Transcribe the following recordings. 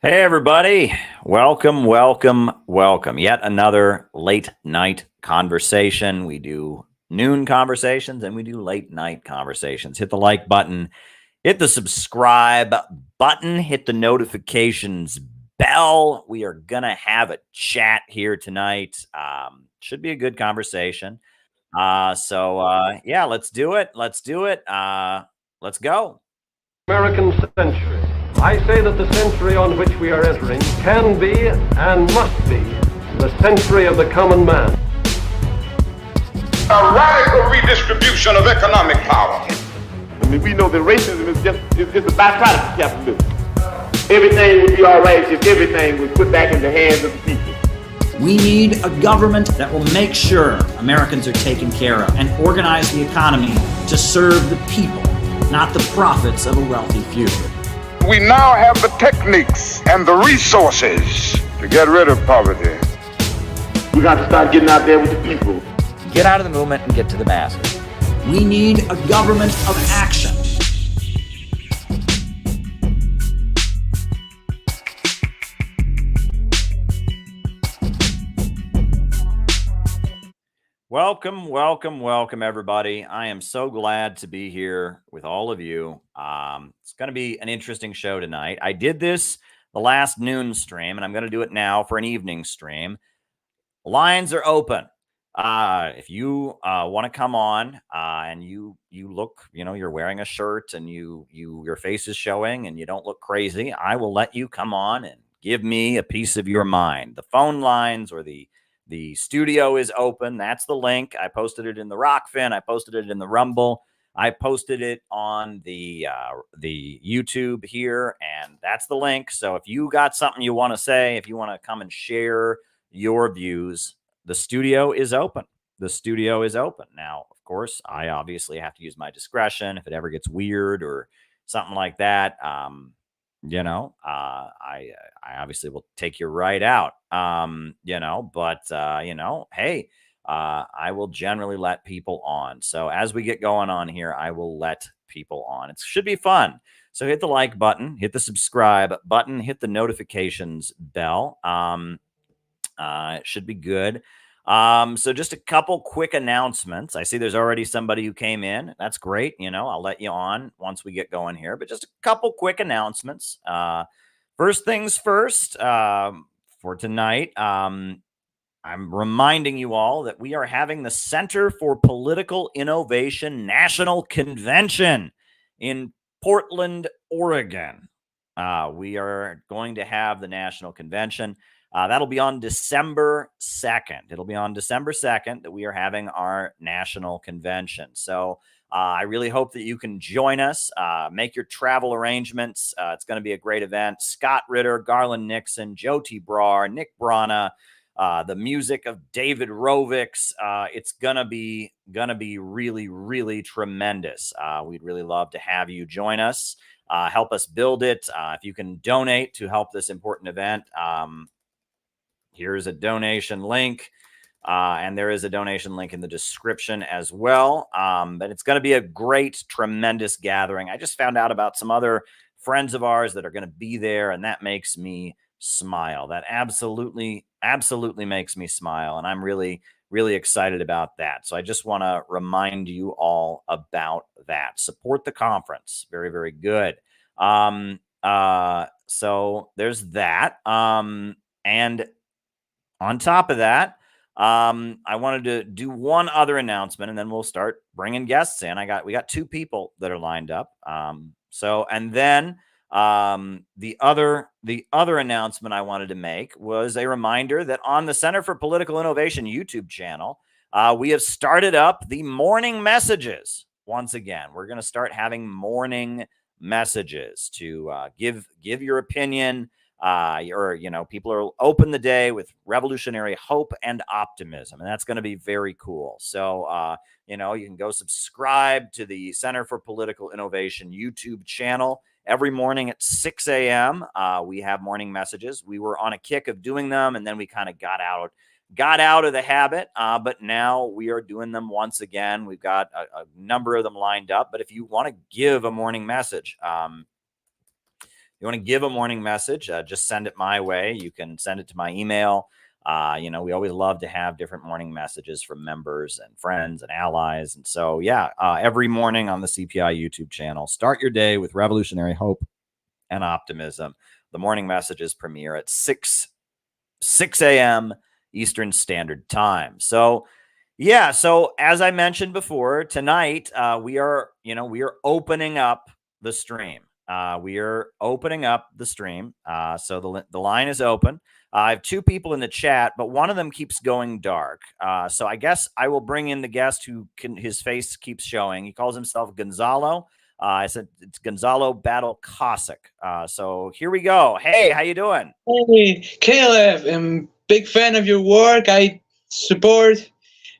Hey, everybody. Welcome, welcome, welcome. Yet another late night conversation. We do noon conversations and we do late night conversations. Hit the like button, hit the subscribe button, hit the notifications bell. We are going to have a chat here tonight. Should be a good conversation. Yeah, let's do it. Let's do it. Let's go. American century. I say that the century on which we are entering can be and must be the century of the common man. A radical redistribution of economic power. I mean, we know that racism is a byproduct of capitalism. Everything would be all right if everything was put back in the hands of the people. We need a government that will make sure Americans are taken care of and organize the economy to serve the people, not the profits of a wealthy few. We now have the techniques and the resources to get rid of poverty. We got to start getting out there with the people. Get out of the movement and get to the masses. We need a government of action. Welcome, welcome, welcome, everybody. I am so glad to be here with all of you. It's going to be an interesting show tonight. I did this the last noon stream, and I'm going to do it now for an evening stream. Lines are open. If you want to come on and you look, you're wearing a shirt and your face is showing and you don't look crazy, I will let you come on and give me a piece of your mind. The phone lines or the studio is open. That's the link. I posted it in the Rockfin. I posted it in the Rumble. I posted it on the YouTube here, and that's the link. So if you got something you want to say, if you want to come and share your views, the studio is open. The studio is open. Now, of course, I obviously have to use my discretion. If it ever gets weird or something like that, I obviously will take you right out, hey, I will generally let people on. So as we get going on here, I will let people on. It should be fun. So hit the like button, hit the subscribe button, hit the notifications bell. It should be good. So just a couple quick announcements. I see there's already somebody who came in. That's great. I'll let you on once we get going here, but just a couple quick announcements. First things first, for tonight, I'm reminding you all that we are having the Center for Political Innovation National Convention in Portland, Oregon. We are going to have the National Convention. That'll be on December 2nd. It'll be on December 2nd that we are having our national convention. So I really hope that you can join us. Make your travel arrangements. It's going to be a great event. Scott Ritter, Garland Nixon, Joe T. Brar, Nick Brana, the music of David Rovics. It's gonna be really, really tremendous. We'd really love to have you join us. Help us build it. If you can donate to help this important event, here's a donation link, and there is a donation link in the description as well. But it's going to be a great, tremendous gathering. I just found out about some other friends of ours that are going to be there, and that makes me smile. That absolutely makes me smile, and I'm really, really excited about that. So I just want to remind you all about that. Support the conference. Very, very good. So there's that. And on top of that, I wanted to do one other announcement, and then we'll start bringing guests in. We got two people that are lined up. And then the other announcement I wanted to make was a reminder that on the Center for Political Innovation YouTube channel, we have started up the morning messages. Once again, we're going to start having morning messages to give your opinion. People are open the day with revolutionary hope and optimism, and that's going to be very cool. So, you can go subscribe to the Center for Political Innovation YouTube channel every morning at 6 a.m. We have morning messages. We were on a kick of doing them, and then we kind of got out of the habit. But now we are doing them once again. We've got a number of them lined up. But if you want to give a morning message, you want to give a morning message, just send it my way. You can send it to my email. We always love to have different morning messages from members and friends and allies. And so, every morning on the CPI YouTube channel, start your day with revolutionary hope and optimism. The morning messages premiere at 6 a.m. Eastern Standard Time. So, so as I mentioned before, tonight we are opening up the stream. We are opening up the stream. So the line is open. I have two people in the chat, but one of them keeps going dark. So I guess I will bring in the guest his face keeps showing. He calls himself Gonzalo. I said it's Gonzalo Battle Cossack. So here we go. Hey, how you doing? Hey, Caleb. I'm a big fan of your work. I support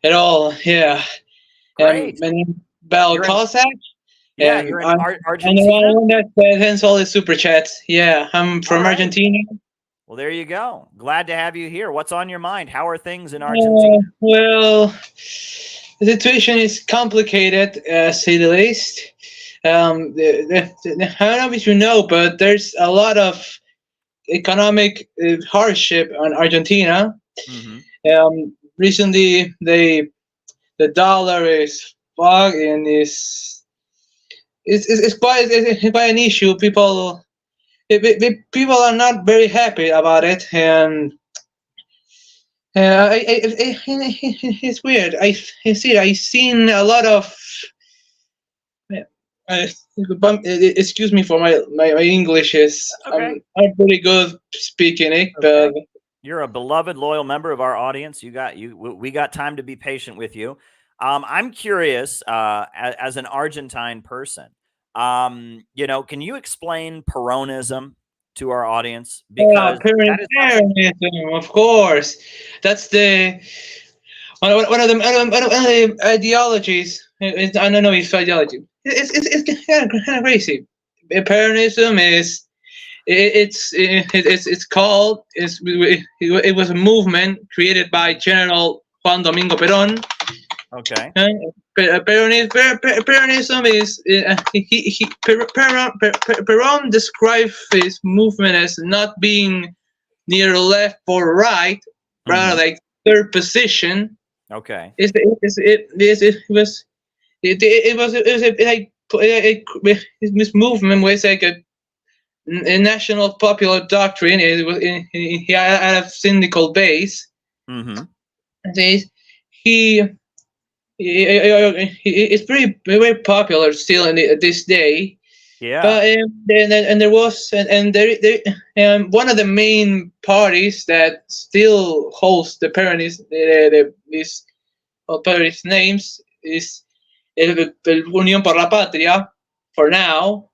it all. Yeah. Great. My name is Battle Cossack. Yeah, you're in Argentina? I'm the one that sends all the super chats. Yeah, I'm from Argentina. Well, there you go. Glad to have you here. What's on your mind? How are things in Argentina? Well, the situation is complicated, say the least. I don't know if you know, but there's a lot of economic hardship on Argentina. Mm-hmm. Recently, the dollar is fucked and it's quite an issue. People are not very happy about it, and it's weird. I've seen a lot of. Excuse me for my English is okay. I'm pretty good speaking it, but you're a beloved, loyal member of our audience. We got time to be patient with you. I'm curious, as an Argentine person, can you explain Peronism to our audience? Because Peronism, of course, that's one of the ideologies. I don't know if it's ideology. It's kind of crazy. Peronism is it was a movement created by General Juan Domingo Perón. Okay. Peronism is Perón described his movement as not being near left or right, rather like third position. Okay. This movement was like a national popular doctrine. It was he had a syndical base. Mm-hmm. It's very popular still in this day. Yeah. But there was one of the main parties that still holds the Peronist Peronist names is Unión por la Patria for now.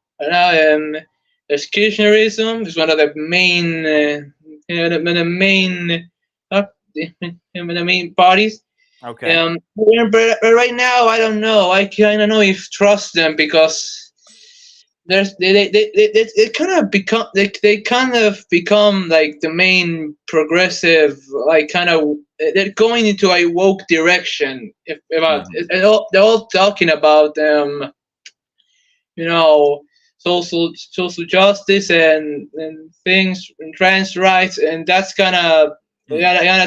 Kirchnerism is one of the main the main parties. Okay. But right now, I don't know. I don't know if trust them because they kind of become like the main progressive, like kind of they're going into a woke direction. They're all talking about social justice and things and trans rights, and that's kind of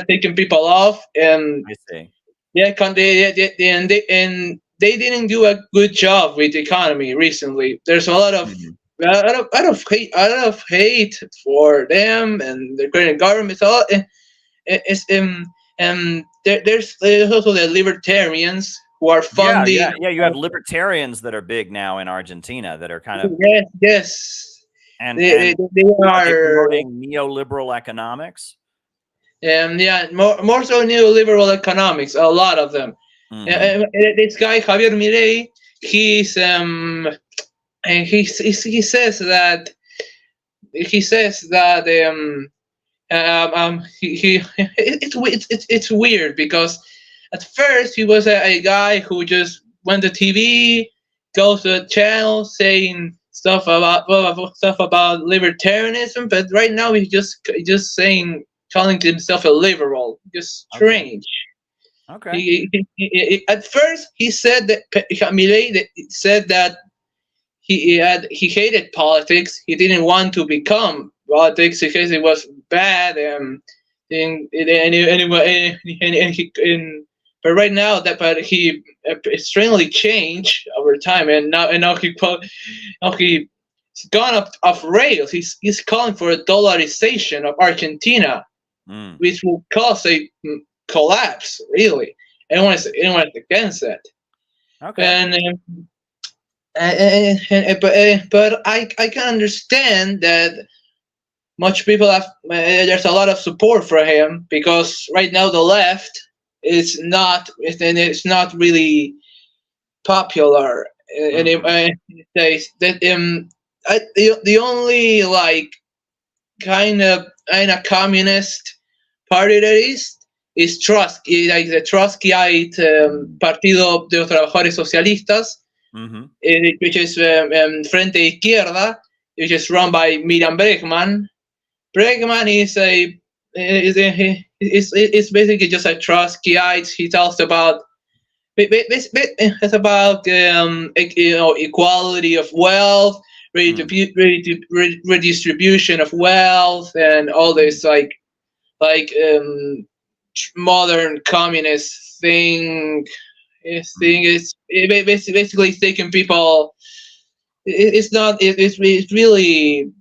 taking people off. And I see. Yeah, they didn't do a good job with the economy recently. There's a lot of hate for them and the current government. There's also the libertarians who are funding. Yeah. You have libertarians that are big now in Argentina that are kind of yes. And they are promoting neoliberal economics. More so neoliberal economics. A lot of them. Mm-hmm. This guy Javier Milei, he says that it's weird because at first he was a guy who just went to TV, goes to a channel saying stuff about libertarianism, but right now he's just calling himself a liberal. Just strange. Okay. At first, he said that Milei said that he hated politics. He didn't want to become politics because it was bad. But right now but he extremely changed over time, and now he's gone off rails. He's calling for a dollarization of Argentina, which will cause a collapse. Really, anyone is against that. Okay. But I can understand that much people have. There's a lot of support for him because right now the left is not. It's not really popular. And the only like kind of communist party that is Trotsky, like the Trotskyite Partido de los Trabajadores Socialistas, which is Frente Izquierda, which is run by Miriam Bregman. Bregman is basically just a Trotskyite. He talks about it's about equality of wealth, redistribution of wealth, and all this like modern communist thing. It's basically taking people. It's really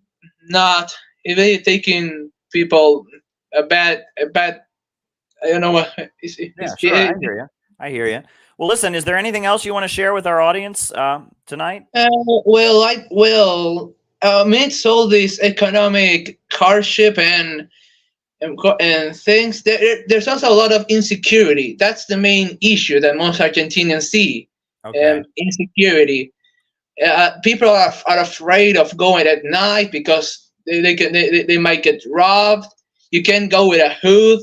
not. It's really taking people a bad. I don't know what. Sure, I hear you. Well, listen, is there anything else you want to share with our audience tonight? Amidst all this economic hardship and things, there's also a lot of insecurity. That's the main issue that most Argentinians see. Insecurity. People are afraid of going at night because they might get robbed. You can't go with a hood,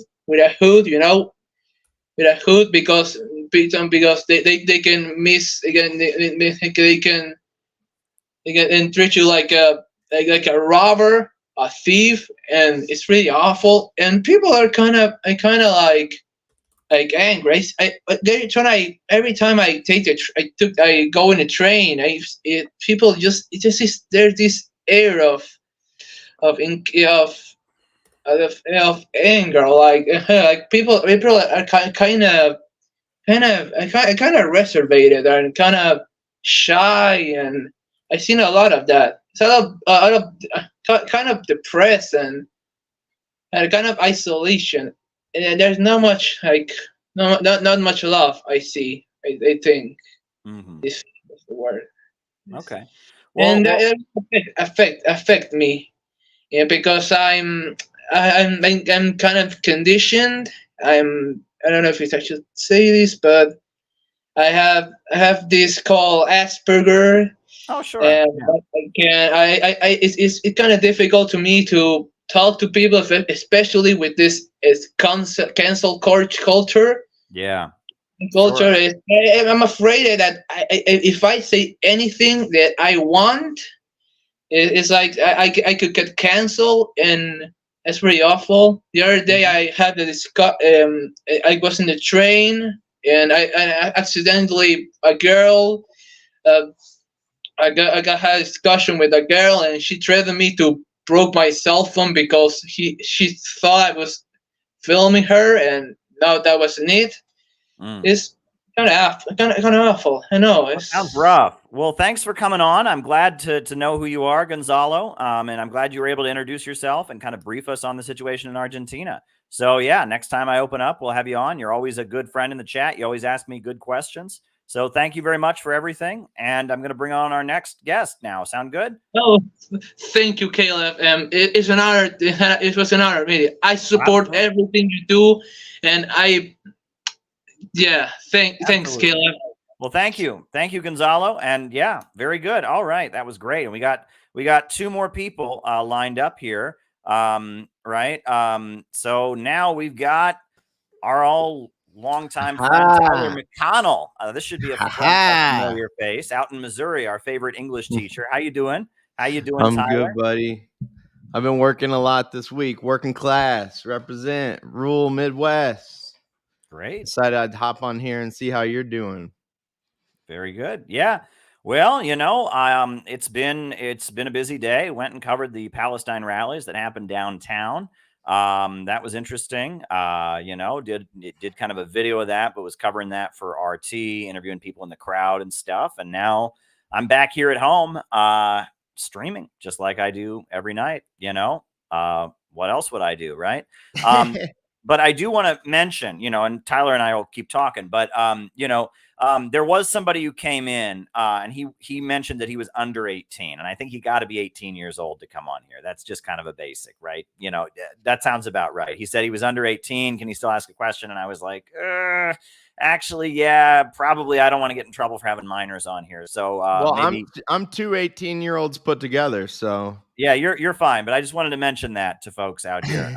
because they can miss again. They can treat you like a robber, a thief, and it's really awful. And people are kind of like angry. Every time I go in a train. There's this air of anger, like people are kind of reservated and kind of shy, and I've seen a lot of that. It's a lot of kind of depressed and kind of isolation, and there's not much not much love. I see. I think this is the word. Okay. And affect me, because I'm kind of conditioned. I don't know if I should say this, but I have this called Asperger. Oh, sure. And it's kind of difficult to me to talk to people, especially with this cancel culture. Yeah. Culture is. I'm afraid that if I say anything that I want, it's like I could get canceled, and that's pretty awful. The other day I had I was in the train, and I accidentally I had a discussion with a girl, and she threatened me to broke my cell phone because she thought I was filming her, and no, that wasn't it. It's kind of awful. I know. It sounds rough. Well, thanks for coming on. I'm glad to know who you are, Gonzalo, and I'm glad you were able to introduce yourself and kind of brief us on the situation in Argentina. So yeah, next time I open up, we'll have you on. You're always a good friend in the chat. You always ask me good questions. So thank you very much for everything. And I'm going to bring on our next guest now. Sound good? Oh, thank you, Caleb. It's an honor. It was an honor, really. I support everything you do, and thanks, Caleb. Well, thank you, Gonzalo, and yeah, very good. All right, that was great, and we got two more people lined up here, right? So now we've got our longtime friend Tyler McConnell. This should be a familiar face out in Missouri. Our favorite English teacher. How you doing? I'm Tyler? Good, buddy. I've been working a lot this week. Working class, represent, rural Midwest. Great. Decided I'd hop on here and see how you're doing. Very good. Yeah. Well, it's been a busy day. Went and covered the Palestine rallies that happened downtown. That was interesting. Did kind of a video of that, but was covering that for RT, interviewing people in the crowd and stuff. And now I'm back here at home, streaming just like I do every night. What else would I do, right? But I do want to mention, and Tyler and I will keep talking, but there was somebody who came in and he mentioned that he was under 18, and I think he got to be 18 years old to come on here. That's just kind of a basic, right? That sounds about right. He said he was under 18. Can he still ask a question? And I was like, actually, yeah, probably. I don't want to get in trouble for having minors on here. So maybe I'm two 18-year-olds put together. So yeah, you're fine. But I just wanted to mention that to folks out here.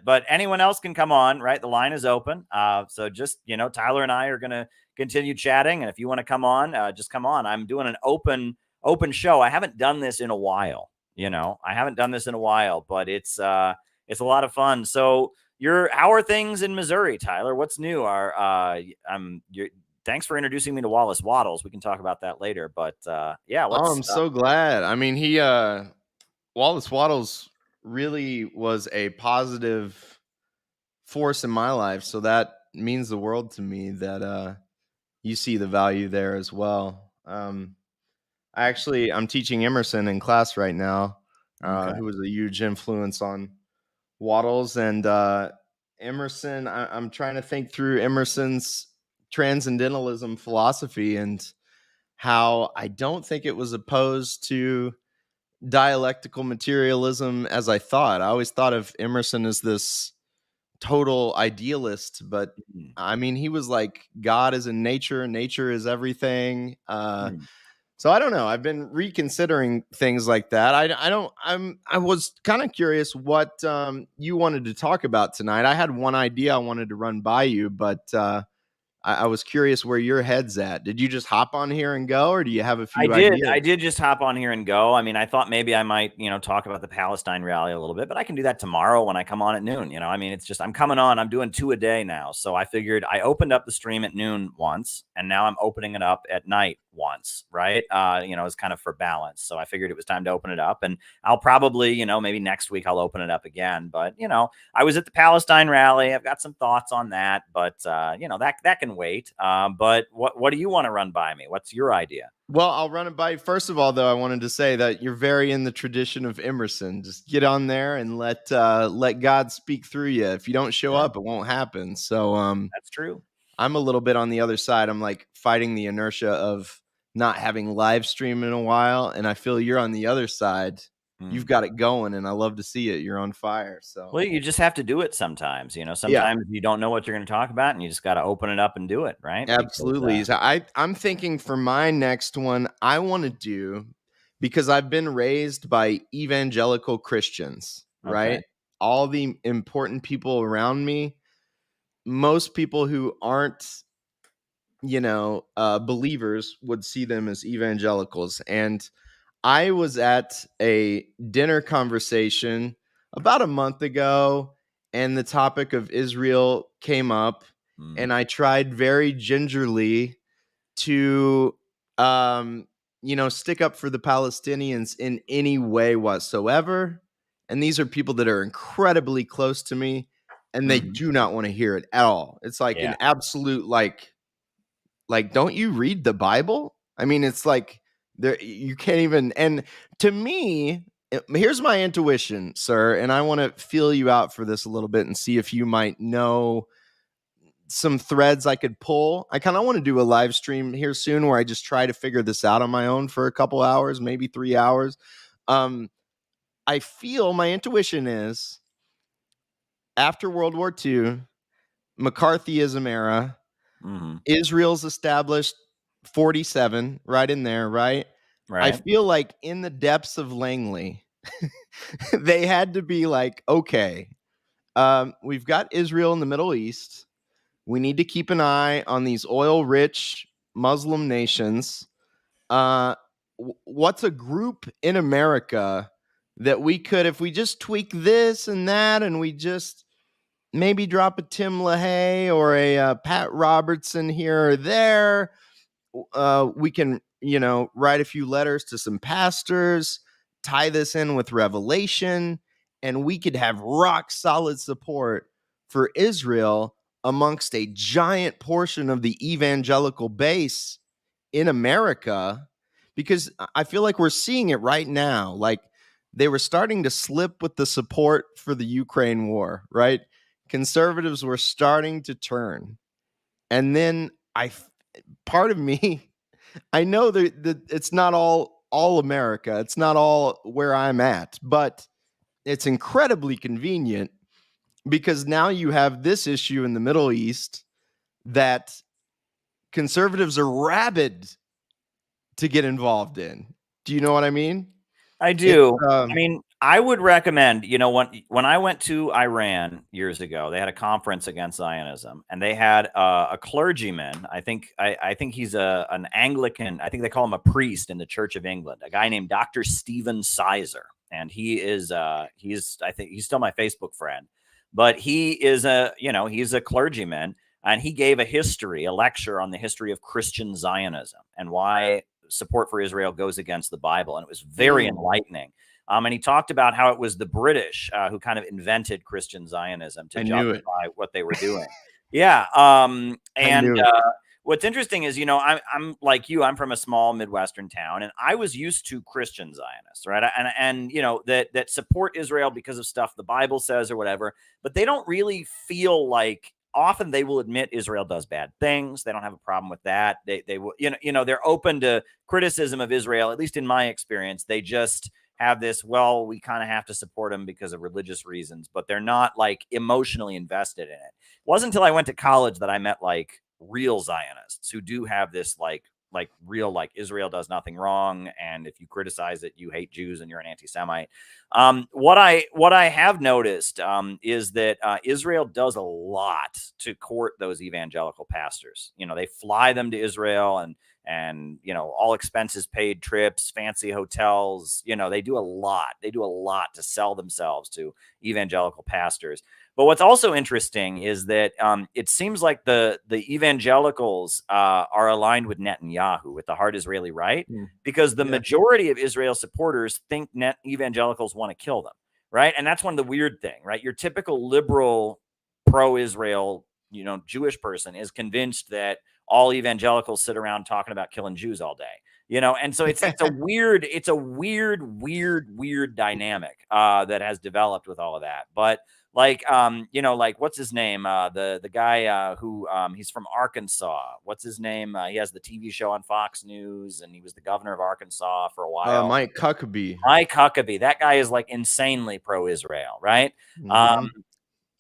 But anyone else can come on, right? The line is open. So just, Tyler and I are going to continue chatting. And if you want to come on, just come on. I'm doing an open show. I haven't done this in a while, but it's a lot of fun. So how are things in Missouri, Tyler? What's new? Thanks for introducing me to Wallace Wattles. We can talk about that later, but I'm so glad. I mean, Wallace Wattles really was a positive force in my life. So that means the world to me that you see the value there as well. I'm teaching Emerson in class right now, who was a huge influence on Wattles. And Emerson, I'm trying to think through Emerson's transcendentalism philosophy and how I don't think it was opposed to dialectical materialism as I thought. I always thought of Emerson as this total idealist, but I mean, he was like, God is in nature, nature is everything. So I don't know. I've been reconsidering things like that. I was kind of curious what you wanted to talk about tonight. I had one idea I wanted to run by you, but I was curious where your head's at. Did you just hop on here and go, or do you have a few ideas? I did just hop on here and go. I mean, I thought maybe I might, talk about the Palestine rally a little bit, but I can do that tomorrow when I come on at noon. I mean, it's just, I'm coming on, I'm doing 2 a day now. So I figured I opened up the stream at noon once, and now I'm opening it up at night once, right? It's kind of for balance. So I figured it was time to open it up, and I'll probably, maybe next week I'll open it up again. But, I was at the Palestine rally. I've got some thoughts on that, but, that can wait. But what do you want to run by me? What's your idea? Well, I'll run it by you. First of all, though, I wanted to say that you're very in the tradition of Emerson. Just get on there and let God speak through you. If you don't show up, it won't happen. So that's true. I'm a little bit on the other side. I'm like fighting the inertia of not having live stream in a while, and I feel you're on the other side. You've got it going, and I love to see it. You're on fire. So, well, you just have to do it sometimes. Sometimes you don't know what you're going to talk about, and you just got to open it up and do it, right? Absolutely. Because, I'm thinking for my next one, I want to do, because I've been raised by evangelical Christians, right? All the important people around me, most people who aren't, believers would see them as evangelicals. And I was at a dinner conversation about a month ago, and the topic of Israel came up, and I tried very gingerly to, stick up for the Palestinians in any way whatsoever. And these are people that are incredibly close to me, and they do not want to hear it at all. It's like an absolute, like, don't you read the Bible? I mean, it's like, you can't even. And to me, here's my intuition, sir, and I want to feel you out for this a little bit and see if you might know some threads I could pull. I kind of want to do a live stream here soon where I just try to figure this out on my own for a couple hours, maybe 3 hours. I feel my intuition is after World War II, McCarthyism era, Israel's established 47, right in there, right? I feel like in the depths of Langley, they had to be like, okay, we've got Israel in the Middle East. We need to keep an eye on these oil-rich Muslim nations. What's a group in America that we could, if we just tweak this and that, and we just maybe drop a Tim LaHaye or a Pat Robertson here or there. We can, write a few letters to some pastors, tie this in with Revelation, and we could have rock solid support for Israel amongst a giant portion of the evangelical base in America, because I feel like we're seeing it right now. Like, they were starting to slip with the support for the Ukraine war, right? Conservatives were starting to turn. And then part of me, I know that it's not all America. It's not all where I'm at, but it's incredibly convenient because now you have this issue in the Middle East that conservatives are rabid to get involved in. Do you know what I mean? I do. I mean, I would recommend, when I went to Iran years ago, they had a conference against Zionism, and they had a clergyman. I think he's an Anglican. I think they call him a priest in the Church of England, a guy named Dr. Stephen Sizer. And he is, I think he's still my Facebook friend, but he is he's a clergyman, and he gave a lecture on the history of Christian Zionism and why support for Israel goes against the Bible. And it was very enlightening. And he talked about how it was the British who kind of invented Christian Zionism to justify what they were doing. Yeah. What's interesting is, I'm like you, I'm from a small Midwestern town, and I was used to Christian Zionists, right? And that support Israel because of stuff the Bible says or whatever, but they don't really feel like, often they will admit Israel does bad things. They don't have a problem with that. They will, they're open to criticism of Israel. At least in my experience, they just have this, well, we kind of have to support them because of religious reasons, but they're not like emotionally invested in it. It wasn't until I went to college that I met like real Zionists who do have this like real, like, Israel does nothing wrong, and if you criticize it, you hate Jews and you're an anti-Semite. What I have noticed is that Israel does a lot to court those evangelical pastors. They fly them to Israel and all expenses paid trips, fancy hotels. They do a lot. They do a lot to sell themselves to evangelical pastors. But what's also interesting is that it seems like the evangelicals are aligned with Netanyahu, with the hard Israeli right, because the majority of Israel supporters think evangelicals want to kill them, right? And that's one of the weird thing, right? Your typical liberal, pro-Israel, Jewish person is convinced that all evangelicals sit around talking about killing Jews all day. And so it's a weird dynamic that has developed with all of that. But like what's his name? The guy who he's from Arkansas. What's his name? He has the TV show on Fox News, and he was the governor of Arkansas for a while. Mike Huckabee. That guy is like insanely pro-Israel, right?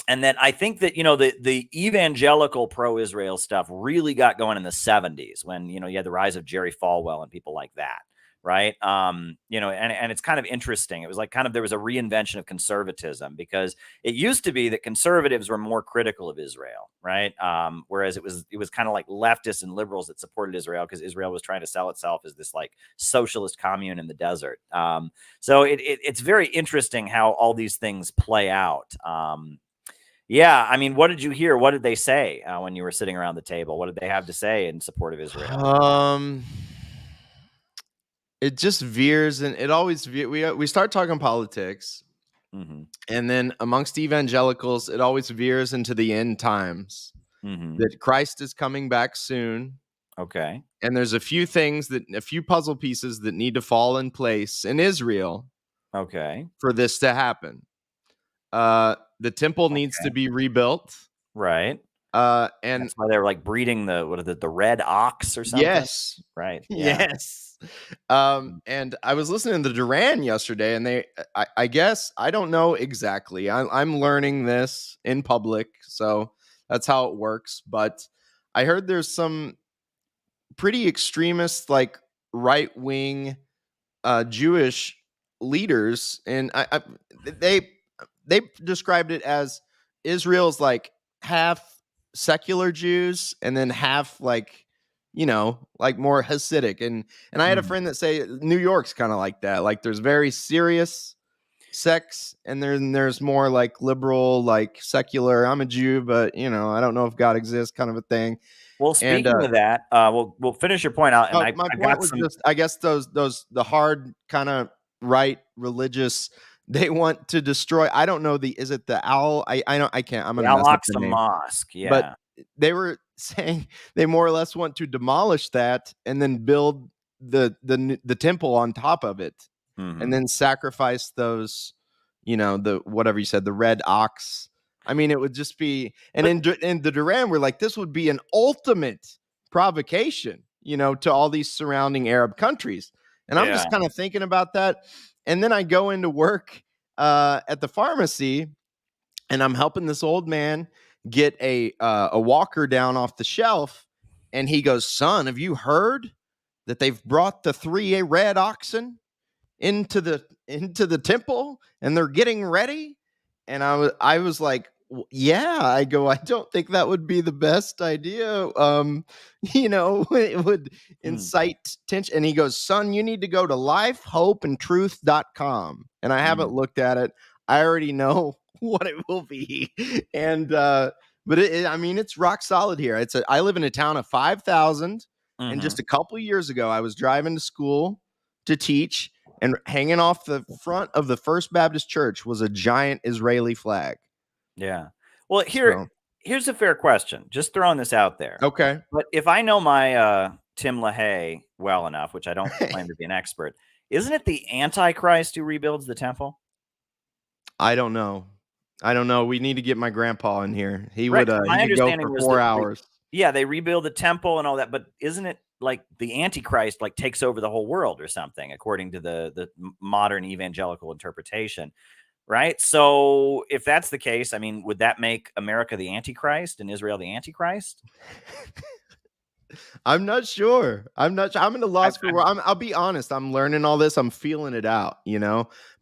And then I think that, the evangelical pro-Israel stuff really got going in the 70s when, you had the rise of Jerry Falwell and people like that. Right. And it's kind of interesting. It was like there was a reinvention of conservatism, because it used to be that conservatives were more critical of Israel. Right. Whereas it was kind of like leftists and liberals that supported Israel because Israel was trying to sell itself as this like socialist commune in the desert. So it's very interesting how all these things play out. Yeah, I mean, what did you hear? What did they say when you were sitting around the table? What did they have to say in support of Israel? It just veers, and it always we start talking politics, and then amongst evangelicals, it always veers into the end times. That Christ is coming back soon. Okay, and there's a few puzzle pieces that need to fall in place in Israel. Okay, for this to happen. The temple needs to be rebuilt. Right. And that's why they're like breeding the red ox or something. Yes. Right. Yeah. Yes. And I was listening to Duran yesterday, and I guess, I don't know exactly. I'm learning this in public, so that's how it works. But I heard there's some pretty extremist, like right-wing Jewish leaders, and they described it as Israel's like half secular Jews and then half like, like more Hasidic. And I had a friend that say New York's kind of like that. Like there's very serious sects, and then there's more like liberal, like secular. I'm a Jew, but I don't know if God exists, kind of a thing. Well, speaking of that, we'll finish your point out. And my point was just, I guess those the hard kind of right religious, they want to destroy. I don't know is it the Al? I can't. I'm gonna mess up the name. Mosque, yeah. But they were saying they more or less want to demolish that and then build the temple on top of it, and then sacrifice those, the whatever you said, the red ox. I mean, it would just be, and in the Duran, we're like, this would be an ultimate provocation, to all these surrounding Arab countries. And I'm just kind of thinking about that. And then I go into work at the pharmacy, and I'm helping this old man get a walker down off the shelf. And he goes, "Son, have you heard that they've brought the 3 red oxen into the temple and they're getting ready?" And I was like, "Yeah." I go, "I don't think that would be the best idea. It would incite tension." And he goes, "Son, you need to go to lifehopeandtruth.com." And I haven't looked at it. I already know what it will be. And but it's rock solid here. I live in a town of 5,000, and just a couple of years ago, I was driving to school to teach, and hanging off the front of the First Baptist Church was a giant Israeli flag. Yeah. Well, here's a fair question. Just throwing this out there. Okay. But if I know my Tim LaHaye well enough, which I don't claim to be an expert, isn't it the Antichrist who rebuilds the temple? I don't know. We need to get my grandpa in here. He would he could go for 4 hours. They rebuild the temple and all that, but isn't it like the Antichrist like takes over the whole world or something, according to the modern evangelical interpretation, right? So if that's the case, I mean, would that make America the Antichrist and Israel the Antichrist? I'm not sure. I'm at a loss for where I'll be honest. I'm learning all this. I'm feeling it out,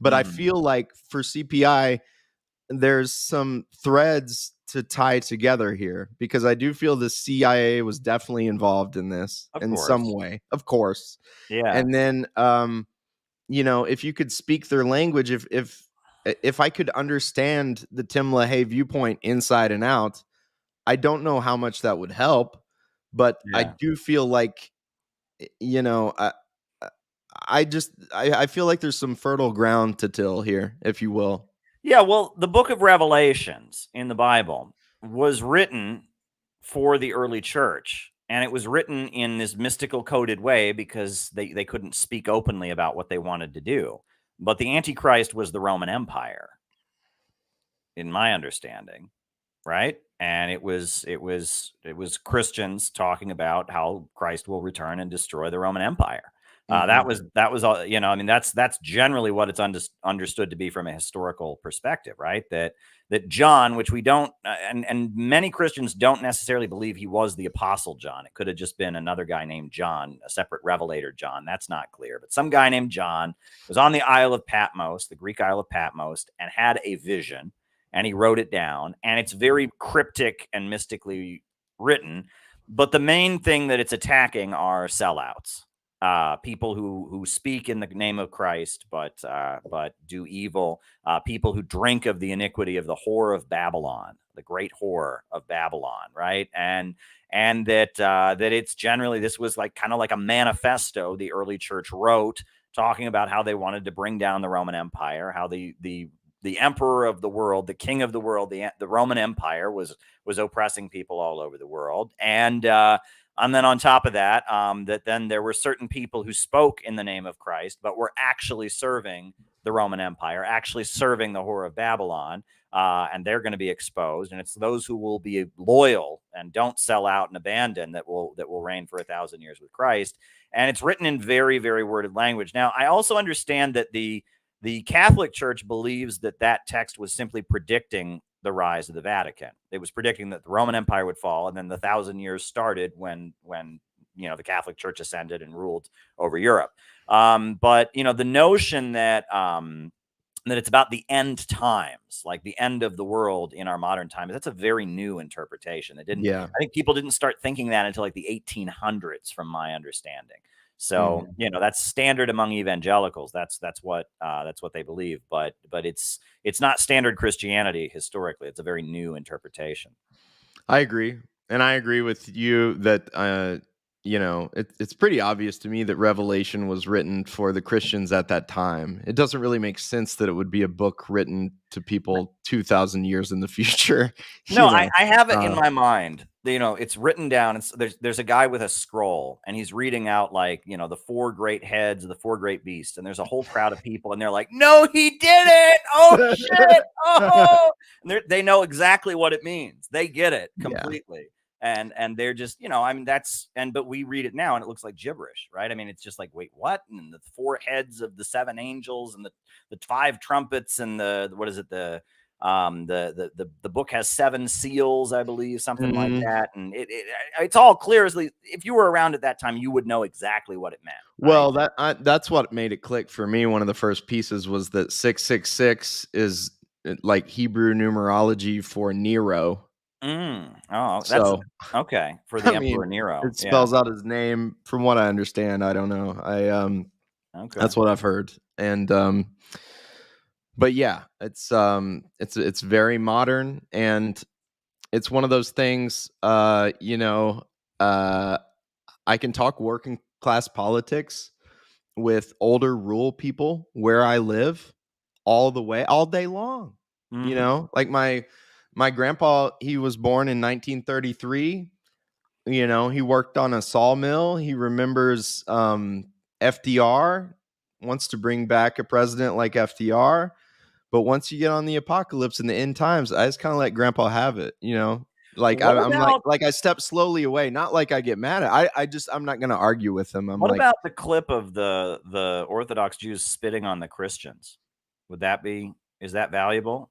but I feel like for CPI, there's some threads to tie together here, because I do feel the CIA was definitely involved in this some way, of course. Yeah. And then, if you could speak their language, if I could understand the Tim LaHaye viewpoint inside and out, I don't know how much that would help, but I do feel like, I feel like there's some fertile ground to till here, if you will. Yeah, well, the book of Revelations in the Bible was written for the early church, and it was written in this mystical coded way because they couldn't speak openly about what they wanted to do. But the Antichrist was the Roman Empire, in my understanding, right? And it was Christians talking about how Christ will return and destroy the Roman Empire. That was all, I mean, that's generally what it's understood to be from a historical perspective, right? That John, which we don't, and many Christians don't necessarily believe he was the Apostle John. It could have just been another guy named John, a separate revelator John. That's not clear. But some guy named John was on the Isle of Patmos, the Greek Isle of Patmos, and had a vision, and he wrote it down. And it's very cryptic and mystically written. But the main thing that it's attacking are sellouts. People who speak in the name of Christ, but do evil. People who drink of the iniquity of the whore of Babylon, the great whore of Babylon, right? And that it's generally, this was like kind of like a manifesto the early church wrote, talking about how they wanted to bring down the Roman Empire, how the emperor of the world, the king of the world, the Roman Empire was oppressing people all over the world, and then on top of that, that then there were certain people who spoke in the name of Christ, but were actually serving the Roman Empire, actually serving the whore of Babylon, and they're going to be exposed. And it's those who will be loyal and don't sell out and abandon that will reign for 1,000 years with Christ. And it's written in very, very worded language. Now, I also understand that the Catholic Church believes that text was simply predicting the rise of the Vatican. It was predicting that the Roman Empire would fall, and then the 1,000 years started when the Catholic Church ascended and ruled over Europe. But the notion that it's about the end times, like the end of the world in our modern times, that's a very new interpretation. I think people didn't start thinking that until like the 1800s, from my understanding. So, that's standard among evangelicals. That's what they believe. But it's not standard Christianity historically. It's a very new interpretation. I agree. And I agree with you that, it's pretty obvious to me that Revelation was written for the Christians at that time. It doesn't really make sense that it would be a book written to people 2,000 years in the future. No, I have it in my mind. It's written down. There's a guy with a scroll, and he's reading out the 4 great heads of the 4 great beasts, and there's a whole crowd of people, and they're like, "No, he didn't! Oh shit! Oh!" And they know exactly what it means. They get it completely. Yeah. And they're just, but we read it now and it looks like gibberish, right? I mean, it's just like, wait, what? And the 4 heads of the 7 angels and the 5 trumpets and the book has 7 seals, I believe, something like that. And it's all clear. If you were around at that time, you would know exactly what it meant. Right? Well, that's what made it click for me. One of the first pieces was that 666 is like Hebrew numerology for Nero. Oh, that's okay for the Emperor Nero. It spells out his name, from what I understand. I don't know. Okay. That's what I've heard. And but yeah, it's very modern, and it's one of those things. I can talk working class politics with older rural people where I live all day long. Like my grandpa, he was born in 1933. He worked on a sawmill. He remembers FDR, wants to bring back a president like FDR. But once you get on the apocalypse and the end times, I just kind of let grandpa have it, Like I step slowly away, not like I get mad at. I'm not going to argue with him. What about the clip of the Orthodox Jews spitting on the Christians? Is that valuable?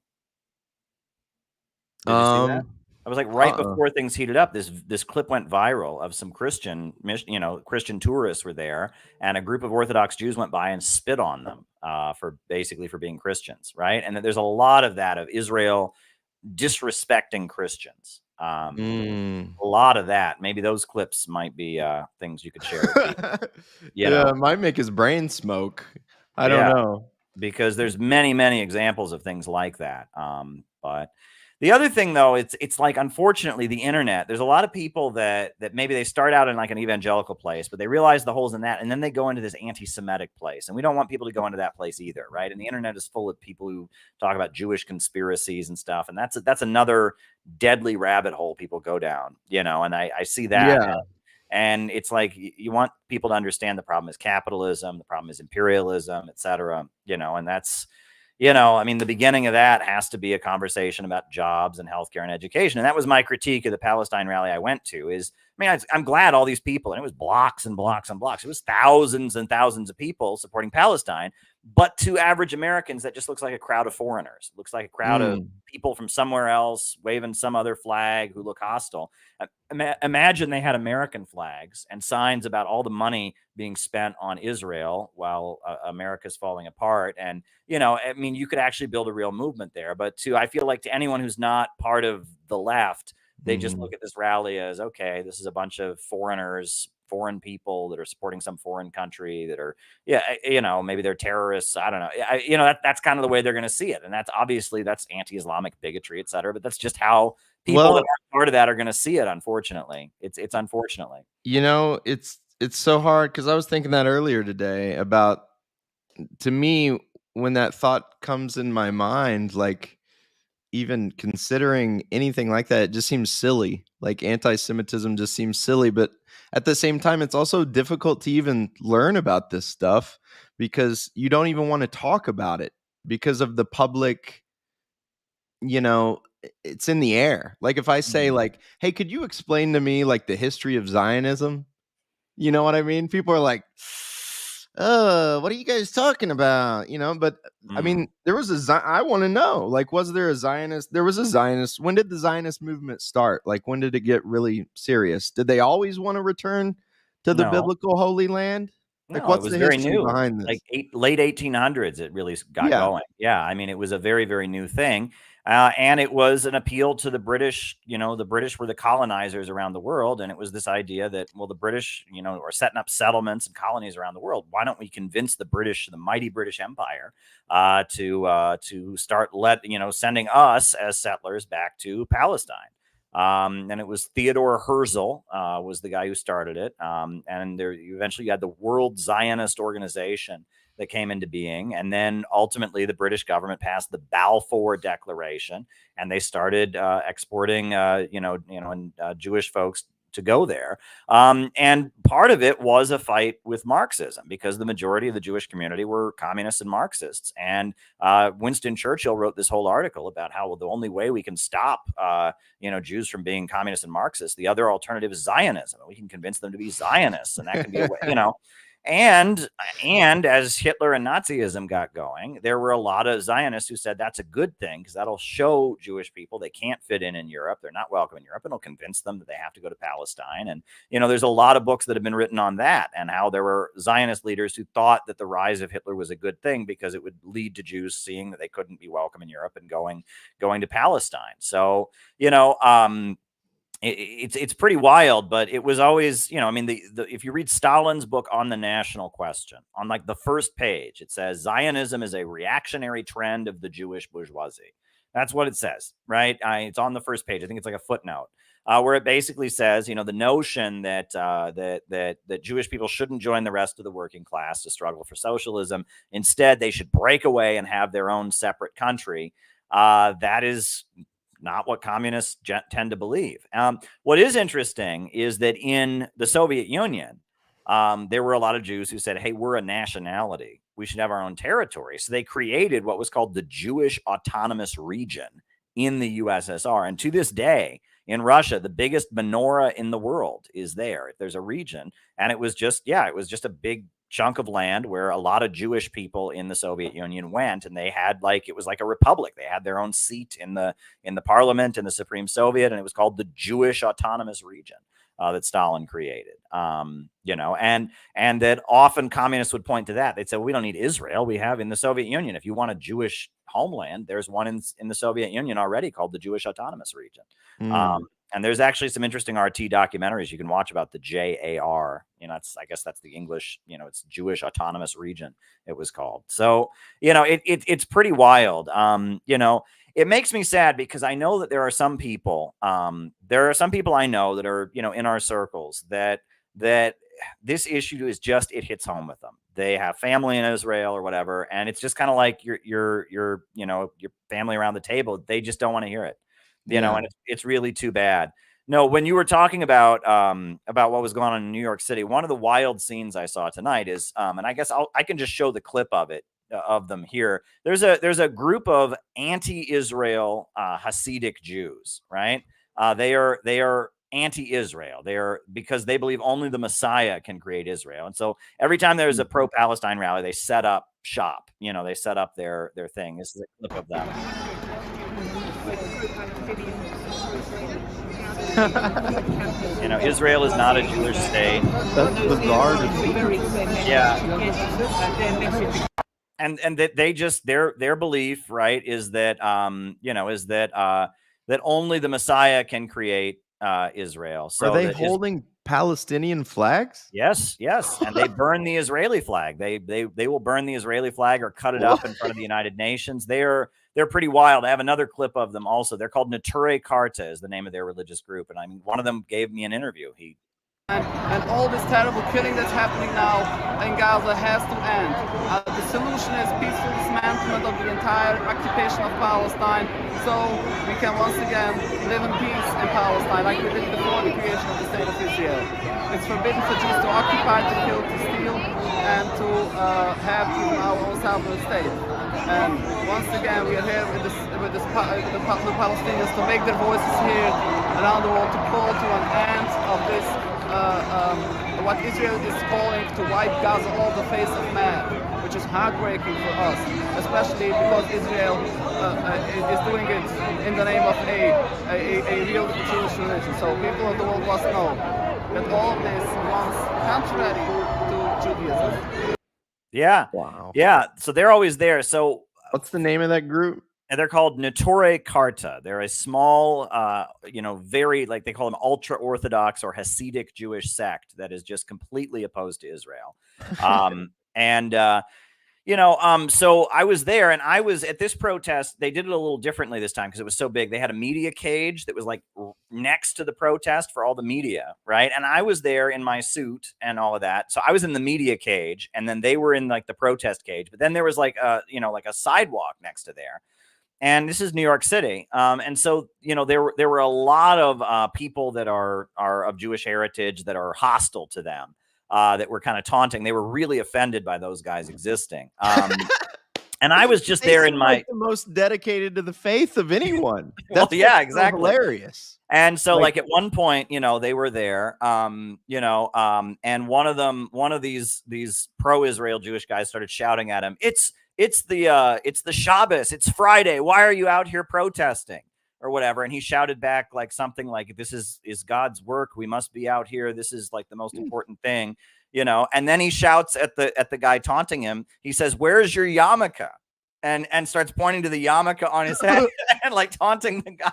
Did you see that? I was like, right before things heated up, this clip went viral of some Christian tourists were there, and a group of Orthodox Jews went by and spit on them for being Christians, right? And there's a lot of that, of Israel disrespecting Christians. A lot of that. Maybe those clips might be things you could share with people. It might make his brain smoke. I don't know. Because there's many, many examples of things like that. But the other thing, though, it's like, unfortunately, the internet, there's a lot of people that maybe they start out in like an evangelical place, but they realize the holes in that, and then they go into this anti-Semitic place. And we don't want people to go into that place either, right? And the internet is full of people who talk about Jewish conspiracies and stuff. And that's another deadly rabbit hole people go down, and I see that. Yeah. And it's like, you want people to understand the problem is capitalism, the problem is imperialism, et cetera, and that's, the beginning of that has to be a conversation about jobs and healthcare and education. And that was my critique of the Palestine rally I went to is, I'm glad all these people, and it was blocks and blocks and blocks. It was thousands and thousands of people supporting Palestine. But to average Americans, that just looks like a crowd of foreigners. It looks like a crowd of people from somewhere else waving some other flag who look hostile. Imagine they had American flags and signs about all the money being spent on Israel while America's falling apart. And, you could actually build a real movement there. But I feel like to anyone who's not part of the left, they just look at this rally as, okay, this is a bunch of foreigners, foreign people that are supporting some foreign country that are, maybe they're terrorists. I don't know. That's kind of the way they're going to see it. And that's anti-Islamic bigotry, et cetera. But that's just how people that aren't part of that are going to see it. Unfortunately, it's unfortunately, it's so hard. Cause I was thinking that earlier today about, to me, when that thought comes in my mind, like, even considering anything like that, it just seems silly. Like, anti-Semitism just seems silly. But at the same time, it's also difficult to even learn about this stuff because you don't even want to talk about it because of the public, it's in the air. Like, if I say like, hey, could you explain to me like the history of Zionism? You know what I mean? People are like, what are you guys talking about? But there was I want to know, like, was there a Zionist? There was a Zionist. When did the Zionist movement start? Like, when did it get really serious? Did they always want to return to the biblical Holy Land? Like, no, what's it was the very history new. behind this? Like late 1800s, it really got going. Yeah, it was a very, very new thing. And it was an appeal to the British. The British were the colonizers around the world. And it was this idea that, well, the British, are setting up settlements and colonies around the world. Why don't we convince the mighty British Empire, to start sending us as settlers back to Palestine? And it was Theodore Herzl was the guy who started it. And there eventually you had the World Zionist Organization that came into being. And then ultimately the British government passed the Balfour Declaration, and they started exporting, Jewish folks to go there. And part of it was a fight with Marxism, because the majority of the Jewish community were communists and Marxists. And Winston Churchill wrote this whole article about how, well, the only way we can stop, Jews from being communists and Marxists, the other alternative is Zionism. We can convince them to be Zionists, and that can be a way, And as Hitler and Nazism got going, there were a lot of Zionists who said that's a good thing, because that'll show Jewish people they can't fit in Europe. They're not welcome in Europe, and it'll convince them that they have to go to Palestine. And, there's a lot of books that have been written on that, and how there were Zionist leaders who thought that the rise of Hitler was a good thing, because it would lead to Jews seeing that they couldn't be welcome in Europe and going to Palestine. So, it's pretty wild, but it was always, if you read Stalin's book on the national question, on like the first page, it says Zionism is a reactionary trend of the Jewish bourgeoisie. That's what it says, right? It's on the first page. I think it's like a footnote where it basically says, the notion that that Jewish people shouldn't join the rest of the working class to struggle for socialism. Instead, they should break away and have their own separate country. That is not what communists tend to believe. What is interesting is that in the Soviet Union, there were a lot of Jews who said, hey, we're a nationality. We should have our own territory. So they created what was called the Jewish Autonomous Region in the USSR. And to this day, in Russia, the biggest menorah in the world is there. There's a region. And it was just a big chunk of land where a lot of Jewish people in the Soviet Union went, and they had it was like a republic. They had their own seat in the parliament, in the Supreme Soviet, and it was called the Jewish Autonomous Region that Stalin created. And that often communists would point to that. They'd say, well, we don't need Israel. We have in the Soviet Union. If you want a Jewish homeland, there's one in the Soviet Union already called the Jewish Autonomous Region. And there's actually some interesting RT documentaries you can watch about the JAR. I guess that's the English, it's Jewish Autonomous Region, it was called. So, it's pretty wild. It makes me sad, because I know that there are some people I know that are, in our circles that this issue is just, it hits home with them. They have family in Israel or whatever. And it's just kind of like your family around the table. They just don't want to hear it. And it's really too bad. No, when you were talking about what was going on in New York City, one of the wild scenes I saw tonight is, and I guess I can just show the clip of it, of them here. There's a group of anti-Israel Hasidic Jews, right? They are anti-Israel. Because they believe only the Messiah can create Israel. And so every time there's a pro-Palestine rally, they set up shop. They set up their thing. This is a clip of them. Israel is not a Jewish state. That's bizarre to see. Yeah. And that they just their belief, right, is that that only the Messiah can create Israel. So are they holding Palestinian flags? Yes, and they burn the Israeli flag. They will burn the Israeli flag or cut it up in front of the United Nations. They're pretty wild. I have another clip of them also. They're called Neturei Karta is the name of their religious group. And one of them gave me an interview. And all this terrible killing that's happening now in Gaza has to end. The solution is peaceful dismantlement of the entire occupation of Palestine, so we can once again live in peace in Palestine like we did before the creation of the State of Israel. It's forbidden for Jews to occupy, to kill, to steal, and to have even our own sovereign state. And once again, we are here with the Palestinians to make their voices heard around the world, to call to an end of this, what Israel is calling to wipe Gaza off the face of man, which is heartbreaking for us, especially because Israel is doing it in the name of a real Jewish religion. So people of the world must know that all of this runs contrary to Judaism. Yeah. Wow. Yeah. So they're always there. So what's the name of that group? And they're called Neturei Karta. They're a small, very, like they call them ultra-Orthodox or Hasidic Jewish sect that is just completely opposed to Israel. So I was there, and I was at this protest. They did it a little differently this time because it was so big. They had a media cage that was like next to the protest for all the media, right? And I was there in my suit and all of that. So I was in the media cage, and then they were in like the protest cage. But then there was like a sidewalk next to there. And this is New York City. And so, there were a lot of people that are of Jewish heritage that are hostile to them, that were kind of taunting. They were really offended by those guys existing. And I was just there in my the most dedicated to the faith of anyone. Well, yeah, exactly. Hilarious. And so like at one point, they were there, and one of these pro-Israel Jewish guys started shouting at him, it's the Shabbos, it's Friday, why are you out here protesting or whatever? And he shouted back like something like, this is God's work, we must be out here, this is like the most important thing, and then he shouts at the guy taunting him, he says, where's your yarmulke? And starts pointing to the yarmulke on his head and like taunting the guy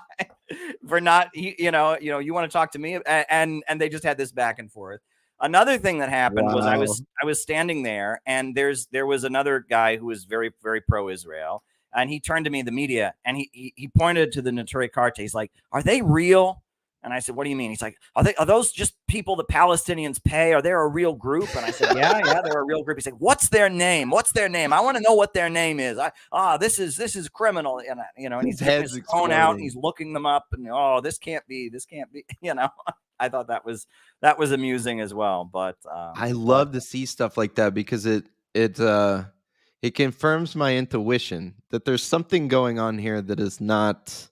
for not, you want to talk to me, and they just had this back and forth. Another thing that happened was I was standing there, and there was another guy who was very, very pro-Israel, and he turned to me in the media, and he pointed to the Neturei Karta. He's like, "Are they real?" And I said, "What do you mean?" He's like, "Are those just people the Palestinians pay? Are they a real group?" And I said, "Yeah, they're a real group." He's like, "What's their name? What's their name? I want to know what their name is." This is criminal, and and he's getting his phone out and he's looking them up, and this can't be. I thought that was amusing as well. But I love to see stuff like that because it confirms my intuition that there's something going on here that is not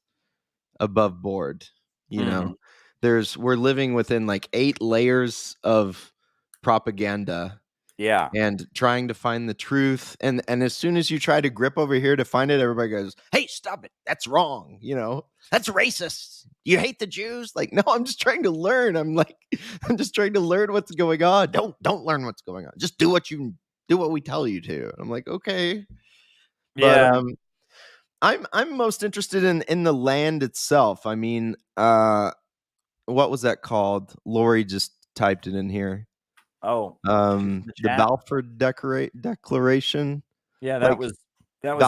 above board. We're living within like 8 layers of propaganda. Yeah. And trying to find the truth. And as soon as you try to grip over here to find it, everybody goes, "Hey, stop it. That's wrong. That's racist. You hate the Jews." Like, no, I'm just trying to learn. I'm just trying to learn what's going on. Don't learn what's going on. Just do what we tell you to. I'm like, okay. Yeah. But I'm most interested in the land itself. I mean, what was that called? Lori just typed it in here. Oh, the Balfour Declaration. Yeah, that was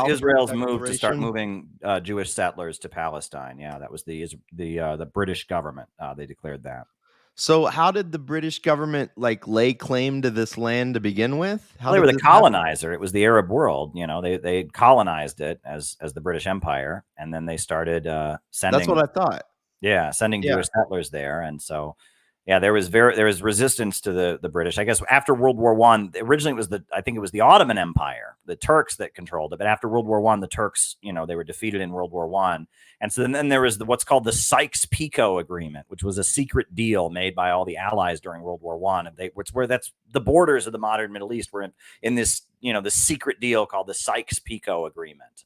Israel's move to start moving Jewish settlers to Palestine. Yeah, that was the British government. They declared that. So how did the British government lay claim to this land to begin with? They were the colonizer. It was the Arab world. They colonized it as the British Empire, and then they started sending. That's what I thought. Yeah, sending Jewish settlers there, and so. Yeah, there was resistance to the British. I guess after World War I, originally it was the Ottoman Empire, the Turks that controlled it. But after World War I, the Turks, they were defeated in World War I. And so then there was what's called the Sykes-Picot Agreement, which was a secret deal made by all the Allies during World War I. That's the borders of the modern Middle East were in this, the secret deal called the Sykes-Picot Agreement.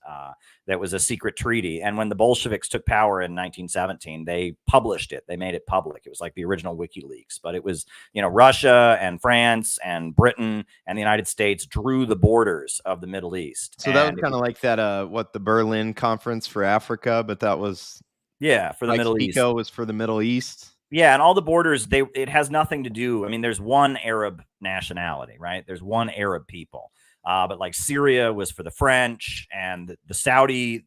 That was a secret treaty. And when the Bolsheviks took power in 1917, they published it. They made it public. It was like the original WikiLeaks. But it was, Russia and France and Britain and the United States drew the borders of the Middle East. So that was kind of like that, the Berlin Conference for Africa, but that was for the Middle East. Sykes-Picot was for the Middle East. Yeah, and all the borders, it has nothing to do. I mean, there's one Arab nationality, right? There's one Arab people. But like Syria was for the French, and the Saudi,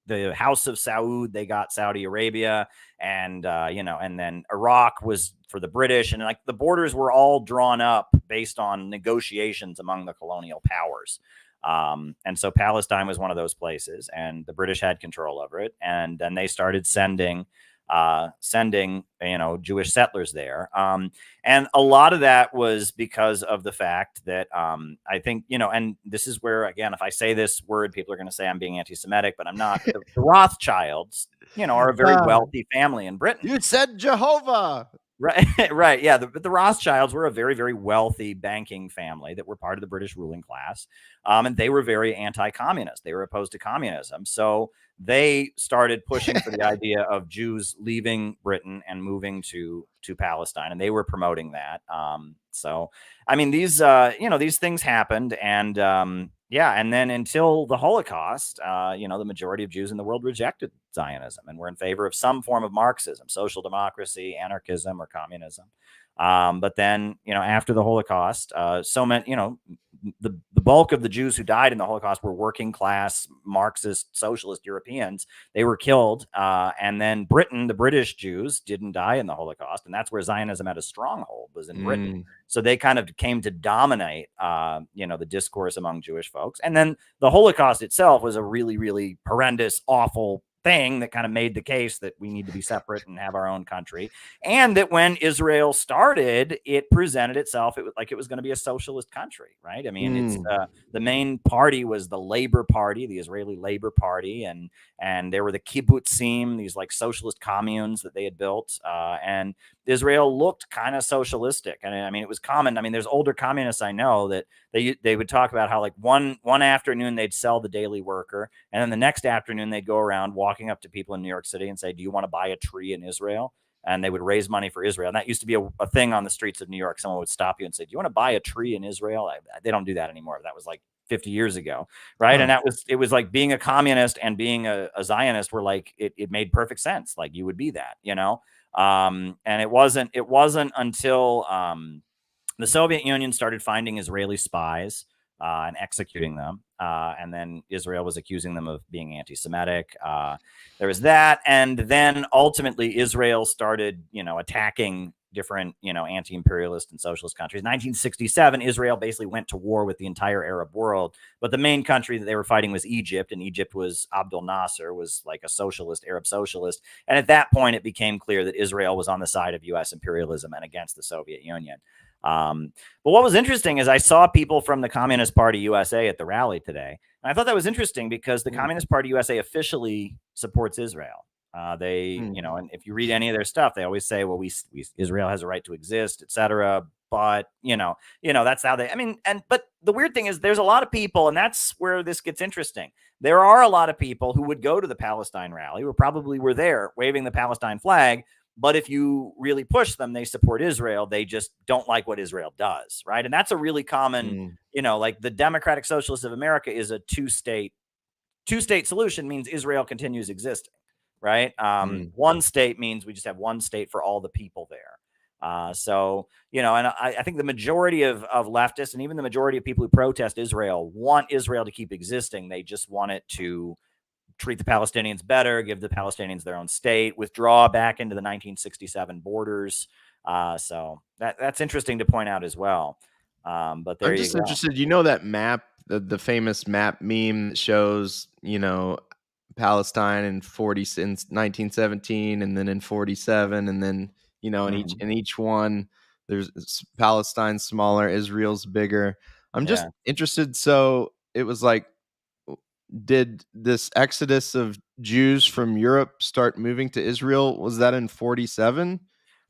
the House of Saud, they got Saudi Arabia, and and then Iraq was for the British, and like the borders were all drawn up based on negotiations among the colonial powers. And so Palestine was one of those places, and the British had control over it, and then they started sending Jewish settlers there. And a lot of that was because of the fact that I think, and this is where, again, if I say this word, people are going to say I'm being anti-Semitic, but I'm not. The Rothschilds, are a very wealthy family in Britain. You said Jehovah. Right, right. Yeah, the Rothschilds were a very, very wealthy banking family that were part of the British ruling class. And they were very anti-communist. They were opposed to communism. So they started pushing for the idea of Jews leaving Britain and moving to Palestine. And they were promoting that. So, I mean, these these things happened, and and then until the Holocaust, the majority of Jews in the world rejected Zionism and were in favor of some form of Marxism, social democracy, anarchism, or communism. But then, after the Holocaust, so many, the bulk of the Jews who died in the Holocaust were working class, Marxist, socialist Europeans. They were killed. And then Britain, the British Jews, didn't die in the Holocaust. And that's where Zionism had a stronghold, was in Britain. So they kind of came to dominate, the discourse among Jewish folks. And then the Holocaust itself was a really, really horrendous, awful thing that kind of made the case that we need to be separate and have our own country. And that when Israel started, it presented itself like it was going to be a socialist country, right? I mean, it's the main party was the Labor Party, the Israeli Labor Party, and there were the kibbutzim, these like socialist communes that they had built, and Israel looked kind of socialistic. And I mean, it was common. I mean, there's older communists I know that they would talk about how like one afternoon they'd sell the Daily Worker, and then the next afternoon they'd go around walking up to people in New York City and say, "Do you want to buy a tree in Israel?" And they would raise money for Israel. And that used to be a thing on the streets of New York. Someone would stop you and say, "Do you want to buy a tree in Israel?" They don't do that anymore. That was like 50 years ago, right? And it was like being a communist and being a Zionist were like it made perfect sense. Like you would be that, and it wasn't until the Soviet Union started finding Israeli spies and executing them, and then Israel was accusing them of being anti-Semitic. There was that, and then ultimately Israel started, attacking different, anti-imperialist and socialist countries. 1967, Israel basically went to war with the entire Arab world, but the main country that they were fighting was Egypt, and Egypt was Abdel Nasser, was like a socialist, Arab socialist. And at that point, it became clear that Israel was on the side of U.S. imperialism and against the Soviet Union. But what was interesting is I saw people from the Communist Party USA at the rally today. And I thought that was interesting because the Communist Party USA officially supports Israel. And if you read any of their stuff, they always say, well, Israel has a right to exist, etc. But, that's how but the weird thing is there's a lot of people, and that's where this gets interesting. There are a lot of people who would go to the Palestine rally, who probably were there waving the Palestine flag. But if you really push them, they support Israel. They just don't like what Israel does, right? And that's a really common, like the Democratic Socialists of America is a two-state solution means Israel continues existing, right? One state means we just have one state for all the people there. And I think the majority of leftists and even the majority of people who protest Israel want Israel to keep existing. They just want it to treat the Palestinians better, give the Palestinians their own state, withdraw back into the 1967 borders. So that's interesting to point out as well. But there I'm just interested, that map, the famous map meme that shows, Palestine in 1917 and then in 47 and then, in each one there's Palestine's smaller, Israel's bigger. I'm just interested. So it was like, did this exodus of Jews from Europe start moving to Israel? Was that in 47?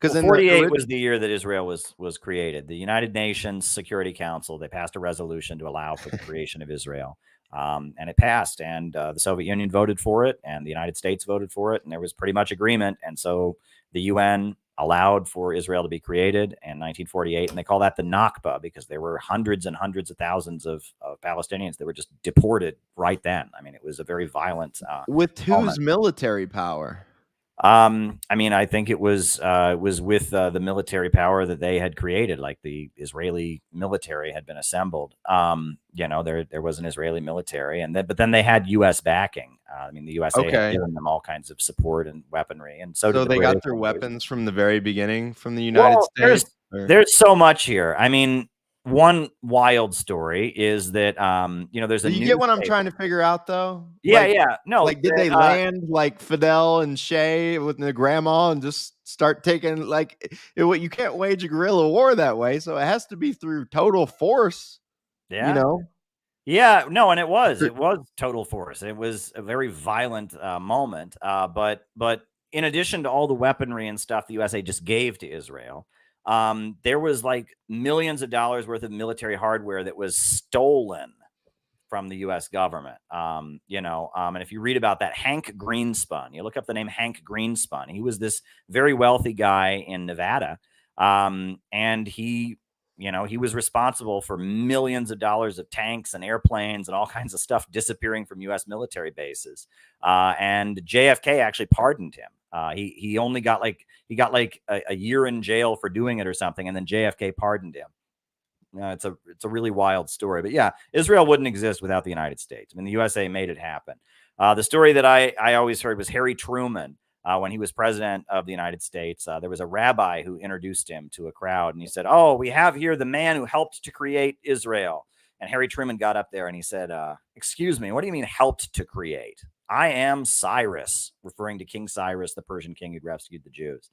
Because in 48 was the year that Israel was created. The United Nations Security Council, they passed a resolution to allow for the creation of Israel. And it passed, and the Soviet Union voted for it, and the United States voted for it, and there was pretty much agreement. And so the UN allowed for Israel to be created in 1948, and they call that the Nakba because there were hundreds and hundreds of thousands of Palestinians that were just deported right then. I mean, it was a very violent. With whose military power? I think it was with the military power that they had created, like the Israeli military had been assembled. There was an Israeli military, but then they had U.S. backing. The USA had given them all kinds of support and weaponry, and so they got their weapons from the very beginning from the United States. There's so much here. I mean, one wild story is that there's a. You get what I'm trying to figure out, though. Yeah. No, like did they land like Fidel and Shay with the grandma and just start taking you can't wage a guerrilla war that way, so it has to be through total force. Yeah. Yeah, no, and it was total force. It was a very violent moment. But in addition to all the weaponry and stuff the USA just gave to Israel, there was like millions of dollars worth of military hardware that was stolen from the U.S. government. And if you read about that, Hank Greenspun, you look up the name Hank Greenspun. He was this very wealthy guy in Nevada, and he You know, he was responsible for millions of dollars of tanks and airplanes and all kinds of stuff disappearing from U.S. military bases. And JFK actually pardoned him. He only got like a year in jail for doing it or something, and then JFK pardoned him. It's a really wild story. But yeah, Israel wouldn't exist without the United States. I mean, the USA made it happen. The story that I always heard was Harry Truman. When he was president of the United States, there was a rabbi who introduced him to a crowd, and he said, "Oh, we have here the man who helped to create Israel." And Harry Truman got up there and he said, "Excuse me, what do you mean helped to create? I am Cyrus," referring to King Cyrus, the Persian king who rescued the Jews.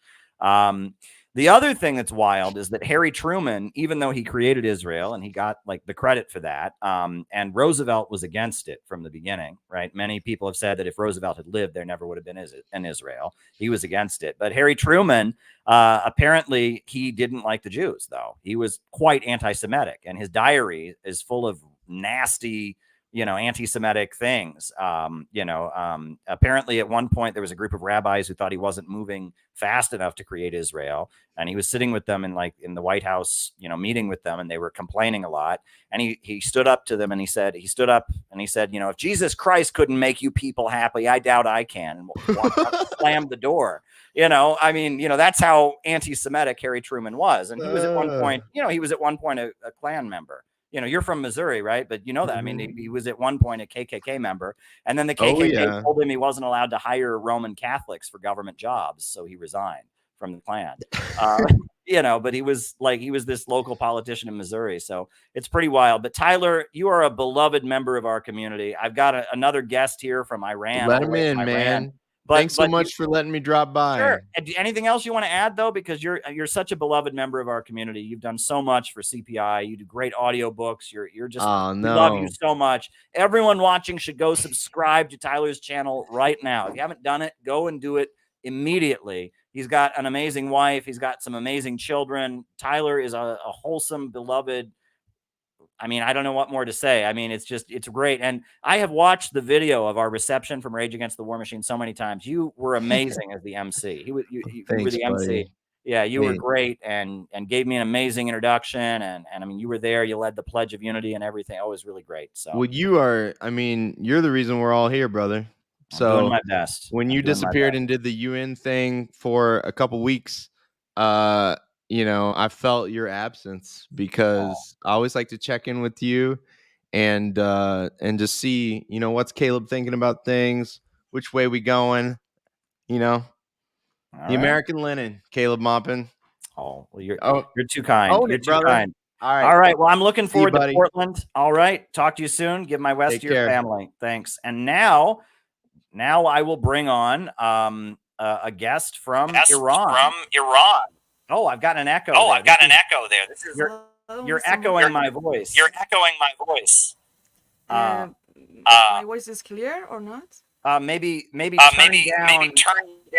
The other thing that's wild is that Harry Truman, even though he created Israel and he got like the credit for that, and Roosevelt was against it from the beginning, right? Many people have said that if Roosevelt had lived, there never would have been an Israel. He was against it. But Harry Truman, apparently he didn't like the Jews, though. He was quite anti-Semitic, and his diary is full of nasty, anti-Semitic things. Apparently at one point there was a group of rabbis who thought he wasn't moving fast enough to create Israel. And he was sitting with them in the White House, meeting with them, and they were complaining a lot. And he stood up to them and he said, if Jesus Christ couldn't make you people happy, I doubt I can. And slammed the door. That's how anti-Semitic Harry Truman was. And he was at one point, a Klan member. You're from Missouri, right? But you know that. I mean, he was at one point a KKK member, and then the KKK told him he wasn't allowed to hire Roman Catholics for government jobs, so he resigned from the Klan. But he was this local politician in Missouri, so it's pretty wild. But Tyler, you are a beloved member of our community. I've got another guest here from Iran. Let him in, man. Thanks so much for letting me drop by. Sure. Anything else you want to add, though? Because you're such a beloved member of our community. You've done so much for CPI. You do great audiobooks. You're just, we love you so much. Everyone watching should go subscribe to Tyler's channel right now. If you haven't done it, go and do it immediately. He's got an amazing wife. He's got some amazing children. Tyler is a wholesome, beloved. I mean, I don't know what more to say. I mean, it's great. And I have watched the video of our reception from Rage Against the War Machine so many times. You were amazing as the MC. You were the MC. Buddy. Yeah, you were great and gave me an amazing introduction. And I mean, you were there. You led the Pledge of Unity and everything. Oh, it was really great. So, well, you're the reason we're all here, brother. So I'm doing my best. When you disappeared and did the UN thing for a couple weeks, I felt your absence because I always like to check in with you and just see, what's Caleb thinking about things, which way we going, the American linen, Caleb Maupin. Oh, well, you're too kind. You're too brother. kind. All right. Well, I'm looking forward to Portland. All right. Talk to you soon. Give my best to your family. Thanks. And now I will bring on a guest from Iran. Oh, I've got an echo. There. This is you're echoing my voice. My voice is clear or not? Maybe turn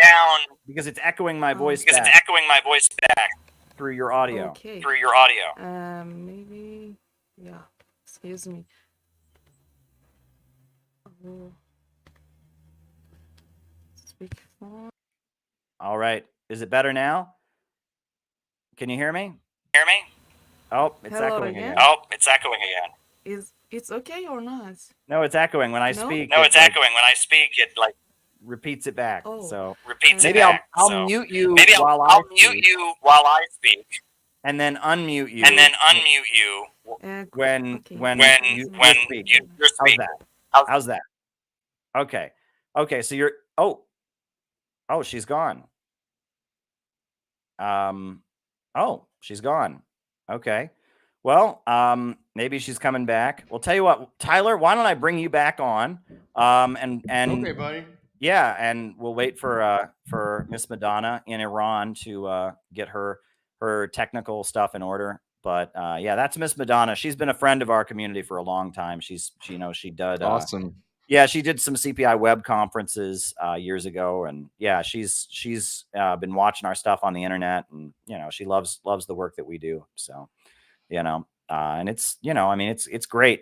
down because it's echoing my voice. Back through your audio. Okay. Maybe. Yeah. Excuse me. Speak phone. All right. Is it better now? Can you hear me? Oh, it's echoing again. Is it's okay or not? No, it's echoing when I speak. It like repeats it back. Oh. So maybe I'll mute you while I speak. And then unmute you. When you speak. How's that? Okay. So you're she's gone. She's gone. Okay. Well, maybe she's coming back. We'll tell you what, Tyler, why don't I bring you back on? And okay, buddy. Yeah, and we'll wait for Miss Madonna in Iran to get her technical stuff in order. But yeah, that's Miss Madonna. She's been a friend of our community for a long time. She did awesome. Yeah, she did some CPI web conferences years ago, and yeah, she's been watching our stuff on the internet, and she loves the work that we do. So, And it's, I mean, it's great.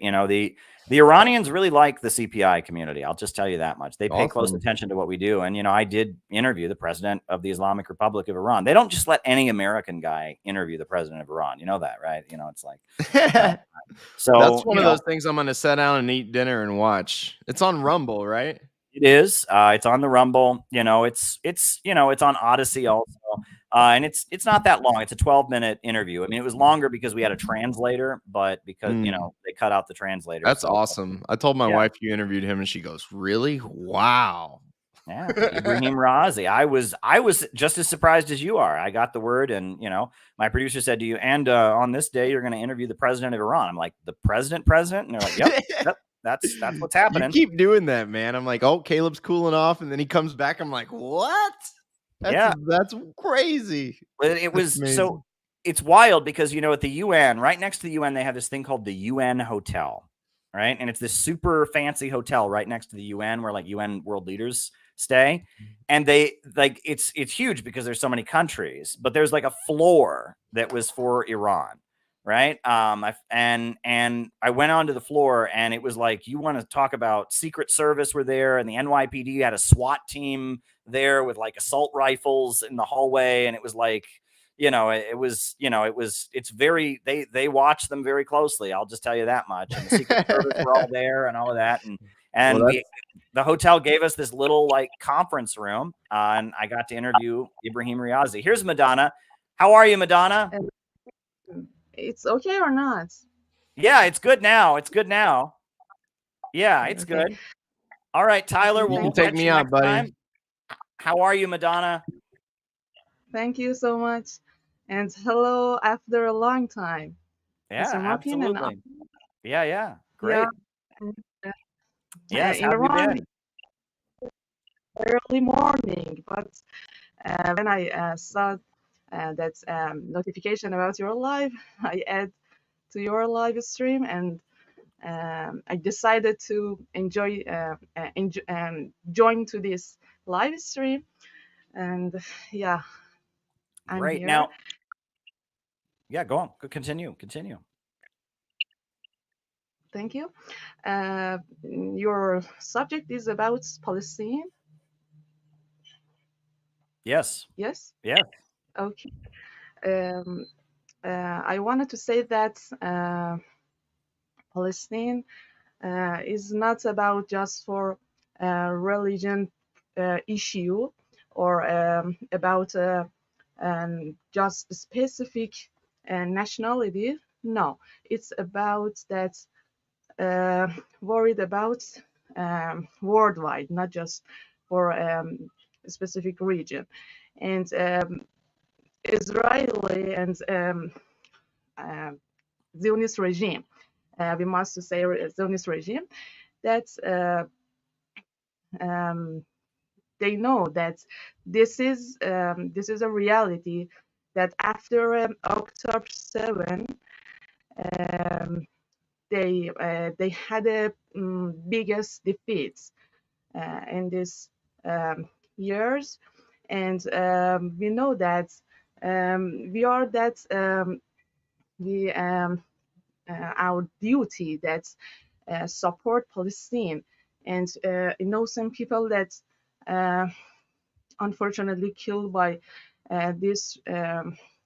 The Iranians really like the CPI community. I'll just tell you that much. They pay close attention to what we do. And, I did interview the president of the Islamic Republic of Iran. They don't just let any American guy interview the president of Iran. You know that, right? It's like, so that's one of those things I'm going to sit down and eat dinner and watch. It's on Rumble, right? It is. It's on the Rumble. It's on Odyssey also. And it's not that long. It's a 12-minute interview. I mean, it was longer because we had a translator, but because they cut out the translator. That's awesome. I told my wife you interviewed him, and she goes, "Really? Wow." Yeah, Ibrahim Razi. I was just as surprised as you are. I got the word, and my producer said to you, and on this day you're going to interview the president of Iran. I'm like, the president, and they're like, yep. That's what's happening. You keep doing that, man. I'm like, oh, Caleb's cooling off, and then he comes back. I'm like, what? That's crazy. It was so. It's wild because at the UN, right next to the UN, they have this thing called the UN Hotel, right? And it's this super fancy hotel right next to the UN where like UN world leaders stay, and they like it's huge because there's so many countries, but there's like a floor that was for Iran. Right. And I went onto the floor, and it was like, you want to talk about Secret Service were there, and the NYPD had a SWAT team there with like assault rifles in the hallway. And it was like, it's very, they watch them very closely. I'll just tell you that much. And the Secret Service were all there and all of that. And the hotel gave us this little like conference room, and I got to interview Ibrahim Riazi. Here's Madonna. How are you, Madonna? It's okay or not? Yeah, it's good now. Yeah, it's good. All right, Tyler, we'll take me out, buddy. Time. How are you, Madonna? Thank you so much. And hello after a long time. Yeah, absolutely. Yeah. Great. Yes, how have you been? Early morning, but when I saw that notification about your live, I add to your live stream, and I decided to join to this live stream, and yeah, I'm great here. Now. Yeah, go on. Continue. Thank you. Your subject is about Palestine. Yes. Yes. Yeah. Okay. I wanted to say that Palestine is not about just for religion issue or about just specific nationality. No, it's about that worried about worldwide, not just for a specific region. And Israeli and Zionist regime, we must say Zionist regime, that they know that this is a reality, that after October 7, they had a biggest defeats in these years, and we know that our duty that support Palestine, and innocent people that unfortunately killed by this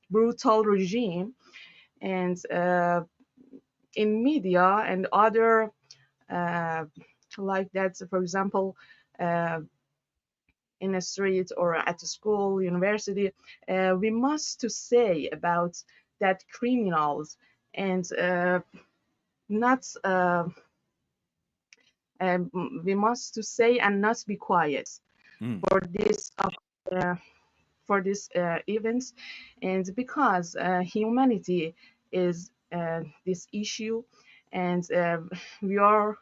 brutal regime, and in media and other like that, for example, in a street or at a school, university, we must to say about that criminals, and not we must to say and not be quiet for this events, and because humanity is this issue, and we all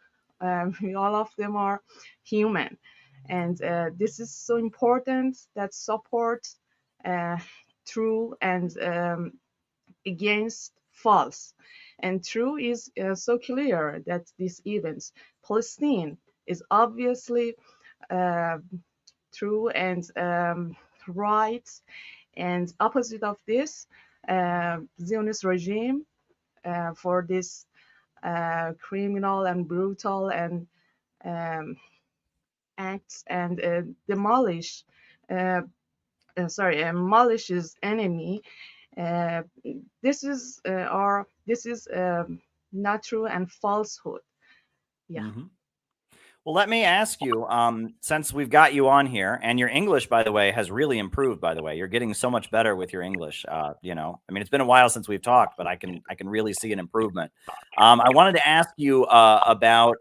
of them are human, and this is so important that support true and against false. And true is so clear that these events, Palestine is obviously true and right, and opposite of this, Zionist regime for this criminal and brutal and acts, and demolish his enemy. This is not true and falsehood. Yeah. Mm-hmm. Well, let me ask you, since we've got you on here, and your English, by the way, has really improved. By the way, you're getting so much better with your English. You know, I mean, it's been a while since we've talked, but I can really see an improvement. I wanted to ask you about,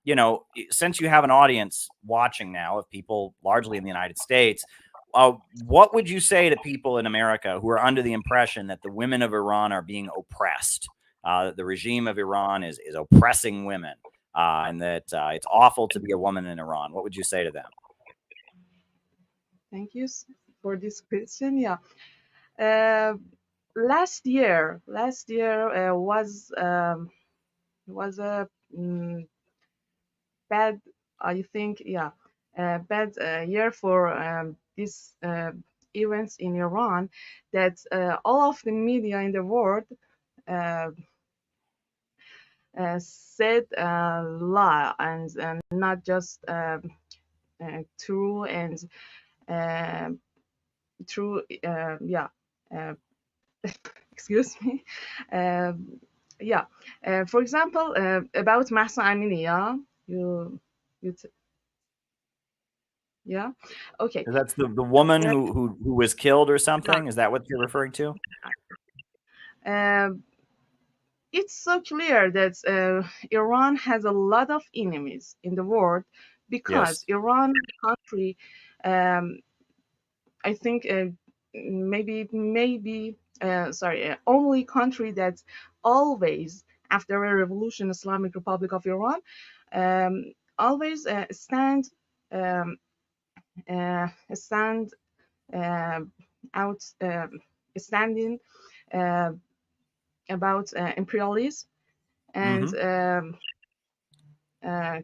you know, since you have an audience watching now of people largely in the United States, what would you say to people in America who are under the impression that the women of Iran are being oppressed? The regime of Iran is oppressing women. And that it's awful to be a woman in Iran. What would you say to them? Thank you for this question. Yeah. Last year was a bad, I think, yeah, bad year for these events in Iran, that all of the media in the world said lie, and not just true and true. Yeah. Excuse me. Yeah. For example, about Mahsa Amini. Yeah. Yeah. Okay. That's the woman who was killed or something. Is that what you're referring to? It's so clear that Iran has a lot of enemies in the world, because Yes. Iran country, I think only country that always, after a revolution, Islamic Republic of Iran, always stand out, standing about imperialism and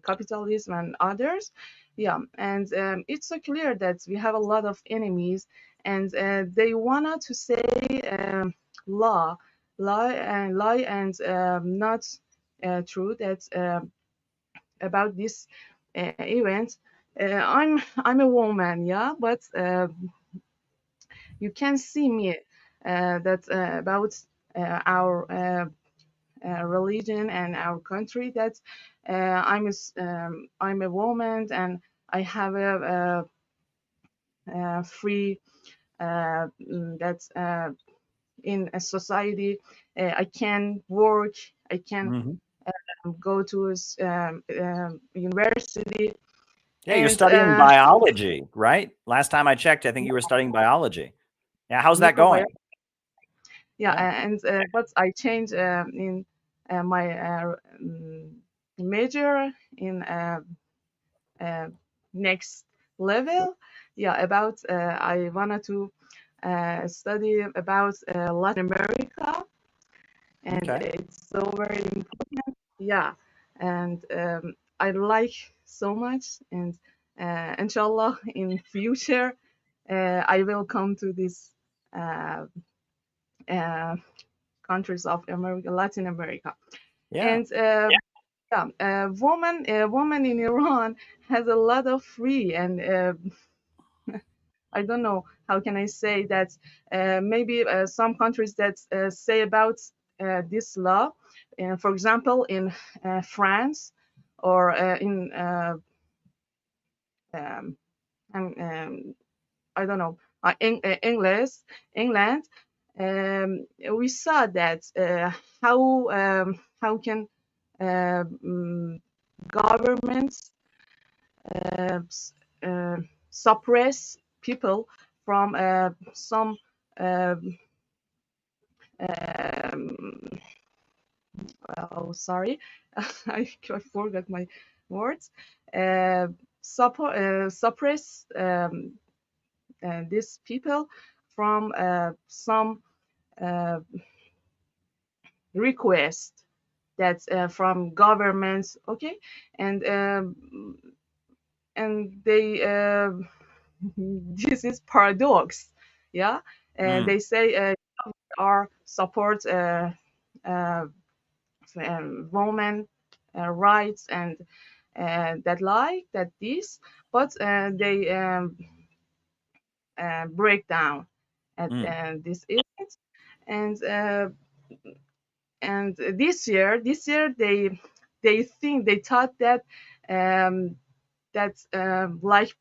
capitalism and others. Yeah, and it's so clear that we have a lot of enemies, and they wanted to say lie and not true that about this event. I'm a woman, yeah, but you can see me that about our religion and our country, that I'm a woman, and I have a free that's in a society. I can work, I can go to university. Yeah, you're studying biology, right? Last time I checked, I think you were studying biology. Yeah, how's that going? Yeah, and but I changed in my major in next level. Yeah, about I wanted to study about Latin America, and it's so very important. Yeah, and I like so much, and inshallah in future I will come to this countries of America, Latin America. Yeah. And a woman in Iran has a lot of free, and I don't know how can I say that. Maybe some countries that say about this law, for example, in France or in I don't know, England. We saw that how can governments suppress people from some sorry, I forgot my words. Suppress these people from some request that's from governments, okay, and they this is paradox, yeah. They say are support women rights and that like that this, but they break down at this event. And this year they thought that like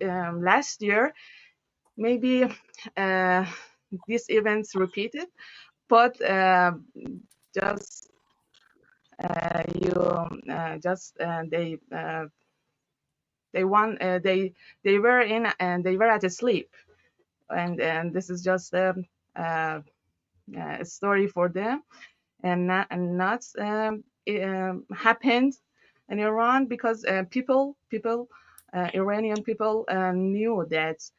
last year maybe these events repeated, but just you just they were in and they were at sleep, and this is just a story for them, and not happened in Iran because Iranian people knew that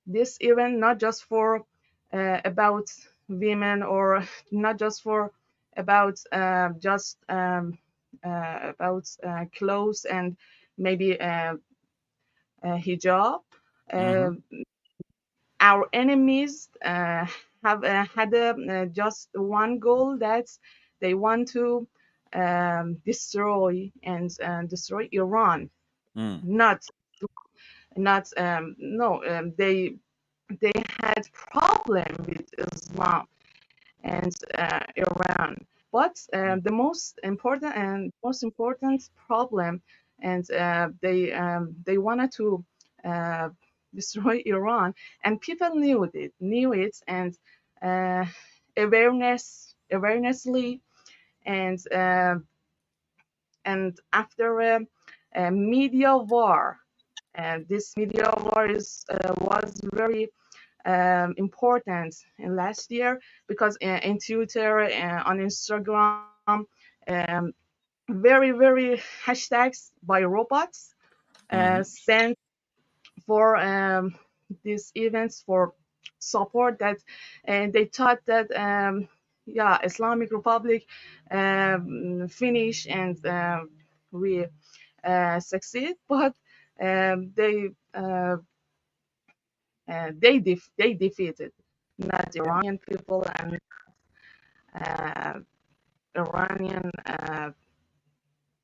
this event not just for about women, or not just for about about clothes and maybe hijab. Our enemies have had just one goal, that they want to destroy Iran. Not no, they had problem with Islam and Iran, but the most important problem, and they wanted to destroy Iran, and people knew it, and awarenessly, and after a media war, and this media war was very important in last year, because in Twitter and on Instagram, very hashtags by robots sent for these events for support, that they thought that Islamic Republic finish and we succeed, but they defeated not Iranian people and Iranian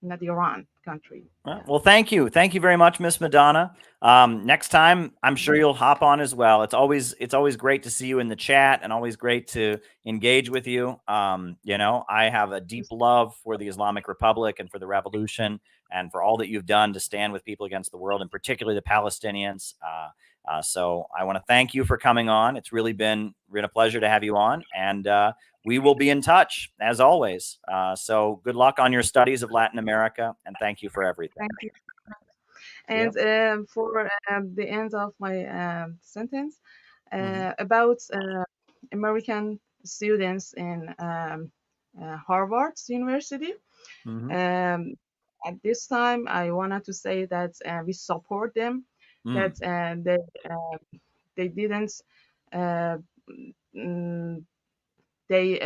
not Iran country. Well, thank you very much, Miss Madonna. Next time, I'm sure you'll hop on as well. It's always great to see you in the chat, and always great to engage with you. You know, I have a deep love for the Islamic Republic and for the revolution, and for all that you've done to stand with people against the world, and particularly the Palestinians. So I want to thank you for coming on. It's really been a pleasure to have you on, and we will be in touch as always. So good luck on your studies of Latin America, and thank you for everything. Thank you. And for the end of my sentence, about American students in Harvard University. At this time, I wanted to say that we support them, that they didn't they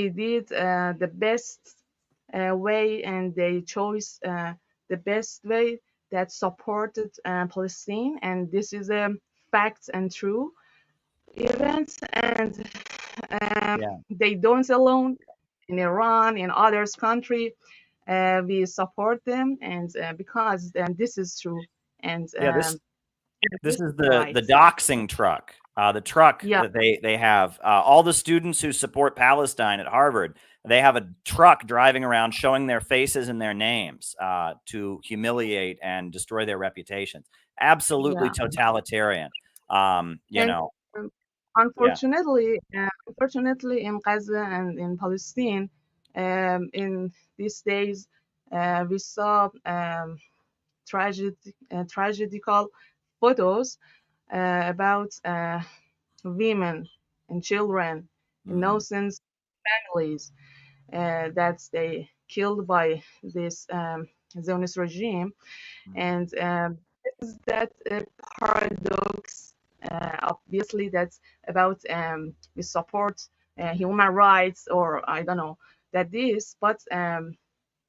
did the best way, and they chose the best way that supported Palestine, and this is a fact and true event, and they don't alone in Iran, in others country. We support them, and because this is true, and this is the Doxing truck. The truck that they have, all the students who support Palestine at Harvard, they have a truck driving around showing their faces and their names to humiliate and destroy their reputations. Absolutely totalitarian. You know. Unfortunately, in Gaza and in Palestine, in these days, we saw tragical photos about women and children, innocent families that they killed by this Zionist regime, and this is that paradox. Obviously, that's about we support human rights, or I don't know that this, but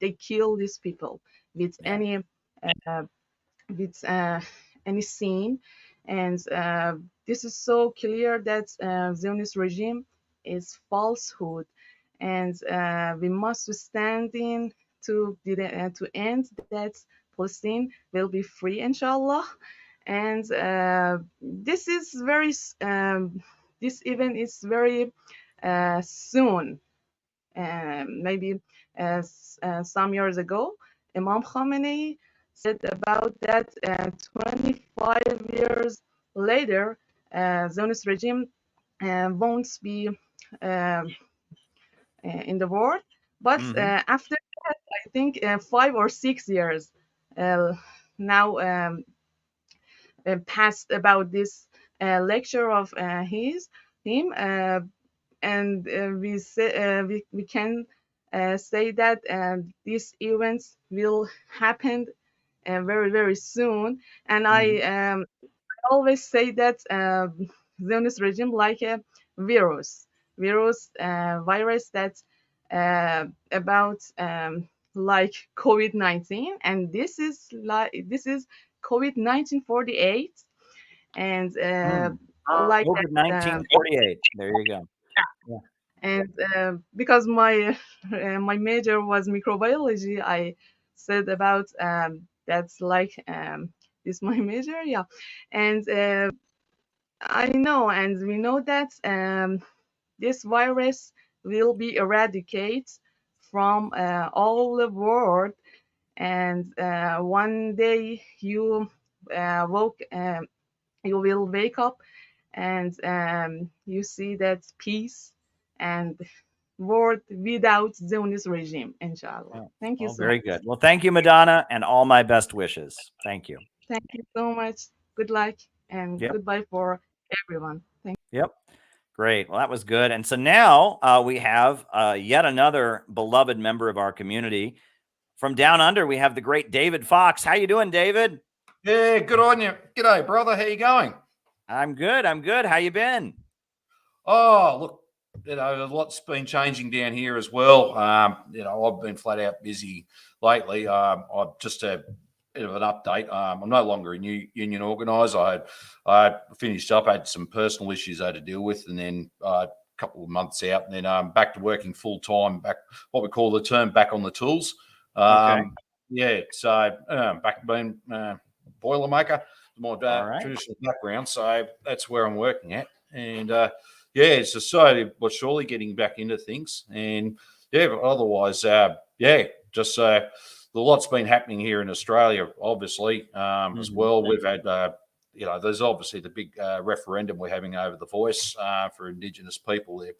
they kill these people with any scene, and this is so clear that Zionist regime is falsehood, and we must stand in to end that Palestine will be free, inshallah. And this is very this event is very soon. Maybe some years ago, Imam Khamenei said about that 25 years later, Zionist regime won't be in the world. But after that, I think 5 or 6 years now passed about this lecture of him, and we can say that these events will happen very, very soon. And I always say that Zionist regime like a virus that about like COVID-19, and this is COVID-1948, and like COVID-1948. There you go. Yeah. And because my my major was microbiology, I said about that's like this my major, yeah. And I know, and we know that this virus will be eradicated from all the world, and one day you you will wake up and you see that peace and world without Zionist regime, inshallah. Thank you so very much. good. Well, thank you, Madonna, and all my best wishes. Thank you. Thank you so much. Good luck and goodbye for everyone. Thank you. Yep. Great. Well, that was good. And so now we have yet another beloved member of our community. From down under, we have the great David Fox. How you doing, David? Yeah, good on you. G'day, brother. How you going? I'm good. I'm good. How you been? Oh, look, a lot's been changing down here as well. I've been flat out busy lately. I've just a bit of an update. I'm no longer a new union organiser. I finished up. I had some personal issues I had to deal with, and then a couple of months out, and then I'm back to working full time. Back, what we call the term, back on the tools. Yeah, so back being Boilermaker, my traditional background, so that's where I'm working at, and it's just slowly but surely getting back into things, and but otherwise, just the lot's been happening here in Australia, obviously, as well. We've had, there's obviously the big referendum we're having over the Voice for Indigenous people there.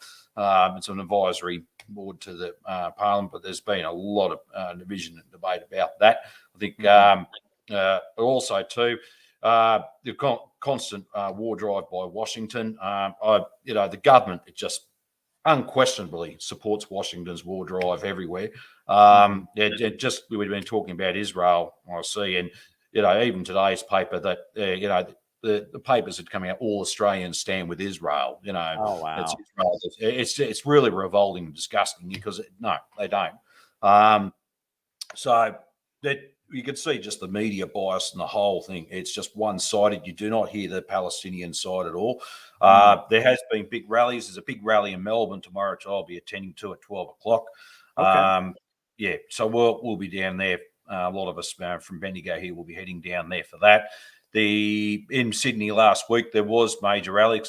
It's an advisory board to the Parliament, but there's been a lot of division and debate about that. I think also too, the constant war drive by Washington. The government, it just unquestionably supports Washington's war drive everywhere. Just we've been talking about Israel, I see, and even today's paper that the papers that coming out, all Australians stand with Israel. Oh wow, it's really revolting and disgusting because no, they don't. So that you can see just the media bias and the whole thing. It's just one-sided. You do not hear the Palestinian side at all. There has been big rallies. There's a big rally in Melbourne tomorrow, which I'll be attending to at 12 o'clock. Okay. So we'll be down there. A lot of us from Bendigo here will be heading down there for that. In Sydney last week, there was major rallies.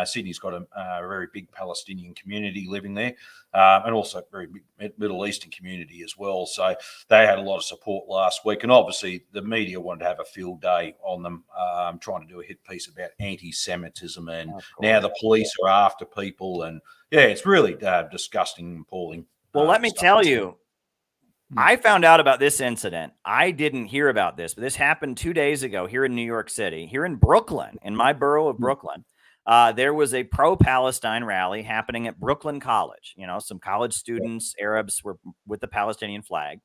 Sydney's got a very big Palestinian community living there, and also a very big Middle Eastern community as well. So they had a lot of support last week. And obviously the media wanted to have a field day on them, trying to do a hit piece about anti-Semitism. And now the police are after people. And it's really disgusting and appalling. Well, let me tell you, I found out about this incident. I didn't hear about this, but this happened 2 days ago here in New York City, here in Brooklyn, in my borough of Brooklyn. There was a pro-Palestine rally happening at Brooklyn College. Some college students, Arabs, were with the Palestinian flag.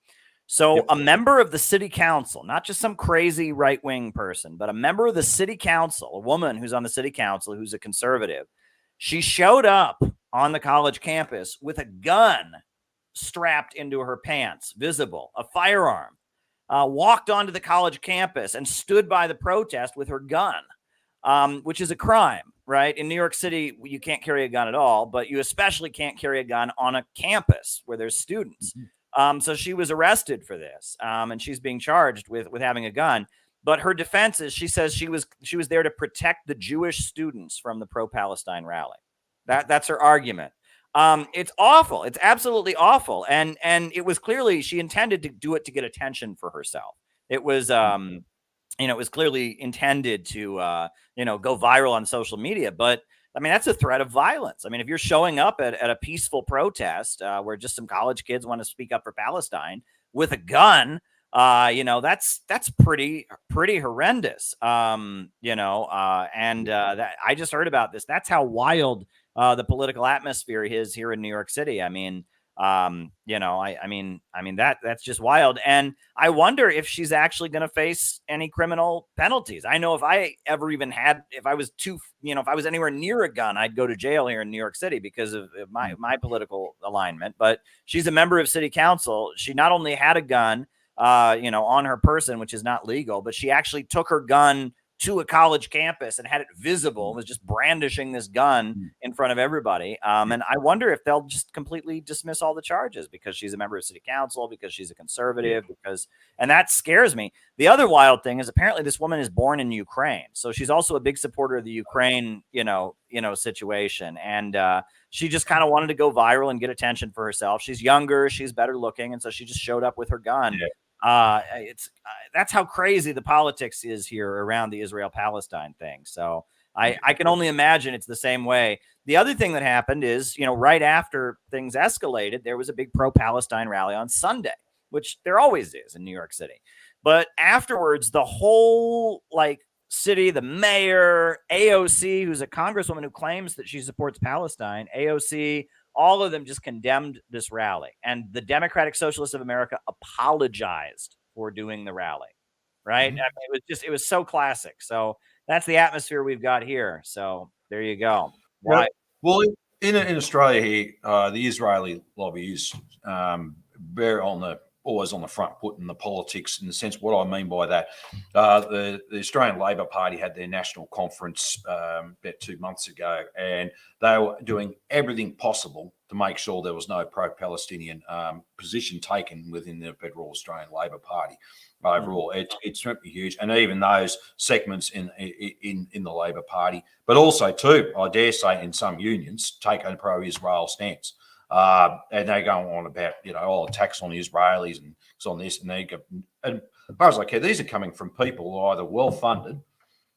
So a member of the city council, not just some crazy right-wing person, but a member of the city council, a woman who's on the city council, who's a conservative, she showed up on the college campus with a gun strapped into her pants, visible, a firearm, walked onto the college campus and stood by the protest with her gun, which is a crime. right? In New York City, you can't carry a gun at all, but you especially can't carry a gun on a campus where there's students. So she was arrested for this, and she's being charged with having a gun. But her defense is, she says she was there to protect the Jewish students from the pro-Palestine rally. That's her argument. It's awful. It's absolutely awful. And it was clearly, she intended to do it to get attention for herself. It was, it was clearly intended to, go viral on social media. But I mean, that's a threat of violence. I mean, if you're showing up at a peaceful protest where just some college kids want to speak up for Palestine with a gun, that's pretty horrendous. And that I just heard about this. That's how wild the political atmosphere is here in New York City. I mean, that's just wild. And I wonder if she's actually going to face any criminal penalties. I know if I was anywhere near a gun, I'd go to jail here in New York City because of my political alignment. But she's a member of city council. She not only had a gun, on her person, which is not legal, but she actually took her gun to a college campus and had it visible, was just brandishing this gun in front of everybody. And I wonder if they'll just completely dismiss all the charges because she's a member of city council, because she's a conservative, and that scares me. The other wild thing is apparently this woman is born in Ukraine. So she's also a big supporter of the Ukraine, situation. And she just kind of wanted to go viral and get attention for herself. She's younger, she's better looking. And so she just showed up with her gun. Yeah. That's how crazy the politics is here around the Israel-Palestine thing. So I can only imagine it's the same way. The other thing that happened is, right after things escalated, there was a big pro-Palestine rally on Sunday, which there always is in New York City. But afterwards, the whole city, the mayor, AOC, who's a congresswoman who claims that she supports Palestine, AOC, all of them just condemned this rally. And the Democratic Socialists of America apologized for doing the rally, right? Mm-hmm. I mean, it was so classic. So that's the atmosphere we've got here. So there you go. Why? Well, in Australia here, the Israeli lobby is very always on the front foot in the politics, in the sense, what I mean by that, the Australian Labor Party had their national conference about 2 months ago, and they were doing everything possible to make sure there was no pro-Palestinian position taken within the federal Australian Labor Party. Overall, it's simply huge, and even those segments in the Labor Party, but also too, I dare say, in some unions, take a pro-Israel stance. And they go on about, attacks on the Israelis and it's on this and they go. And as far as I care, these are coming from people who are either well-funded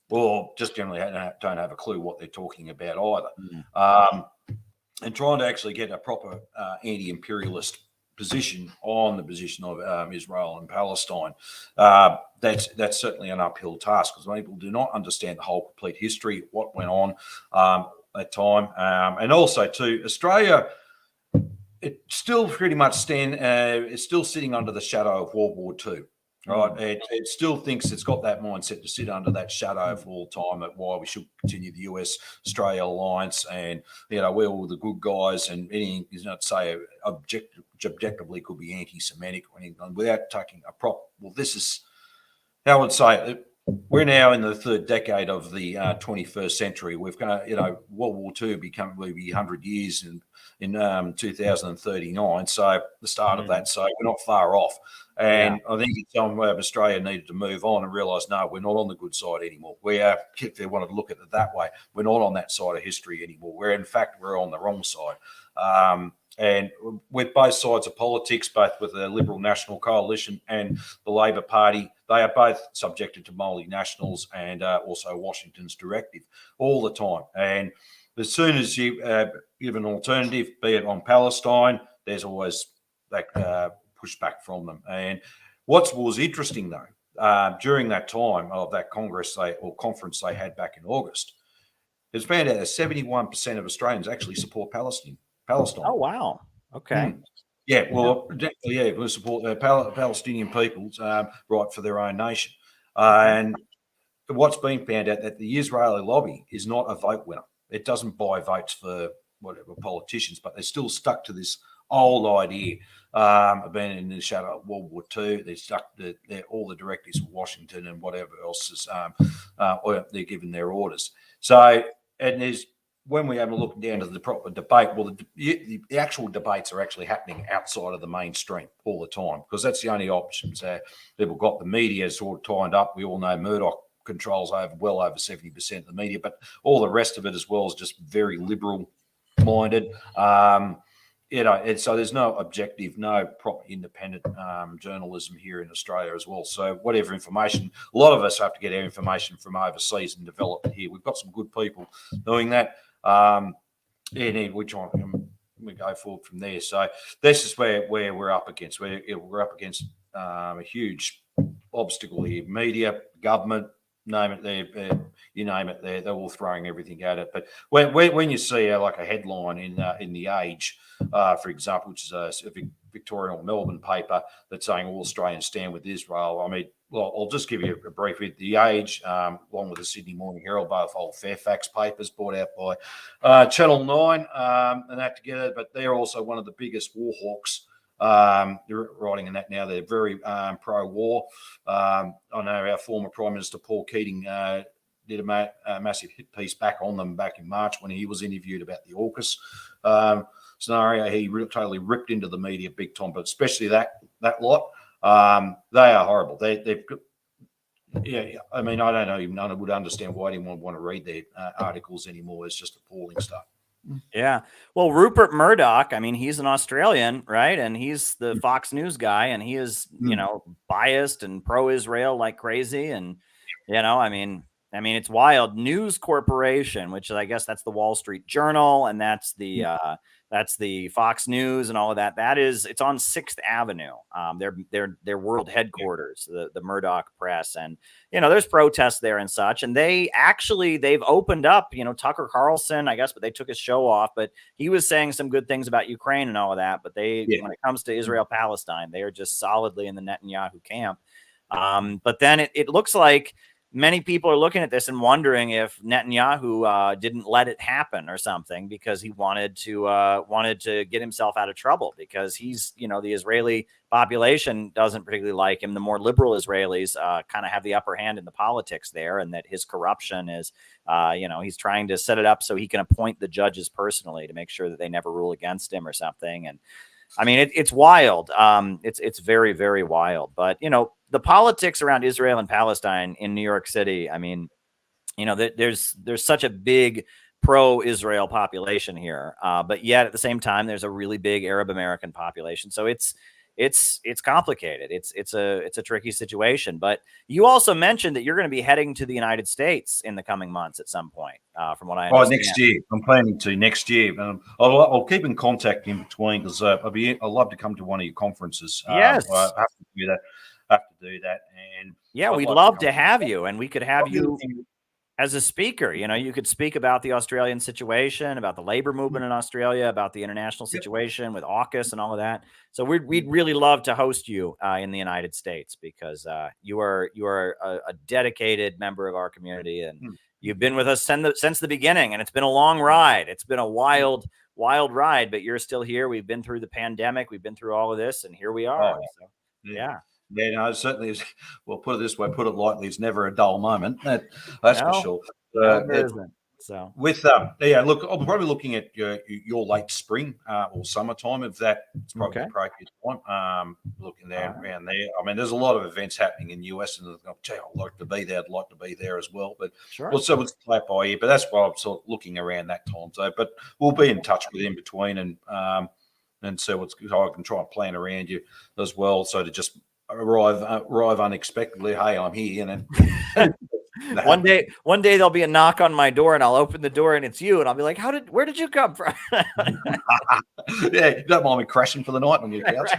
or just generally don't have a clue what they're talking about either. And trying to actually get a proper anti-imperialist position on the position of Israel and Palestine, that's certainly an uphill task, because people do not understand the whole complete history, what went on at that time. And also too, Australia, it still pretty much it's still sitting under the shadow of World War II, right? It still thinks it's got that mindset to sit under that shadow for all time, at why we should continue the US-Australia alliance, and we're all the good guys, and anything is not say objectively could be anti-Semitic or anything, without taking a prop. Well, this is, I would say, we're now in the third decade of the 21st century. We've got, World War II will be 100 years in 2039. So the start of that. So we're not far off. And I think it's time Australia needed to move on and realise, no, we're not on the good side anymore. We are, if they wanted to look at it that way, we're not on that side of history anymore. We're on the wrong side. And with both sides of politics, both with the Liberal National Coalition and the Labor Party, they are both subjected to multinationals and also Washington's directive all the time. And as soon as you give an alternative, be it on Palestine, there's always that pushback from them. And what was interesting, though, during that time of that conference they had back in August, it's found out that 71% of Australians actually support Palestine. Oh, wow. Okay. Yeah, well, definitely, we support the Palestinian people's right for their own nation. And what's been found out, that the Israeli lobby is not a vote winner. It doesn't buy votes for whatever politicians, but they're still stuck to this old idea of being in the shadow of World War II. They're stuck to all the directives of Washington and whatever else is, they're given their orders. So and there's when we have a look down to the proper debate, well, the actual debates are actually happening outside of the mainstream all the time, because that's the only options. People got the media sort of tied up. We all know Murdoch controls well over 70% of the media, but all the rest of it as well is just very liberal minded. And so there's no objective, no proper independent journalism here in Australia as well. So whatever information, a lot of us have to get our information from overseas and develop it here. We've got some good people doing that. Which we go forward from there. So this is where we're up against. We're up against a huge obstacle here. Media, government, name it there, you name it there, they're all throwing everything at it. But when you see like a headline in the Age, for example, which is a Victorian or Melbourne paper that's saying all Australians stand with Israel, I mean, well, I'll just give you a brief. The Age, along with the Sydney Morning Herald, both old Fairfax papers bought out by Channel 9 and that together, but they're also one of the biggest war hawks. They're writing in that now. They're very pro-war. I know our former Prime Minister Paul Keating did a massive hit piece back on them back in March when he was interviewed about the AUKUS scenario. He totally ripped into the media big time, but especially that lot. They are horrible. They've got, I mean, I don't know, even I would understand why anyone would want to read their articles anymore. It's just appalling stuff. Yeah. Well, Rupert Murdoch, I mean, he's an Australian, right? And he's the Fox News guy, and he is, biased and pro-Israel like crazy. And, I mean, it's wild. News Corporation, which I guess that's the Wall Street Journal, and that's the Fox News and all of that. It's on 6th Avenue. Their world headquarters, the Murdoch Press. And, there's protests there and such. And they've opened up, Tucker Carlson, I guess, but they took his show off. But he was saying some good things about Ukraine and all of that. But when it comes to Israel-Palestine, they are just solidly in the Netanyahu camp. But then it looks like many people are looking at this and wondering if Netanyahu didn't let it happen or something because he wanted to get himself out of trouble, because he's, the Israeli population doesn't particularly like him. The more liberal Israelis kind of have the upper hand in the politics there, and that his corruption is, he's trying to set it up so he can appoint the judges personally to make sure that they never rule against him or something. And I mean, it's wild. It's very, very wild. But, the politics around Israel and Palestine in New York City, I mean, there's such a big pro-Israel population here. But yet at the same time, there's a really big Arab American population. So it's complicated. It's a tricky situation. But you also mentioned that you're going to be heading to the United States in the coming months at some point, from what I understand. Next year. I'm planning to next year. I'll keep in contact in between, because I'd love to come to one of your conferences. Yes, I have to do that. And yeah, we'd love to have you, and we could have you as a speaker. You could speak about the Australian situation, about the labor movement in Australia, about the international situation with AUKUS and all of that. So we'd really love to host you in the United States, because you are a dedicated member of our community, and you've been with us since the beginning, and it's been a long ride. It's been a wild ride, but you're still here. We've been through the pandemic. We've been through all of this, and here we are. So, yeah. Yeah, no, it certainly is. Well, put it this way, put it lightly, it's never a dull moment. That's for sure. There isn't. So with look, I'm probably looking at your late spring or summertime. If that, it's probably the appropriate time. Looking there around there. I mean, there's a lot of events happening in the US, and I'd like to be there. I'd like to be there as well. But sure. We'll play it by ear. But that's why I'm sort of looking around that time. So, but we'll be in touch with in between, and so I can try and plan around you as well. So to just arrive unexpectedly. Hey, I'm here. One day there'll be a knock on my door, and I'll open the door, and it's you, and I'll be like, where did you come from? Yeah, you don't mind me crashing for the night on your couch.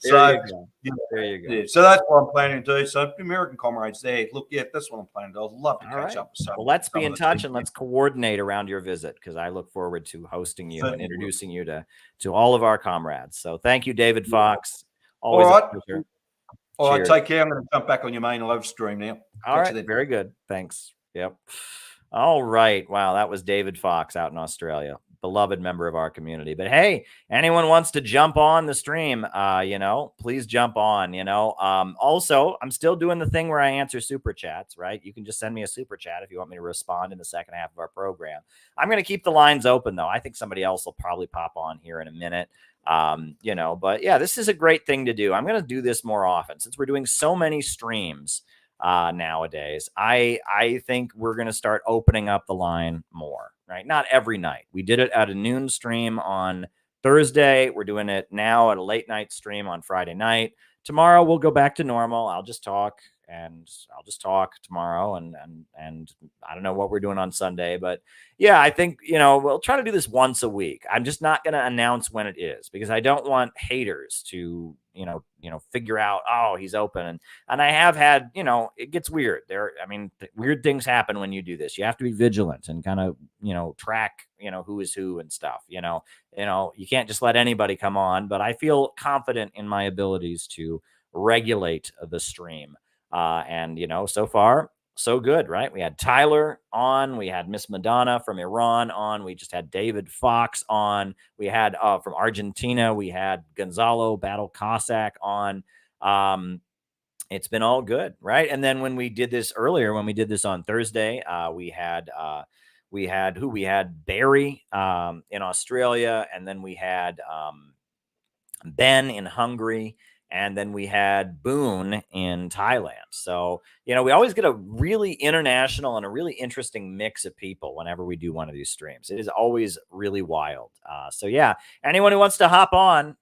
There you go. Yeah, so that's what I'm planning to do. So American comrades there, look, that's what I'm planning to do. I'd love to catch up with some. Well, let's be in touch, and let's coordinate around your visit, because I look forward to hosting you and introducing you to all of our comrades. So thank you, David Fox. Always a pleasure. All right, take care. I'm going to jump back on your main live stream now. All right, very good. Thanks. Yep. All right. Wow, that was David Fox out in Australia. beloved member of our community. But hey, anyone wants to jump on the stream, please jump on, Also, I'm still doing the thing where I answer super chats, right? You can just send me a super chat if you want me to respond in the second half of our program. I'm going to keep the lines open, though. I think somebody else will probably pop on here in a minute. But yeah, this is a great thing to do. I'm going to do this more often since we're doing so many streams nowadays. I think we're going to start opening up the line more, right? Not every night. We did it at a noon stream on Thursday. We're doing it now at a late night stream on Friday night. Tomorrow we'll go back to normal. I'll just talk tomorrow, and I don't know what we're doing on Sunday, but yeah, I think, we'll try to do this once a week. I'm just not going to announce when it is because I don't want haters to, figure out, oh, he's open. And I have had, it gets weird weird things happen when you do this. You have to be vigilant and kind of, track, who is who and stuff, you can't just let anybody come on, but I feel confident in my abilities to regulate the stream. So far, so good, right? We had Tyler on, we had Miss Madonna from Iran on, we just had David Fox on, we had from Argentina, we had Gonzalo Battle Cossack on. It's been all good, right? And then when we did this earlier, when we did this on Thursday, we had Barry in Australia, and then we had Ben in Hungary. And then we had Boone in Thailand. So, we always get a really international and a really interesting mix of people whenever we do one of these streams. It is always really wild. So, yeah, anyone who wants to hop on,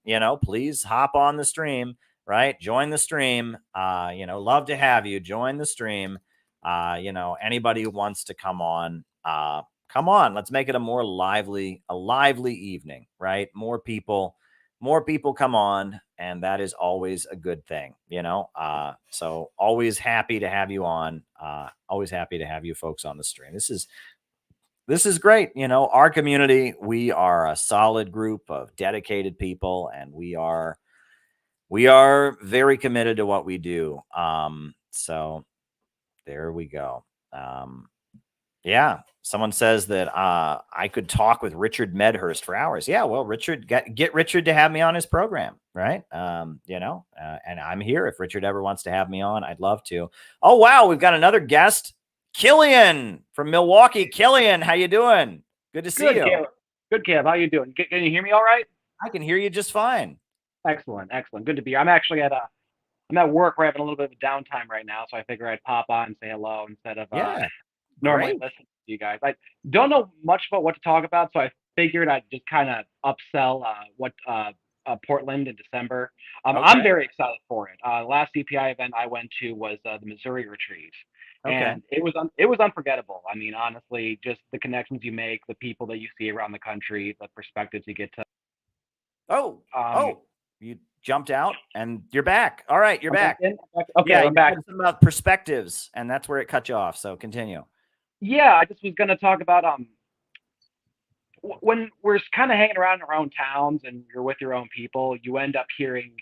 please hop on the stream, right? Join the stream. Love to have you. Join the stream. Anybody who wants to come on, come on. Let's make it a more lively evening, right? More people come on, and that is always a good thing, so always happy to have you on, always happy to have you folks on the stream. This is great. Our community, we are a solid group of dedicated people, and we are very committed to what we do. So there we go. Yeah. Someone says that I could talk with Richard Medhurst for hours. Yeah, well, Richard, get Richard to have me on his program, right? And I'm here. If Richard ever wants to have me on, I'd love to. Oh, wow, we've got another guest, Killian from Milwaukee. Killian, how you doing? Good to see you. Kev. Good, Kev. How you doing? Can you hear me all right? I can hear you just fine. Excellent. Good to be here. I'm actually I'm at work. We're having a little bit of a downtime right now, so I figure I'd pop on and say hello instead of normally listen to you guys. I don't know much about what to talk about, so I figured I'd just kind of upsell Portland in December. I'm very excited for it. Last CPI event I went to was the Missouri retreat, and it was unforgettable. I mean, honestly, just the connections you make, the people that you see around the country, the perspectives you get to. You jumped out and you're back. All right, you're back. Okay, I'm back. Some about perspectives, and that's where it cut you off. So continue. Yeah, I just was going to talk about when we're kind of hanging around in our own towns and you're with your own people, you end up hearing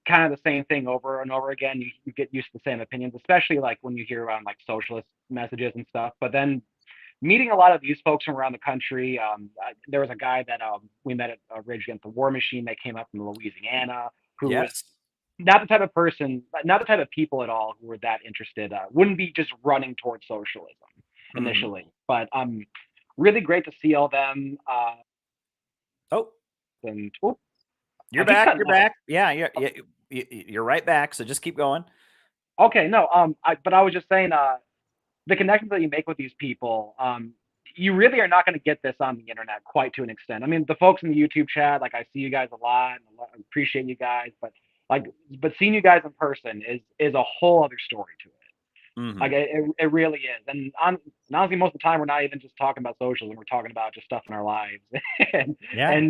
kind of the same thing over and over again. You get used to the same opinions, especially like when you hear around like socialist messages and stuff. But then meeting a lot of these folks from around the country, there was a guy that we met at Rage Against the War Machine that came up from Louisiana, who was not the type of person, not the type of people at all who were that interested, wouldn't be just running towards socialism initially. But really great to see all them. You're back. You're back. Yeah, you're right back. So just keep going. Okay, no, but I was just saying, the connections that you make with these people, you really are not going to get this on the internet quite to an extent. I mean, the folks in the YouTube chat, like I see you guys a lot, and I appreciate you guys, but seeing you guys in person is a whole other story to it. Like it really is. And honestly, most of the time we're not even just talking about socialism. We're talking about just stuff in our lives and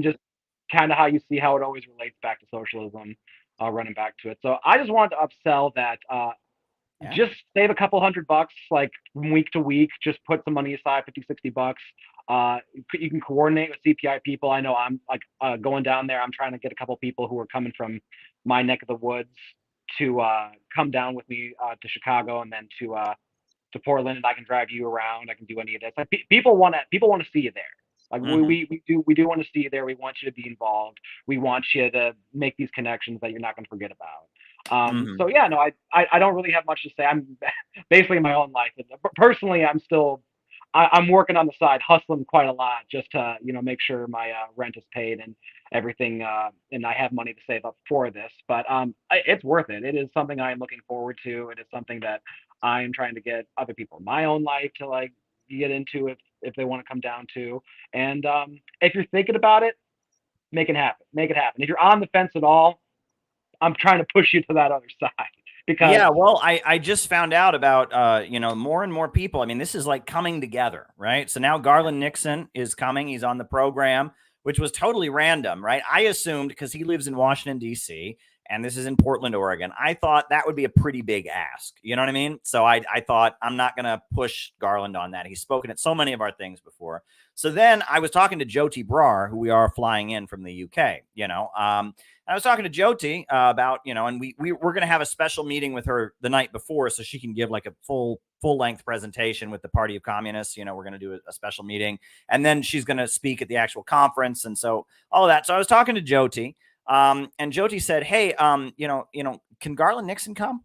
just kind of how you see how it always relates back to socialism, running back to it. So I just wanted to upsell that. Just save a couple $100, like from week to week. Just put some money aside, $50-$60. You can coordinate with CPI people. I know I'm like going down there. I'm trying to get a couple people who are coming from my neck of the woods to come down with me to Chicago and then to Portland, and I can drive you around. I can do any of this. Like, people want to see you there. Like Mhm. we do want to see you there. We want you to be involved. We want you to make these connections that you're not going to forget about. Mhm. So yeah, no, I don't really have much to say. I'm basically in my own life. And personally, I'm working on the side, hustling quite a lot just to, make sure my rent is paid and everything, and I have money to save up for this. But it's worth it. It is something I am looking forward to. It is something that I'm trying to get other people in my own life to like get into if they want to come down to. And if you're thinking about it, make it happen. Make it happen. If you're on the fence at all, I'm trying to push you to that other side because Yeah, well, I just found out about more and more people. I mean, this is like coming together, right? So now Garland Nixon is coming. He's on the program, which was totally random, right? I assumed because he lives in Washington D.C. and this is in Portland, Oregon. I thought that would be a pretty big ask. You know what I mean? So I thought I'm not going to push Garland on that. He's spoken at so many of our things before. So then I was talking to Jyoti Brar, who we are flying in from the UK. I was talking to Jyoti about, and we're going to have a special meeting with her the night before so she can give like a full length presentation with the Party of Communists. We're going to do a special meeting and then she's going to speak at the actual conference. And so all of that. So I was talking to Jyoti and Jyoti said, hey, can Garland Nixon come?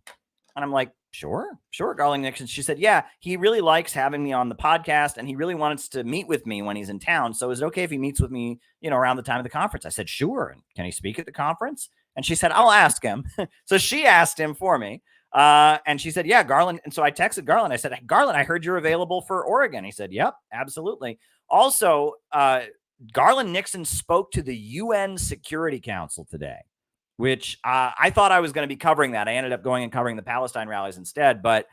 And I'm like, sure, Garland Nixon. She said, yeah, he really likes having me on the podcast and he really wants to meet with me when he's in town. So is it okay if he meets with me, around the time of the conference? I said, sure. And can he speak at the conference? And she said, I'll ask him. So she asked him for me. And she said, yeah, Garland. And so I texted Garland. I said, Garland, I heard you're available for Oregon. He said, yep, absolutely. Also, Garland Nixon spoke to the UN Security Council today, which I thought I was going to be covering that. I ended up going and covering the Palestine rallies instead. But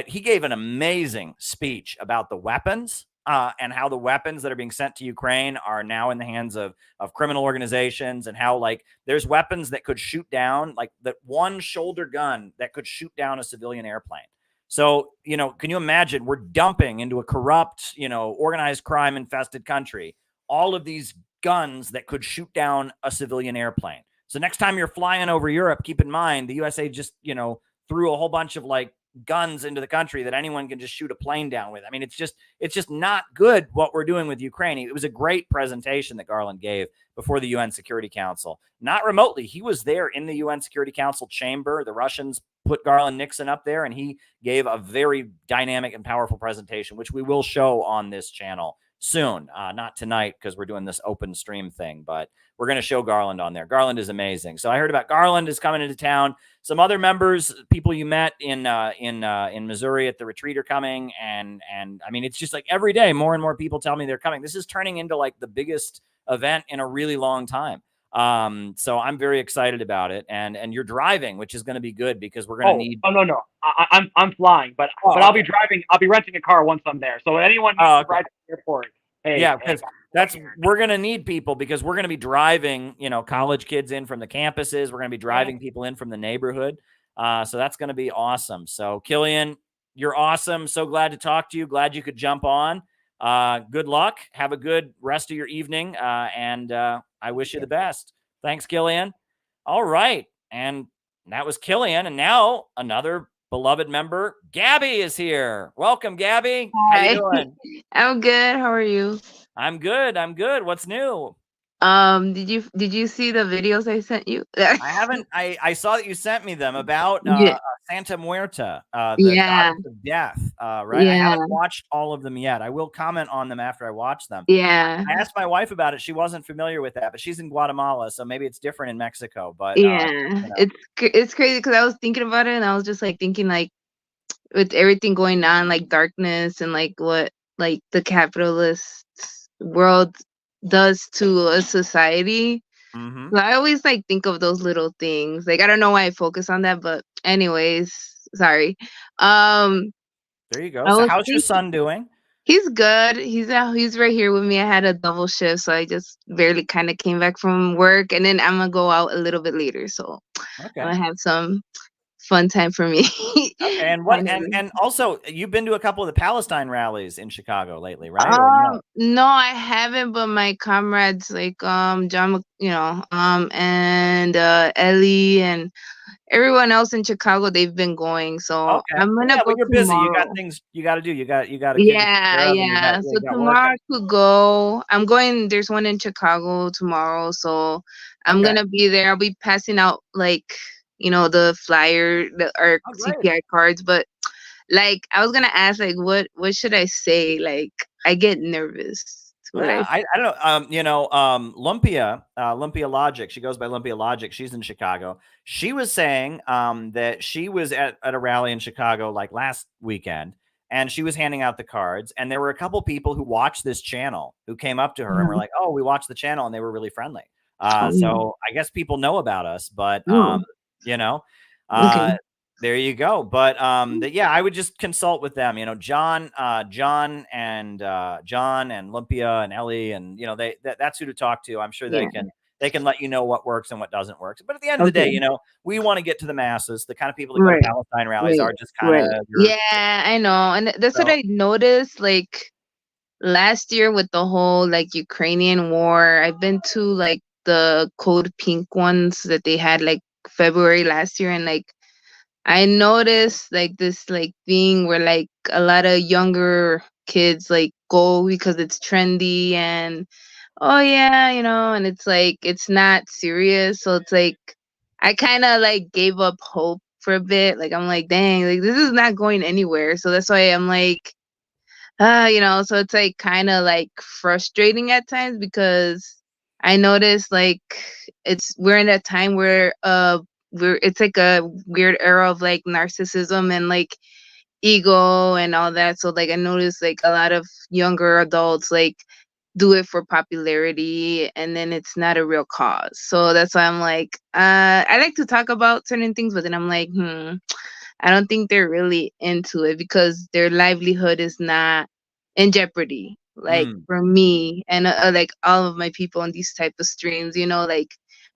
he gave an amazing speech about the weapons and how the weapons that are being sent to Ukraine are now in the hands of criminal organizations, and how like there's weapons that could shoot down, like that one shoulder gun that could shoot down a civilian airplane. So, can you imagine we're dumping into a corrupt, organized crime infested country all of these guns that could shoot down a civilian airplane. So next time you're flying over Europe, keep in mind the USA just, threw a whole bunch of like guns into the country that anyone can just shoot a plane down with. I mean, it's just not good what we're doing with Ukraine. It was a great presentation that Garland gave before the UN Security Council, not remotely. He was there in the UN Security Council chamber. The Russians put Garland Nixon up there and he gave a very dynamic and powerful presentation, which we will show on this channel soon. Not tonight because we're doing this open stream thing, but we're going to show Garland on there. Garland is amazing. So I heard about Garland is coming into town. Some other members, people you met in Missouri at the retreat are coming. And I mean, it's just like every day, more and more people tell me they're coming. This is turning into like the biggest event in a really long time. So I'm very excited about it. And you're driving, which is going to be good because we're going to need. Oh, no. I'm flying, but I'll be driving. I'll be renting a car once I'm there. So anyone needs to ride to the airport. Hey, yeah, because we're going to need people because we're going to be driving, college kids in from the campuses. We're going to be driving people in from the neighborhood. So that's going to be awesome. So Killian, you're awesome. So glad to talk to you. Glad you could jump on. Good luck. Have a good rest of your evening. And I wish you the best. Thanks, Killian. All right. And that was Killian. And now another beloved member, Gabby, is here. Welcome, Gabby. Hi. How you doing? I'm good. How are you? I'm good. What's new? Did you see the videos I sent you? I haven't. I saw that you sent me them about Yeah. Santa Muerta, the Yeah. goddess of death. Right. I Yeah. haven't watched all of them yet. I will comment on them after I watch them. Yeah. I asked my wife about it. She wasn't familiar with that, but she's in Guatemala, so maybe it's different in Mexico. But Yeah. It's crazy because I was thinking about it and I was just like thinking like with everything going on, like darkness and like what like the capitalist world does to a society. Mhm. So I always like think of those little things. Like I don't know why I focus on that, but anyways, sorry. There you go. I So was how's your thinking- son doing? He's good. He's right here with me. I had a double shift, so I just barely kind of came back from work, and then I'm gonna go out a little bit later. So I'm Okay. gonna have some fun time for me. Okay. And what? And also, you've been to a couple of the Palestine rallies in Chicago lately, right? Or no? No, I haven't, but my comrades like John, and Ellie and everyone else in Chicago, they've been going. So Okay. I'm gonna Yeah, go well, you're busy. You got tomorrow. things you got to do. You got to get Yeah, yourself and yeah. you So got work. tomorrow I could go. I'm going. There's one in Chicago tomorrow, so I'm Okay. gonna be there. I'll be passing out like the flyer, our Oh, great. CPI cards. But like, I was gonna ask, like, what should I say? Like, I get nervous. What Yeah, I I don't know. Lumpia Logic. She goes by Lumpia Logic. She's in Chicago. She was saying that she was at a rally in Chicago like last weekend, and she was handing out the cards, and there were a couple people who watched this channel who came up to her and were like, "Oh, we watched the channel," and they were really friendly. So I guess people know about us, but you know, Okay. there you go. But yeah, I would just consult with them. John and Lumpia and Ellie, and that's who to talk to. I'm sure they can let you know what works and what doesn't work. But at the end of the day, we want to get to the masses. The kind of people that go to Palestine rallies are just kind of Yeah, I know, and that's what I noticed. Like last year with the whole like Ukrainian war, I've been to like the Code Pink ones that they had like February last year, and like I noticed like this like thing where like a lot of younger kids like go because it's trendy and oh yeah, and it's like it's not serious. So it's like I kind of like gave up hope for a bit. Like I'm like, dang, like this is not going anywhere. So that's why I'm like, so it's like kind of like frustrating at times because I noticed like we're in a time where it's like a weird era of like narcissism and like ego and all that. So like I noticed like a lot of younger adults like do it for popularity and then it's not a real cause. So that's why I'm like, I like to talk about certain things, but then I'm like, I don't think they're really into it because their livelihood is not in jeopardy. Like for me and like all of my people on these type of streams, like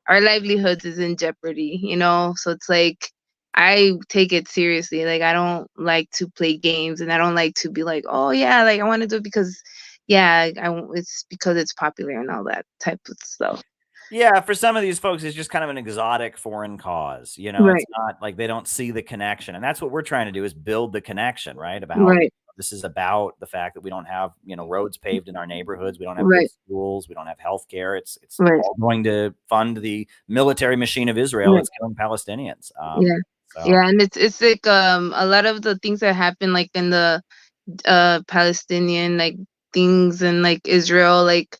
our livelihoods is in jeopardy, so it's like I take it seriously. Like I don't like to play games and I don't like to be like, oh yeah, like I want to do it because it's because it's popular and all that type of stuff. Yeah, for some of these folks, it's just kind of an exotic foreign cause. It's not like they don't see the connection. And that's what we're trying to do is build the connection, right? About this is about the fact that we don't have, roads paved in our neighborhoods. We don't have good schools. We don't have health care. It's all going to fund the military machine of Israel. It's killing Palestinians. And it's like a lot of the things that happen like in the Palestinian like things and like Israel, like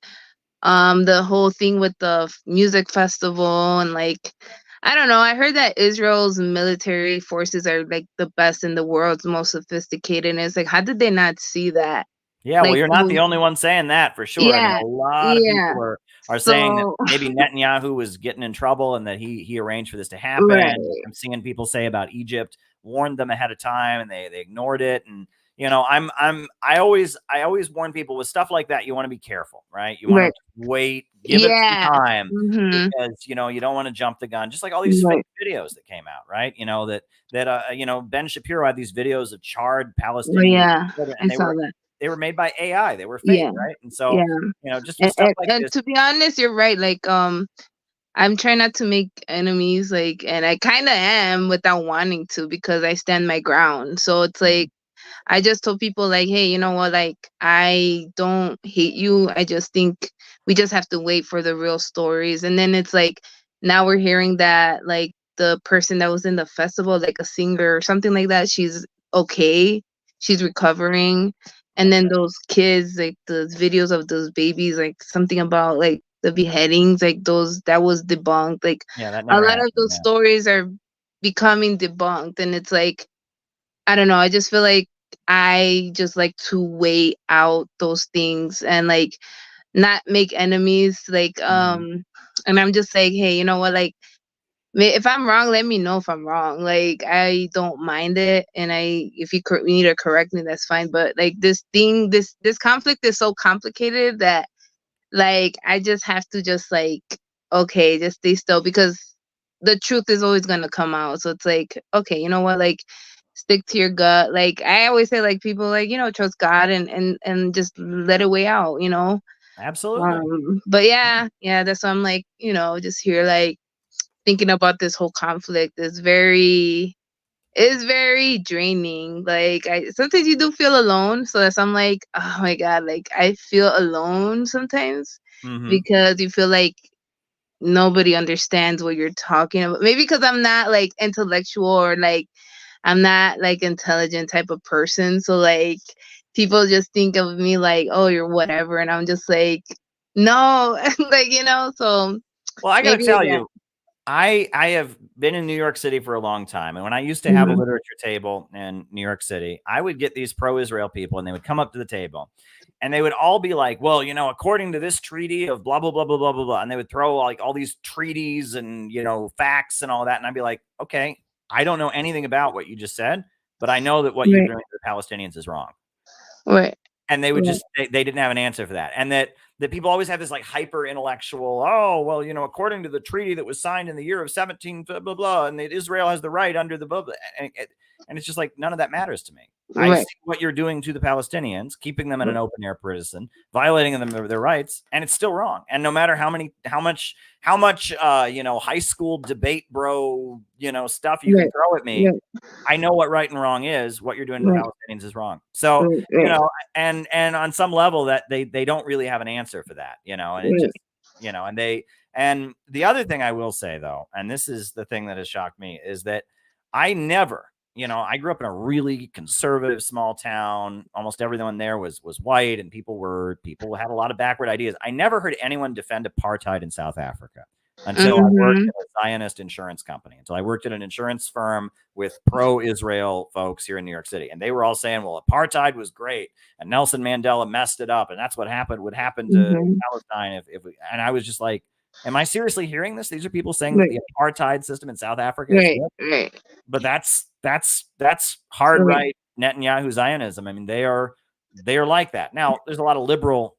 the whole thing with the music festival and like I don't know, I heard that Israel's military forces are like the best in the world, most sophisticated, and it's like how did they not see that? Yeah, like, well, you're not the only one saying that for sure. I mean, a lot of people are saying that maybe Netanyahu was getting in trouble and that he arranged for this to happen. I'm seeing people say about Egypt warned them ahead of time and they ignored it. And I always warn people with stuff like that. You want to be careful, right? You want to wait, give it some time because you don't want to jump the gun. Just like all these fake videos that came out, right? That Ben Shapiro had these videos of charred Palestinian children, and they were made by AI. They were fake, right? And so just stuff like this. To be honest, you're right. Like I'm trying not to make enemies, like, and I kind of am without wanting to because I stand my ground. So it's like I just told people like, hey, you know what? Like, I don't hate you. I just think we just have to wait for the real stories. And then it's like now we're hearing that like the person that was in the festival, like a singer or something like that, she's okay. She's recovering. And then those kids, like the videos of those babies, like something about like the beheadings, like that was debunked. Like a lot of those stories are becoming debunked. And it's like, I don't know. I just feel like I just like to wait out those things and like not make enemies. Like, and I'm just like, hey, you know what? Like, if I'm wrong, let me know if I'm wrong. Like, I don't mind it. And if you need to correct me, that's fine. But like this conflict is so complicated that like, I just have to just like, okay, just stay still because the truth is always going to come out. So it's like, okay, you know what? Like, stick to your gut. Like I always say, like people like, trust God and just let it weigh out, Absolutely. But yeah, that's why I'm like, just here like thinking about this whole conflict is very draining. Like I sometimes you do feel alone. So I'm like, oh my God, like I feel alone sometimes because you feel like nobody understands what you're talking about. Maybe because I'm not like intellectual or like I'm not like intelligent type of person. So like people just think of me like, oh, you're whatever. And I'm just like, no, like, so Well, I got to maybe tell that. you, I have been in New York City for a long time. And when I used to have a literature table in New York City, I would get these pro-Israel people and they would come up to the table and they would all be like, well, according to this treaty of blah, blah, blah, blah, blah, blah, blah. And they would throw like all these treaties and, facts and all that. And I'd be like, okay, I don't know anything about what you just said, but I know that what you're doing to the Palestinians is wrong. Right. And they would just, they didn't have an answer for that. And that people always have this like hyper intellectual, oh, well, according to the treaty that was signed in the year of 17, blah, blah, blah, and that Israel has the right under the blah, blah. And it's just like, none of that matters to me. I see what you're doing to the Palestinians, keeping them in an open air prison, violating them their rights, and it's still wrong. And no matter how much high school debate bro, stuff you can throw at me, I know what right and wrong is. What you're doing to the Palestinians is wrong. So, and on some level that they don't really have an answer for that, and it just, and the other thing I will say though, and this is the thing that has shocked me, is that I never, I grew up in a really conservative small town. Almost everyone there was white, and people had a lot of backward ideas. I never heard anyone defend apartheid in South Africa until I worked at a Zionist insurance company, until I worked at an insurance firm with pro-Israel folks here in New York City. And they were all saying, well, apartheid was great and Nelson Mandela messed it up. And that's what would happen to Palestine and I was just like, am I seriously hearing this? These are people saying that the apartheid system in South Africa is good. But that's hard right Netanyahu Zionism. I mean, they are like that. Now, there's a lot of liberal,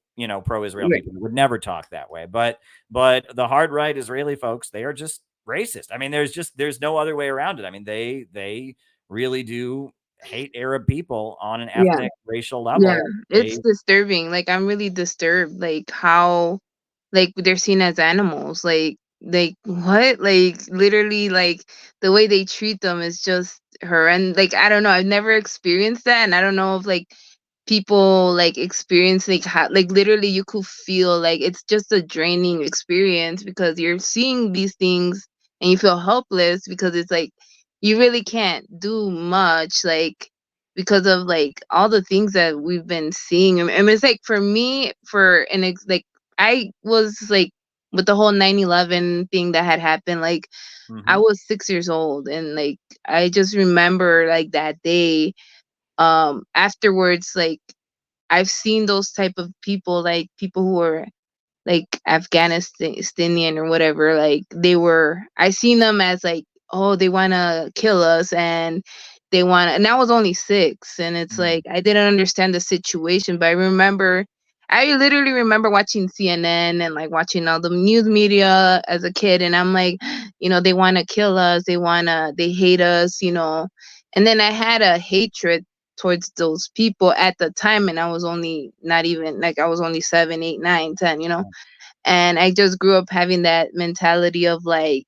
pro-Israel people who would never talk that way. But the hard right Israeli folks, they are just racist. I mean, there's no other way around it. I mean, they really do hate Arab people on an ethnic, racial level. Yeah, it's disturbing. Like, I'm really disturbed. Like how, like they're seen as animals. Like what? Like literally, like the way they treat them is just horrendous. Like I don't know. I've never experienced that, and I don't know if like people like experience like how, like literally you could feel like it's just a draining experience because you're seeing these things and you feel helpless because it's like you really can't do much like because of like all the things that we've been seeing. I mean, it's like for me, like I was like with the whole 9/11 thing that had happened, like I was 6 years old, and like I just remember like that day. Afterwards, like I've seen those type of people, like people who were like Afghanistanian or whatever, like I seen them as like, oh, they want to kill us and and I was only 6, and it's like I didn't understand the situation, but I literally remember watching CNN and like watching all the news media as a kid, and I'm like, they want to kill us, they hate us, and then I had a hatred towards those people at the time, and I was only not even like I was only 7, 8, 9, 10, and I just grew up having that mentality of like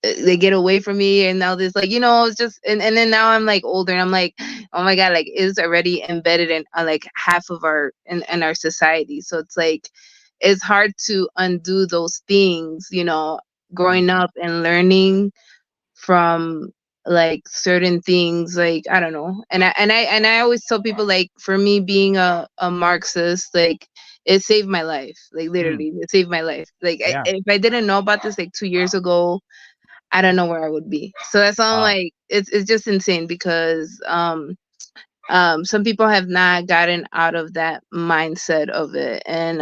they get away from me and all this, like, it's just and then now I'm like older and I'm like, oh my God, like it's already embedded in like half of our in our society. So it's like it's hard to undo those things, growing up and learning from like certain things, like I don't know. And I always tell people, like, for me being a Marxist, like it saved my life, like literally it saved my life. Like if I didn't know about this like 2 years ago, I don't know where I would be. So that's all. Like it's just insane because some people have not gotten out of that mindset of it, and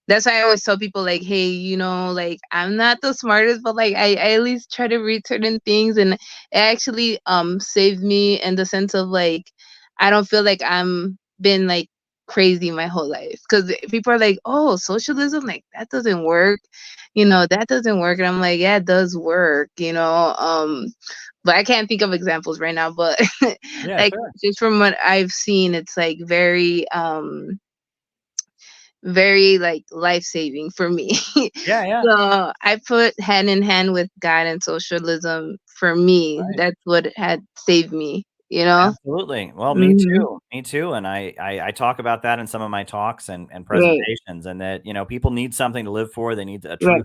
that's why I always tell people, like, hey, like I'm not the smartest, but like I at least try to read certain things, and it actually saved me in the sense of like I don't feel like I'm been like crazy my whole life, because people are like, oh, socialism, like that doesn't work, that doesn't work, and I'm like, yeah, it does work, but I can't think of examples right now, but like just from what I've seen, it's like very very like life-saving for me. Yeah. So I put hand in hand with God and socialism. For me, Right. that's what had saved me, you know? Absolutely. Well, me Hmm. too. Me too. And I talk about that in some of my talks and Right, presentations, and that, people need something to live for. They need a right, truth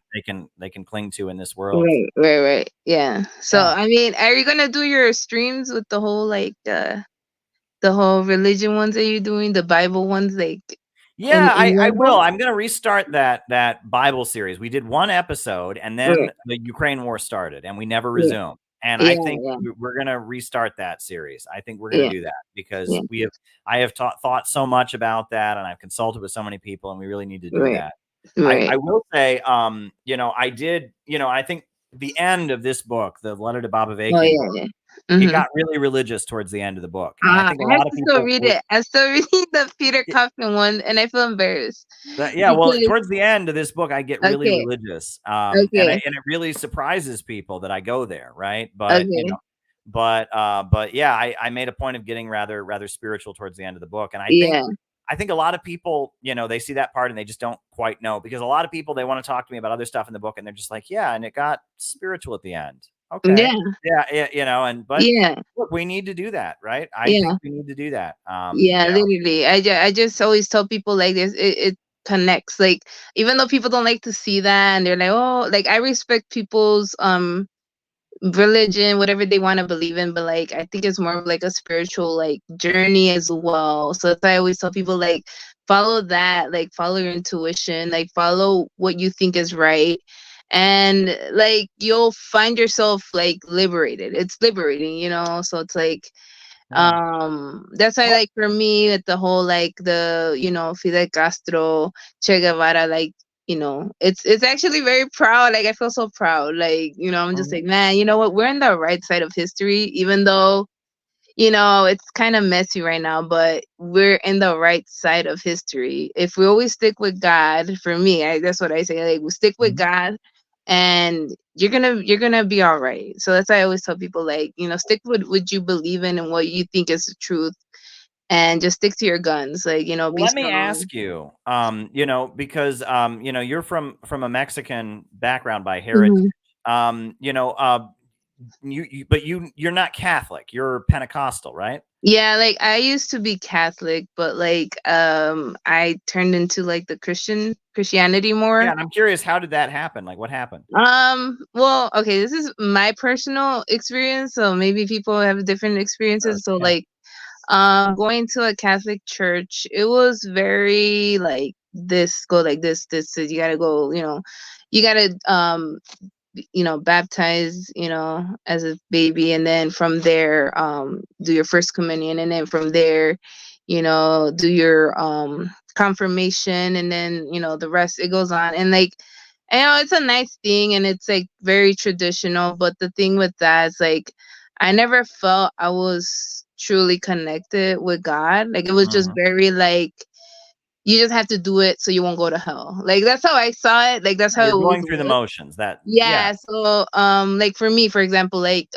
they can cling to in this world. right. Yeah. So Yeah. I mean, are you gonna do your streams with the whole like the whole religion ones that you're doing, the Bible ones, like Yeah, in I your will. book? I'm gonna restart that Bible series. We did one episode, and Right. then the Ukraine war started, and we never Yeah. resumed. And I Yeah. think Yeah. we're gonna restart that series. I think we're gonna Yeah. do that because Yeah. I have thought so much about that, and I've consulted with so many people, and we really need to do Right. that. I Right. will say, I did, I think the end of this book, the Letter to Baba Oh Vakian book, yeah. Yeah. it Mm-hmm. got really religious towards the end of the book, and I think a I have lot of to still people read were. it. I'm still reading the Peter Kaufman one, and I feel embarrassed Yeah, well, because towards the end of this book, I get really okay, religious, and okay, it really surprises people that I go there, right? But okay, yeah, I made a point of getting rather spiritual towards the end of the book, and yeah, I think a lot of people, they see that part and they just don't quite know, because a lot of people, they want to talk to me about other stuff in the book, and they're just like, yeah, and it got spiritual at the end. Okay, yeah, yeah, but yeah, look, we need to do that, right? I yeah, think we need to do that. yeah. Literally, I just always tell people like this. It connects. Like even though people don't like to see that, and they're like, oh, like I respect people's religion, whatever they want to believe in, but like I think it's more of like a spiritual like journey as well. So that's why I always tell people like follow that, like follow your intuition, like follow what you think is right. And like you'll find yourself like liberated. It's liberating, you know. So it's like Yeah. that's why like for me with the whole like the Fidel Castro, Che Guevara, like it's actually very proud. Like I feel so proud, like I'm just like, man, you know what, we're in the right side of history, even though it's kind of messy right now, but we're in the right side of history if we always stick with God. For me, that's what I say, like we stick with Mhm. God, and you're gonna be all right. So that's why I always tell people, like, stick with what you believe in and what you think is the truth, and just stick to your guns, like, Well, be let me strong. ask you, because you're from a Mexican background by heritage. Mhm. Um, you know, uh, but you're not Catholic. You're Pentecostal, right? Yeah, like I used to be Catholic, but like I turned into like the Christianity Yeah, more. and I'm curious, how did that happen? Like, what happened? Well, okay, this is my personal experience, so maybe people have different Sure. experiences. So Yeah. like going to a Catholic church, it was very like this, go like this is, you gotta go, you gotta baptize, as a baby, and then from there, do your first communion, and then from there, do your confirmation, and then the rest, it goes on, and like, it's a nice thing, and it's like very traditional, but the thing with that is like I never felt I was truly connected with God. Like it was just Mhm. very like you just have to do it so you won't go to hell. Like that's how I saw it. Like that's Yeah, how you're it always going through the was. motions. Yeah. Yeah. So like for me, for example, like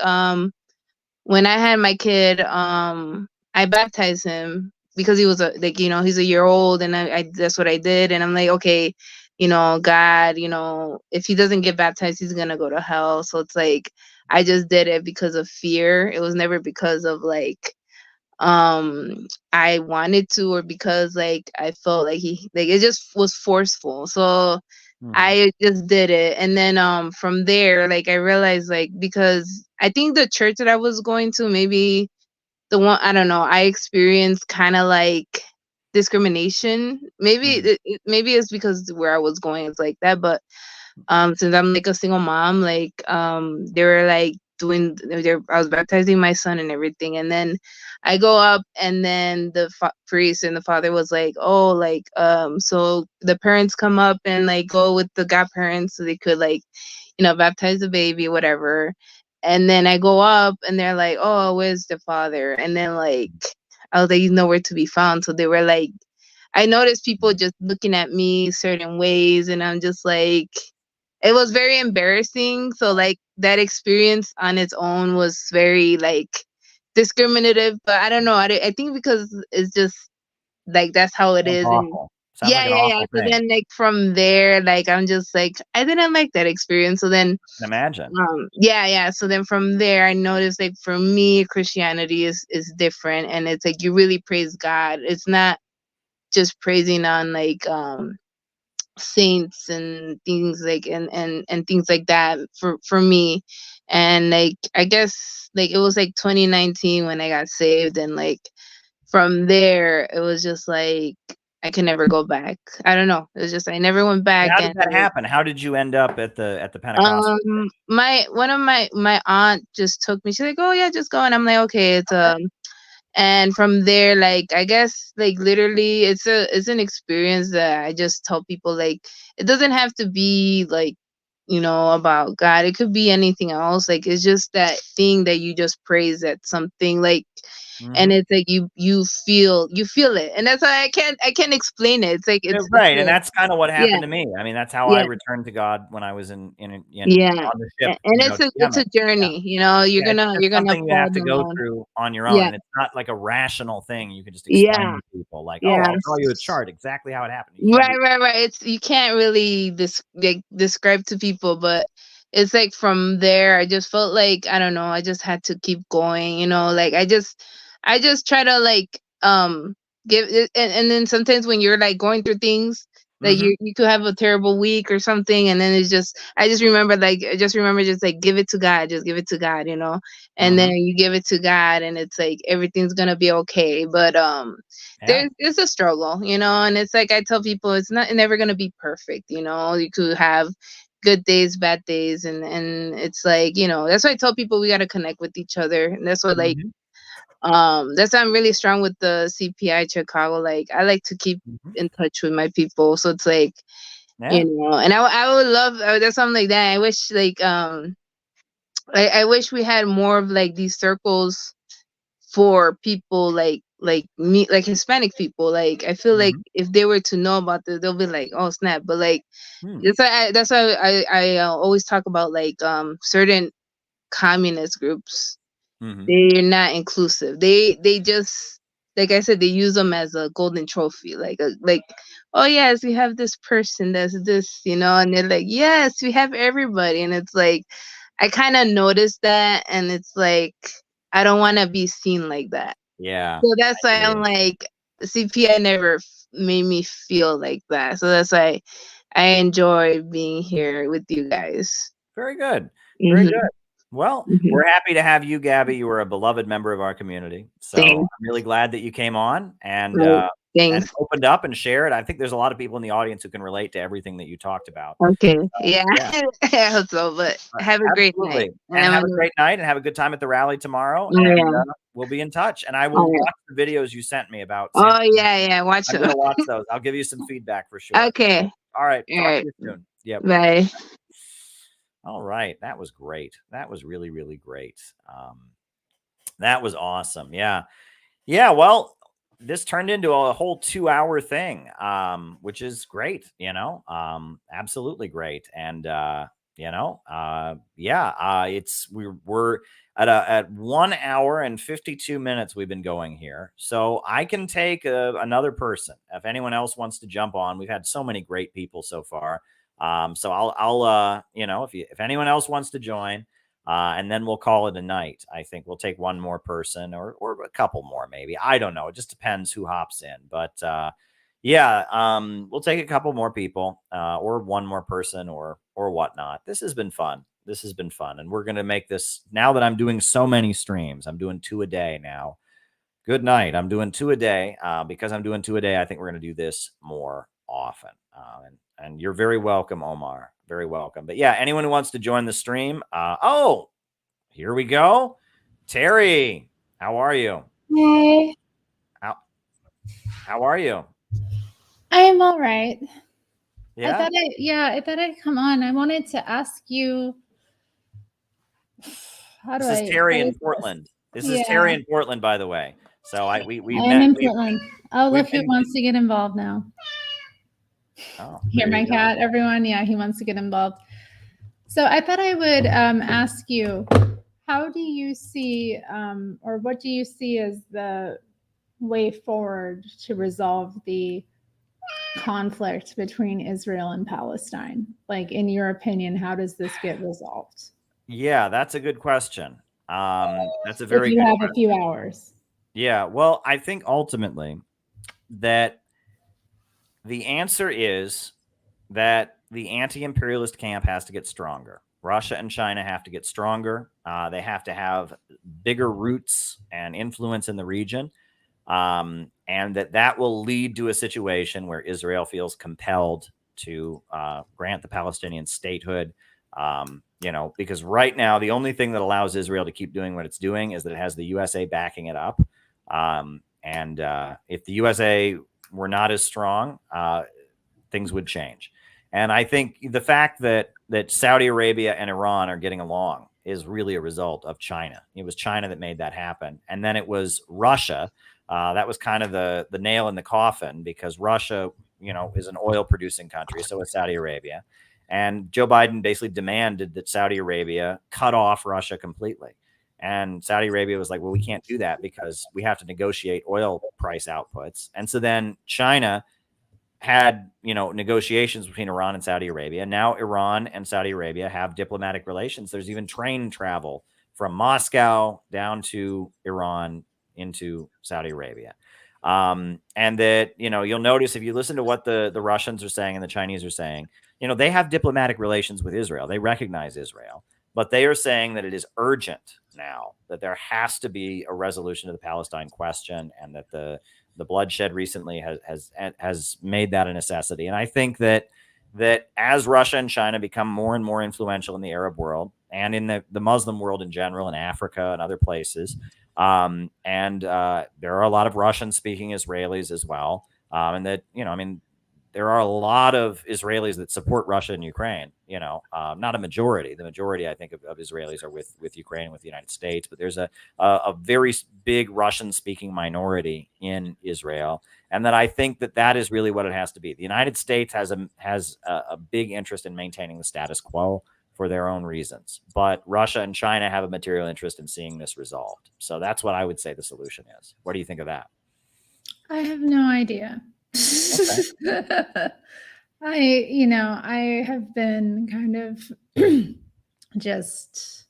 when I had my kid, I baptized him because he was he's a year old, and I that's what I did, and I'm like, okay, God, if he doesn't get baptized, he's gonna go to hell. So it's like I just did it because of fear. It was never because of like I wanted to, or because like I felt like he, like it just was forceful. So Mhm. I just did it, and then from there, like I realized, like, because I think the church that I was going to, maybe the one, I don't know, I experienced kind of like discrimination. Maybe Mhm. maybe it's because where I was going is like that, but since I'm like a single mom, like they were like doing, I was baptizing my son and everything, and then I go up, and then the priest and the father was like, oh, like so the parents come up and like go with the godparents so they could like baptize the baby, whatever. And then I go up, and they're like, oh, where's the father? And then like I was like, he's nowhere to be found. So they were like, I noticed people just looking at me certain ways, and I'm just like, it was very embarrassing. So like that experience on its own was very like discriminative, but I don't know. I think because it's just like that's how it Sounds is, and awful. Sounds like an yeah. awful So thing. then, like from there, like I'm just like I didn't like that experience. So then, Imagine. yeah. So then from there, I noticed like for me, Christianity is different, and it's like you really praise God. It's not just praising on like saints and things like and things like that for me. And like I guess like it was like 2019 when I got saved, and like from there it was just like I could never go back. I don't know. It was just I never went back. How did And that happen? How did you end up at the Pentecostal? one of my aunt just took me. She's like, oh yeah, just go. And I'm like, okay. It's and from there, like I guess like literally it's an experience that I just tell people, like it doesn't have to be like, you know, about God. It could be anything else. Like it's just that thing that you just praise at something, like and it's like you feel it. And that's why I can't explain it. It's like it's right. it's And that's kind of what yeah. happened to me. I mean, that's how I Yeah. returned to God when I was in on Yeah. the ship. And you know, it's to a Yemen. journey, you know, you're Yeah, gonna it's something you fall have to go down. through on your own. Yeah. And it's not like a rational thing you can just Yeah. explain to people. Like, oh, Yeah. I'll draw you a chart exactly how it happened. You can't Right. It's you can't really describe to people, but it's like from there I just felt like I don't know, I just had to keep going, you know, like I just try to like give it, and then sometimes when you're like going through things like you could have a terrible week or something, and then it's just I just remember just like give it to God, just give it to God, you know, and then you give it to God and it's like everything's gonna be okay. But there's a struggle, you know, and it's like I tell people it's never gonna be perfect, you know. You could have good days, bad days, and it's like, you know, that's why I tell people we gotta connect with each other. And that's what like that's why I'm really strong with the CPI Chicago. Like I like to keep in touch with my people. So it's like you know, and I would love that's something like that. I wish like I wish we had more of like these circles for people like me, like Hispanic people. Like I feel like if they were to know about this, they'll be like, oh snap. But like that's why I always talk about like certain communist groups. They're not inclusive. They just like I said, they use them as a golden trophy. Like oh yes, we have this person that's this, you know, and they're like, yes, we have everybody. And it's like I kind of noticed that, and it's like I don't want to be seen like that. Yeah. So that's why I'm like CPI never made me feel like that. So that's why I enjoy being here with you guys. Very good. Very good. Well, we're happy to have you, Gabby. You were a beloved member of our community. So I'm really glad that you came on and opened up and shared. I think there's a lot of people in the audience who can relate to everything that you talked about. Okay. Yeah. I hope so. But have a great night. And have a great night and have a good time at the rally tomorrow. And we'll be in touch. And I will watch the videos you sent me about. Yeah. Watch them. I'm going to watch those. I'll give you some feedback for sure. Okay. All right. Talk to you soon. Yep. Bye. All right. That was great. That was really, really great. That was awesome. Yeah. Yeah. Well, this turned into a whole 2-hour thing, which is great, you know, absolutely great. And, you know, we're at 1 hour and 52 minutes we've been going here. So I can take another person if anyone else wants to jump on. We've had so many great people so far. So I'll you know, if anyone else wants to join, and then we'll call it a night. I think we'll take one more person or a couple more, maybe. I don't know. It just depends who hops in, but, we'll take a couple more people, or one more person or whatnot. This has been fun. This has been fun. And we're going to make this now that I'm doing so many streams. I'm doing 2 a day now. Good night. I'm doing 2 a day. Because I'm doing 2 a day, I think we're going to do this more often. And you're very welcome, Omar. Very welcome. But yeah, anyone who wants to join the stream. Oh, here we go. Terry, how are you? Hey. How are you? I am all right. Yeah. I thought I'd come on. I wanted to ask you. This is Terry in Portland. This is Terry in Portland, by the way. So we I'm in Portland. Oh, look who wants to get involved now. Oh, hear my cat, everyone. Yeah, he wants to get involved. So I thought I would ask you, how do you see, or what do you see as the way forward to resolve the conflict between Israel and Palestine? Like, in your opinion, how does this get resolved? Yeah, that's a good question. That's a If very you good have question. a few hours. Yeah, well, I think ultimately that the answer is that the anti-imperialist camp has to get stronger. Russia and China have to get stronger. They have to have bigger roots and influence in the region. And that will lead to a situation where Israel feels compelled to grant the Palestinian statehood. Because right now, the only thing that allows Israel to keep doing what it's doing is that it has the USA backing it up. If the USA were not as strong, things would change. And I think the fact that Saudi Arabia and Iran are getting along is really a result of China. It was China that made that happen. And then it was Russia. That was kind of the nail in the coffin, because Russia, is an oil producing country. So is Saudi Arabia. And Joe Biden basically demanded that Saudi Arabia cut off Russia completely. And Saudi Arabia was like, well, we can't do that because we have to negotiate oil price outputs. And so then China had, negotiations between Iran and Saudi Arabia. Now Iran and Saudi Arabia have diplomatic relations. There's even train travel from Moscow down to Iran into Saudi Arabia. And that, you'll notice if you listen to what the Russians are saying and the Chinese are saying, they have diplomatic relations with Israel. They recognize Israel, but they are saying that it is urgent now, that there has to be a resolution to the Palestine question, and that the bloodshed recently has made that a necessity. And I think that as Russia and China become more and more influential in the Arab world and in the Muslim world in general, in Africa and other places, there are a lot of Russian-speaking Israelis as well, and that, there are a lot of Israelis that support Russia and Ukraine, not a majority. The majority, I think, of Israelis are with Ukraine and with the United States, but there's a very big Russian-speaking minority in Israel. And that I think that is really what it has to be. The United States has a big interest in maintaining the status quo for their own reasons, but Russia and China have a material interest in seeing this resolved. So that's what I would say the solution is. What do you think of that? I have no idea. Okay. I have been kind of just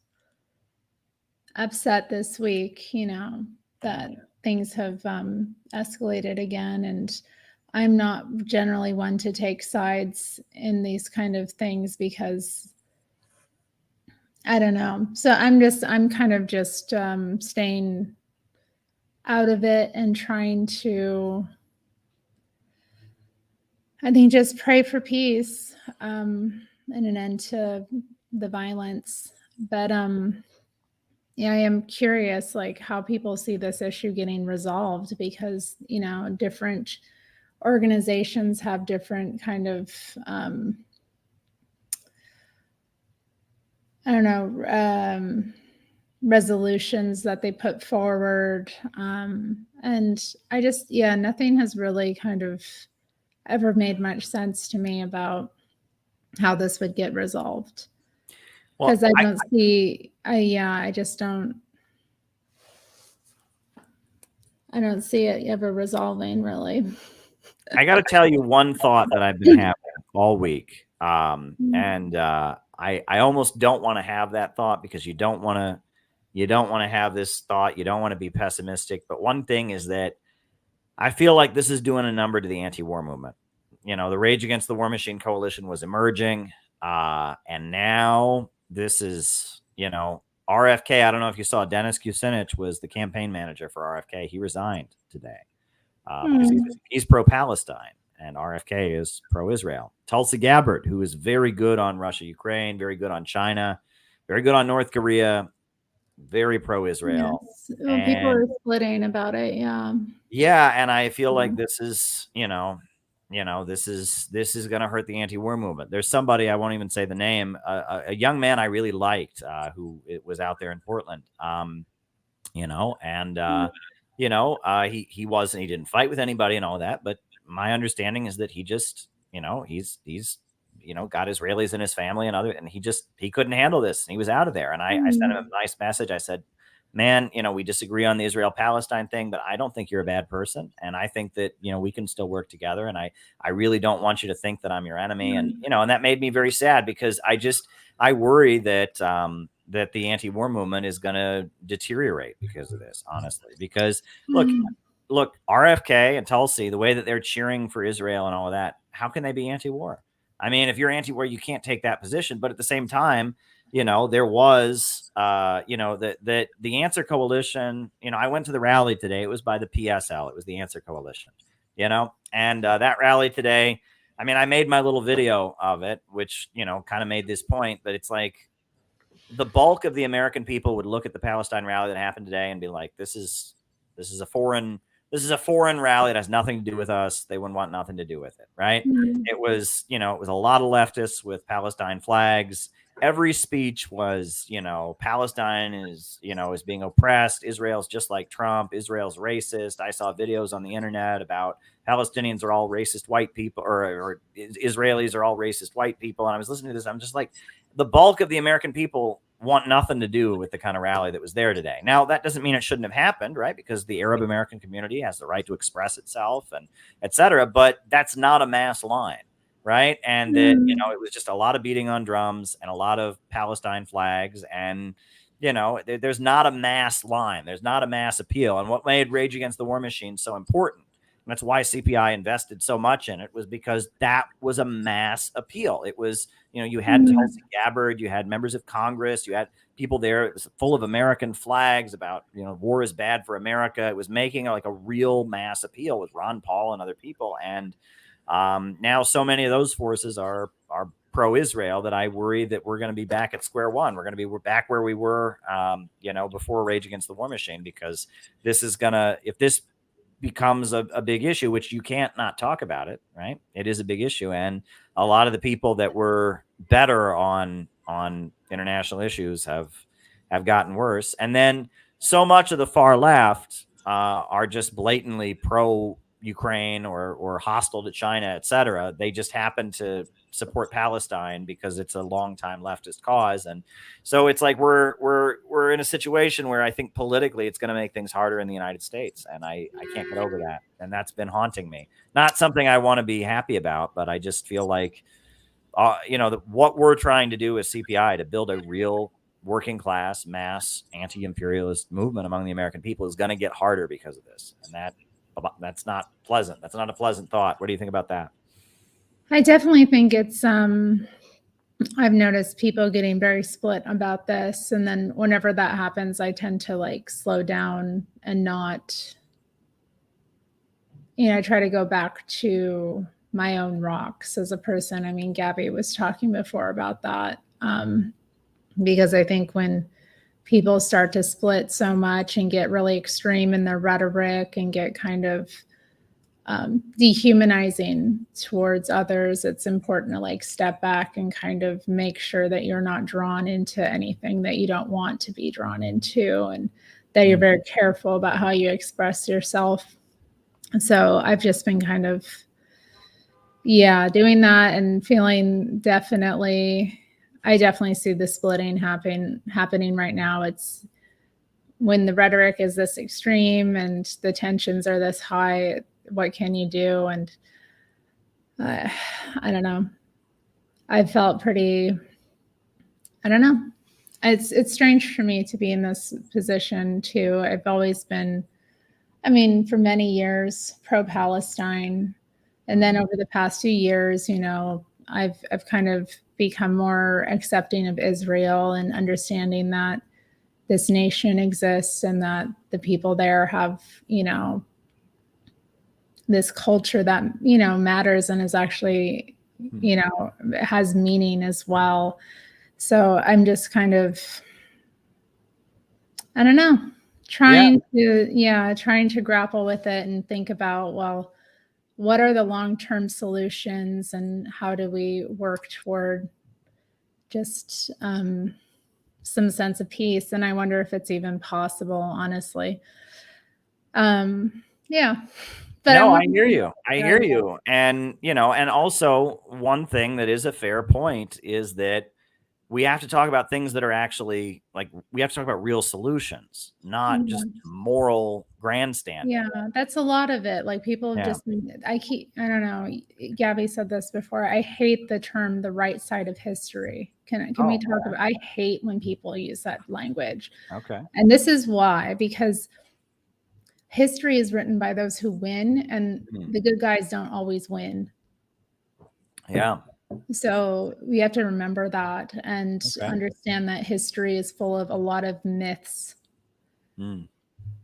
upset this week, that things have escalated again. And I'm not generally one to take sides in these kind of things because I don't know. So I'm kind of just staying out of it and trying to, I think, just pray for peace and an end to the violence. But I am curious, like, how people see this issue getting resolved, because different organizations have different kind of resolutions that they put forward, and I just nothing has really kind of ever made much sense to me about how this would get resolved, because I don't see it ever resolving, really. I got to tell you one thought that I've been having all week, and I almost don't want to have that thought, because you don't want to have this thought. You don't want to be pessimistic. But one thing is that I feel like this is doing a number to the anti-war movement. The Rage Against the War Machine Coalition was emerging, and now this is, RFK. I don't know if you saw, Dennis Kucinich was the campaign manager for RFK. He resigned today because he's pro-Palestine, and RFK is pro-Israel. Tulsi Gabbard, who is very good on Russia, Ukraine, very good on China, very good on North Korea, very pro-Israel. Yes. Well, people are splitting about it. Yeah, and I feel like this is, this is going to hurt the anti-war movement. There's somebody, I won't even say the name, a young man I really liked, who was out there in Portland, he didn't fight with anybody and all that, but my understanding is that he just, he's got Israelis in his family and he couldn't handle this, and he was out of there. And I sent him a nice message. I said, man, we disagree on the Israel-Palestine thing, but I don't think you're a bad person. And I think that, we can still work together. And I really don't want you to think that I'm your enemy. And, and that made me very sad, because I worry that, that the anti-war movement is going to deteriorate because of this, honestly, because look, RFK and Tulsi, the way that they're cheering for Israel and all of that, how can they be anti-war? I mean, if you're anti-war, you can't take that position. But at the same time, there was, the Answer Coalition. I went to the rally today. It was by the PSL. It was the Answer Coalition, and that rally today, I mean, I made my little video of it, which, kind of made this point, but it's like the bulk of the American people would look at the Palestine rally that happened today and be like, this is a foreign rally. It has nothing to do with us. They wouldn't want nothing to do with it. Right. It was, it was a lot of leftists with Palestine flags. Every speech was, Palestine is, is being oppressed. Israel's just like Trump. Israel's racist. I saw videos on the internet about Palestinians are all racist white people, or Israelis are all racist white people. And I was listening to this. I'm just like, the bulk of the American people want nothing to do with the kind of rally that was there today. Now, that doesn't mean it shouldn't have happened, right? Because the Arab American community has the right to express itself and et cetera, but that's not a mass line, right? And that, it was just a lot of beating on drums and a lot of Palestine flags, and, there's not a mass line. There's not a mass appeal. And what made Rage Against the War Machine so important, and that's why CPI invested so much in it, was because that was a mass appeal. It was, you had Tulsi Gabbard, you had members of Congress, you had people there. It was full of American flags about, war is bad for America. It was making like a real mass appeal with Ron Paul and other people. And now so many of those forces are pro-Israel that I worry that we're going to be back at square one. We're back where we were, before Rage Against the War Machine, because this is if this becomes a big issue, which you can't not talk about it, right? It is a big issue. And a lot of the people that were better on international issues have gotten worse. And then so much of the far left are just blatantly pro-Ukraine or hostile to China, et cetera. They just happen to support Palestine because it's a long-time leftist cause. And so it's like we're in a situation where I think politically it's going to make things harder in the United States. And I can't get over that. And that's been haunting me. Not something I want to be happy about, but I just feel like, what we're trying to do as CPI to build a real working class, mass, anti-imperialist movement among the American people is going to get harder because of this. And that's not pleasant. That's not a pleasant thought. What do you think about that? I definitely think it's, I've noticed people getting very split about this. And then whenever that happens, I tend to slow down and not, I try to go back to my own rocks as a person. I mean, Gabby was talking before about that. Because I think when people start to split so much and get really extreme in their rhetoric and get kind of dehumanizing towards others, it's important to step back and kind of make sure that you're not drawn into anything that you don't want to be drawn into, and that you're very careful about how you express yourself. So I've just been kind of, doing that and feeling I definitely see the splitting happening right now. It's when the rhetoric is this extreme and the tensions are this high, what can you do? And I don't know. I felt pretty, I don't know. It's strange for me to be in this position too. I've always been, for many years, pro-Palestine. And then over the past 2 years, I've kind of become more accepting of Israel and understanding that this nation exists and that the people there have, this culture that, matters and is actually, has meaning as well. So I'm just kind of, I don't know, trying to grapple with it and think about, well, what are the long-term solutions and how do we work toward just some sense of peace? And I wonder if it's even possible, honestly. But no, I hear you. I hear you. And, and also one thing that is a fair point is that we have to talk about things that are actually like, we have to talk about real solutions, not just moral grandstanding. Yeah, that's a lot of it. Like people have just, I don't know, Gabby said this before. I hate the term the right side of history. Can we talk about, I hate when people use that language. Okay. And this is why, because history is written by those who win, and the good guys don't always win. Yeah. So we have to remember that and understand that history is full of a lot of myths.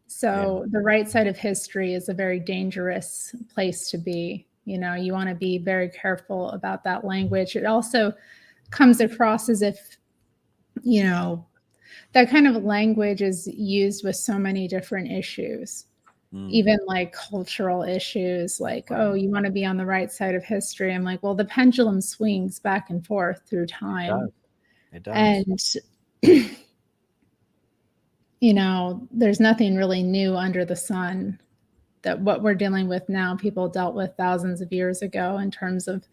So the right side of history is a very dangerous place to be. You know, you want to be very careful about that language. It also comes across as if, you know, that kind of language is used with so many different issues. Even like cultural issues, like, oh, you want to be on the right side of history. I'm like, well, the pendulum swings back and forth through time. It does. And, you know, there's nothing really new under the sun. That what we're dealing with now, people dealt with thousands of years ago in terms of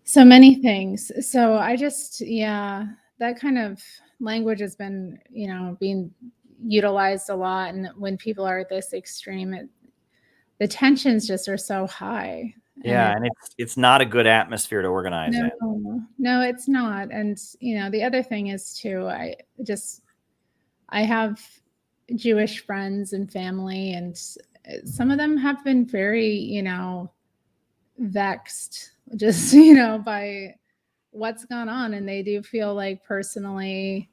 so many things. So I just, that kind of language has been, you know, being utilized a lot, and when people are this extreme, the tensions just are so high. And it's not a good atmosphere to organize in. No, it's not. And you know, the other thing is too, I have Jewish friends and family, and some of them have been very, you know, vexed just, you know, by what's gone on, and they do feel like personally,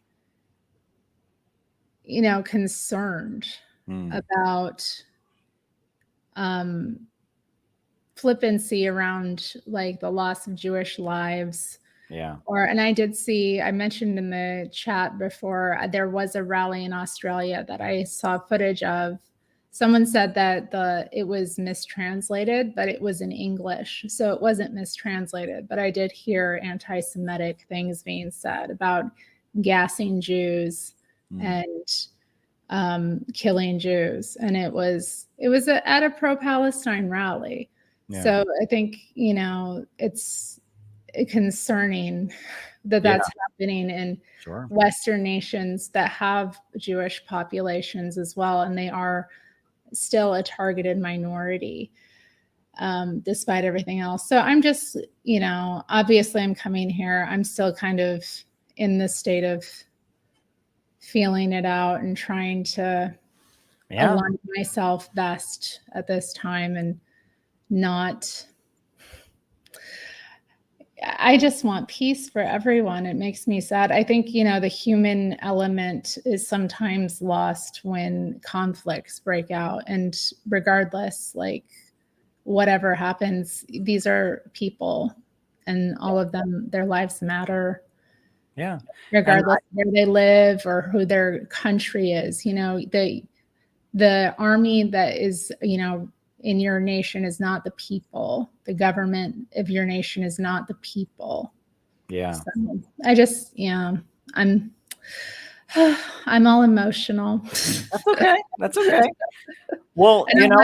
you know, concerned about flippancy around like the loss of Jewish lives. And I did see, I mentioned in the chat before, there was a rally in Australia that I saw footage of. Someone said that it was mistranslated, but it was in English. So it wasn't mistranslated, but I did hear anti-Semitic things being said about gassing Jews and killing Jews, and it was at a pro-Palestine rally. So I think, you know, it's concerning that that's happening in Western nations that have Jewish populations as well, and they are still a targeted minority despite everything else. So I'm just, you know, obviously I'm coming here, I'm still kind of in the state of feeling it out and trying to align myself best at this time, and not, I just want peace for everyone. It makes me sad. I think, you know, the human element is sometimes lost when conflicts break out, and regardless, like whatever happens, these are people, and all of them, their lives matter. Regardless of where they live or who their country is. You know, the army that is, you know, in your nation is not the people. The government of your nation is not the people. So I just, I'm all emotional. That's okay. Well, you know,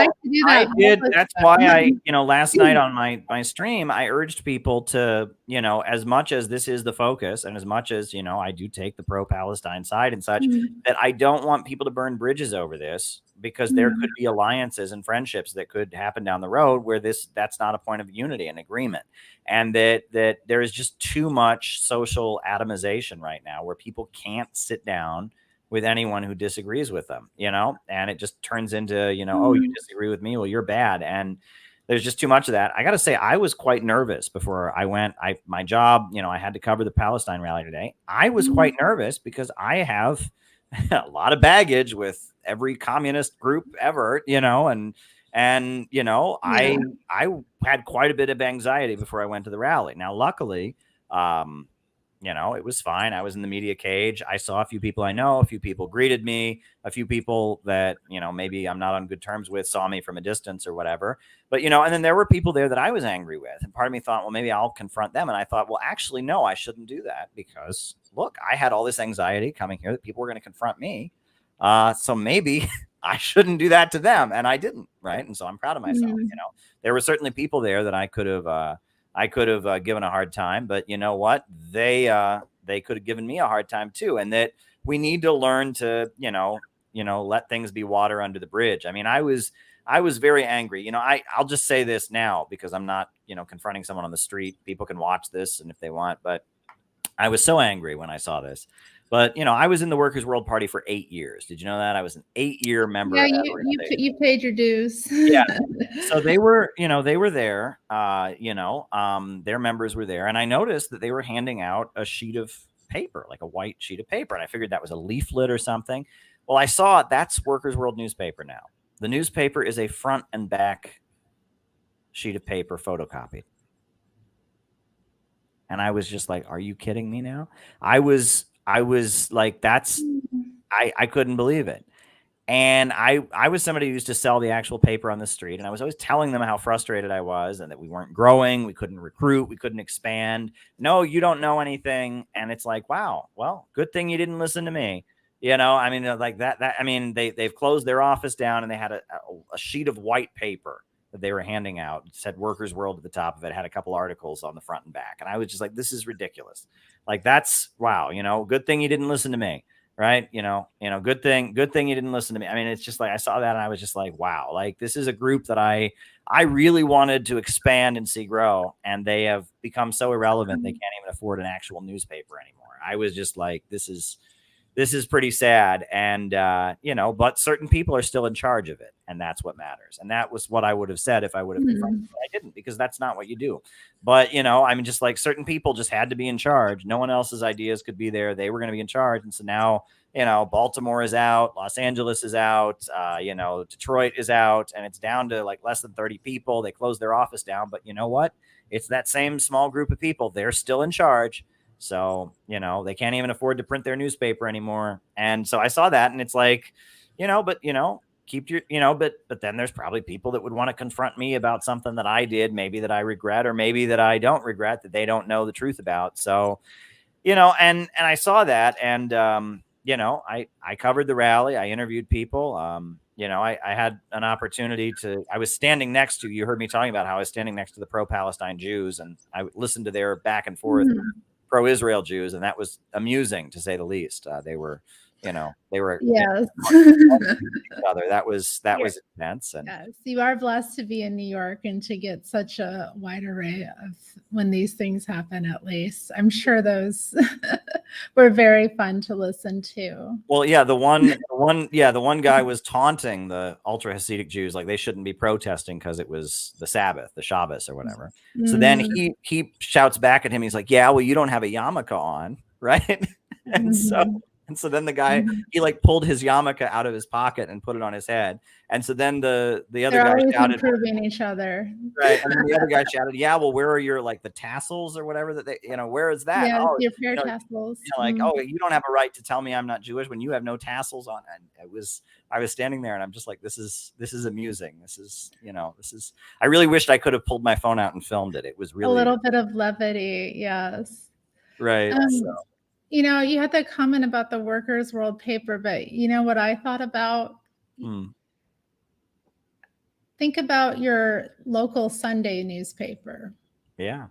I did. That's why I, you know, last night on my stream, I urged people to, you know, as much as this is the focus, and as much as, you know, I do take the pro-Palestine side and such, that I don't want people to burn bridges over this, because there could be alliances and friendships that could happen down the road where that's not a point of unity and agreement, and that there is just too much social atomization right now where people can't sit down with anyone who disagrees with them, you know, and it just turns into, you know, oh, you disagree with me, well, you're bad. And there's just too much of that. I got to say, I was quite nervous before I went. My job, you know, I had to cover the Palestine rally today. I was quite nervous because I have a lot of baggage with every communist group ever, you know, and you know, I had quite a bit of anxiety before I went to the rally. Now, luckily, you know, it was fine. I was in the media cage. I saw a few people I know, a few people greeted me, a few people that, you know, maybe I'm not on good terms with saw me from a distance or whatever. But, you know, and then there were people there that I was angry with. And part of me thought, well, maybe I'll confront them. And I thought, well, actually, no, I shouldn't do that, because, look, I had all this anxiety coming here that people were going to confront me. So maybe I shouldn't do that to them. And I didn't. Right. And so I'm proud of myself. You know, there were certainly people there that I could have I could have given a hard time, but you know what? They could have given me a hard time too. And that we need to learn to, let things be water under the bridge. I mean, I was very angry. I'll just say this now because I'm not, confronting someone on the street. People can watch this and if they want, but I was so angry when I saw this. But, I was in the Workers' World Party for 8 years. Did you know that? I was an 8-year member. Yeah, you paid your dues. Yeah. So they were there, their members were there. And I noticed that they were handing out a sheet of paper, like a white sheet of paper. And I figured that was a leaflet or something. Well, I saw it. That's Workers' World newspaper now. The newspaper is a front and back sheet of paper photocopied. And I was just like, are you kidding me now? I was like, I couldn't believe it. And I was somebody who used to sell the actual paper on the street. And I was always telling them how frustrated I was and that we weren't growing. We couldn't recruit. We couldn't expand. No, you don't know anything. And it's like, wow, well, good thing you didn't listen to me. I mean, like they've closed their office down and they had a sheet of white paper that they were handing out. It said Workers' World at the top of it, had a couple articles on the front and back. And I was just like, this is ridiculous. Like, that's wow. Good thing you didn't listen to me. Right. Good thing you didn't listen to me. I mean, it's just like, I saw that and I was just like, wow, like this is a group that I really wanted to expand and see grow. And they have become so irrelevant. They can't even afford an actual newspaper anymore. I was just like, this is pretty sad. And, but certain people are still in charge of it. And that's what matters. And that was what I would have said if I would have confronted. I didn't, because that's not what you do. But, just like certain people just had to be in charge. No one else's ideas could be there. They were going to be in charge. And so now, Baltimore is out. Los Angeles is out. Detroit is out. And it's down to like less than 30 people. They closed their office down. But you know what? It's that same small group of people. They're still in charge. So, they can't even afford to print their newspaper anymore. And so I saw that and it's like, keep your, but then there's probably people that would want to confront me about something that I did, maybe that I regret, or maybe that I don't regret, that they don't know the truth about. So, and I saw that and, I covered the rally. I interviewed people. I had an opportunity I was standing next to, you heard me talking about how I was standing next to the pro-Palestine Jews and I listened to their back and forth. Pro-Israel Jews, and that was amusing to say the least. They were yes. That was intense. And yes, you are blessed to be in New York and to get such a wide array of when these things happen. At least I'm sure those were very fun to listen to. Well, yeah, the one guy was taunting the ultra Hasidic Jews like they shouldn't be protesting because it was the Sabbath, the Shabbos, or whatever. So then he shouts back at him. He's like, "Yeah, well, you don't have a yarmulke on, right?" And so then the guy, he like pulled his yarmulke out of his pocket and put it on his head. And so then the other guy shouted, improving each other. Right. And then the other guy shouted, "Yeah, well, where are your like the tassels or whatever that they, where is that?" Yeah, your prayer tassels. Like, oh, you don't have a right to tell me I'm not Jewish when you have no tassels on. And I was standing there and I'm just like, this is amusing. This is, I really wished I could have pulled my phone out and filmed it. It was really a little bit of levity. Yes. Right. You had that comment about the Workers' World paper, but you know what I thought about? Think about your local Sunday newspaper. Yeah.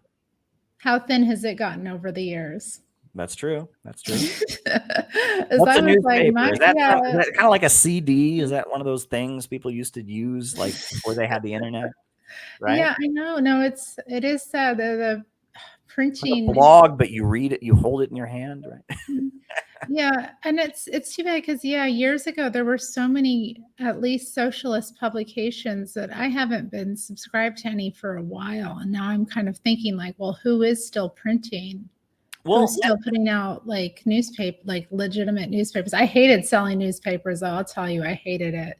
How thin has it gotten over the years? That's true. What's a newspaper? Is that kind of like a CD? Is that one of those things people used to use like before they had the internet? Right? Yeah, I know. No, it is sad. The printing like a blog, but you read it, you hold it in your hand, right? Yeah, and it's too bad because years ago there were so many at least socialist publications that I haven't been subscribed to any for a while, and now I'm kind of thinking like, well, who is still printing? Who's still putting out like legitimate newspapers? I hated selling newspapers, though. I'll tell you, I hated it.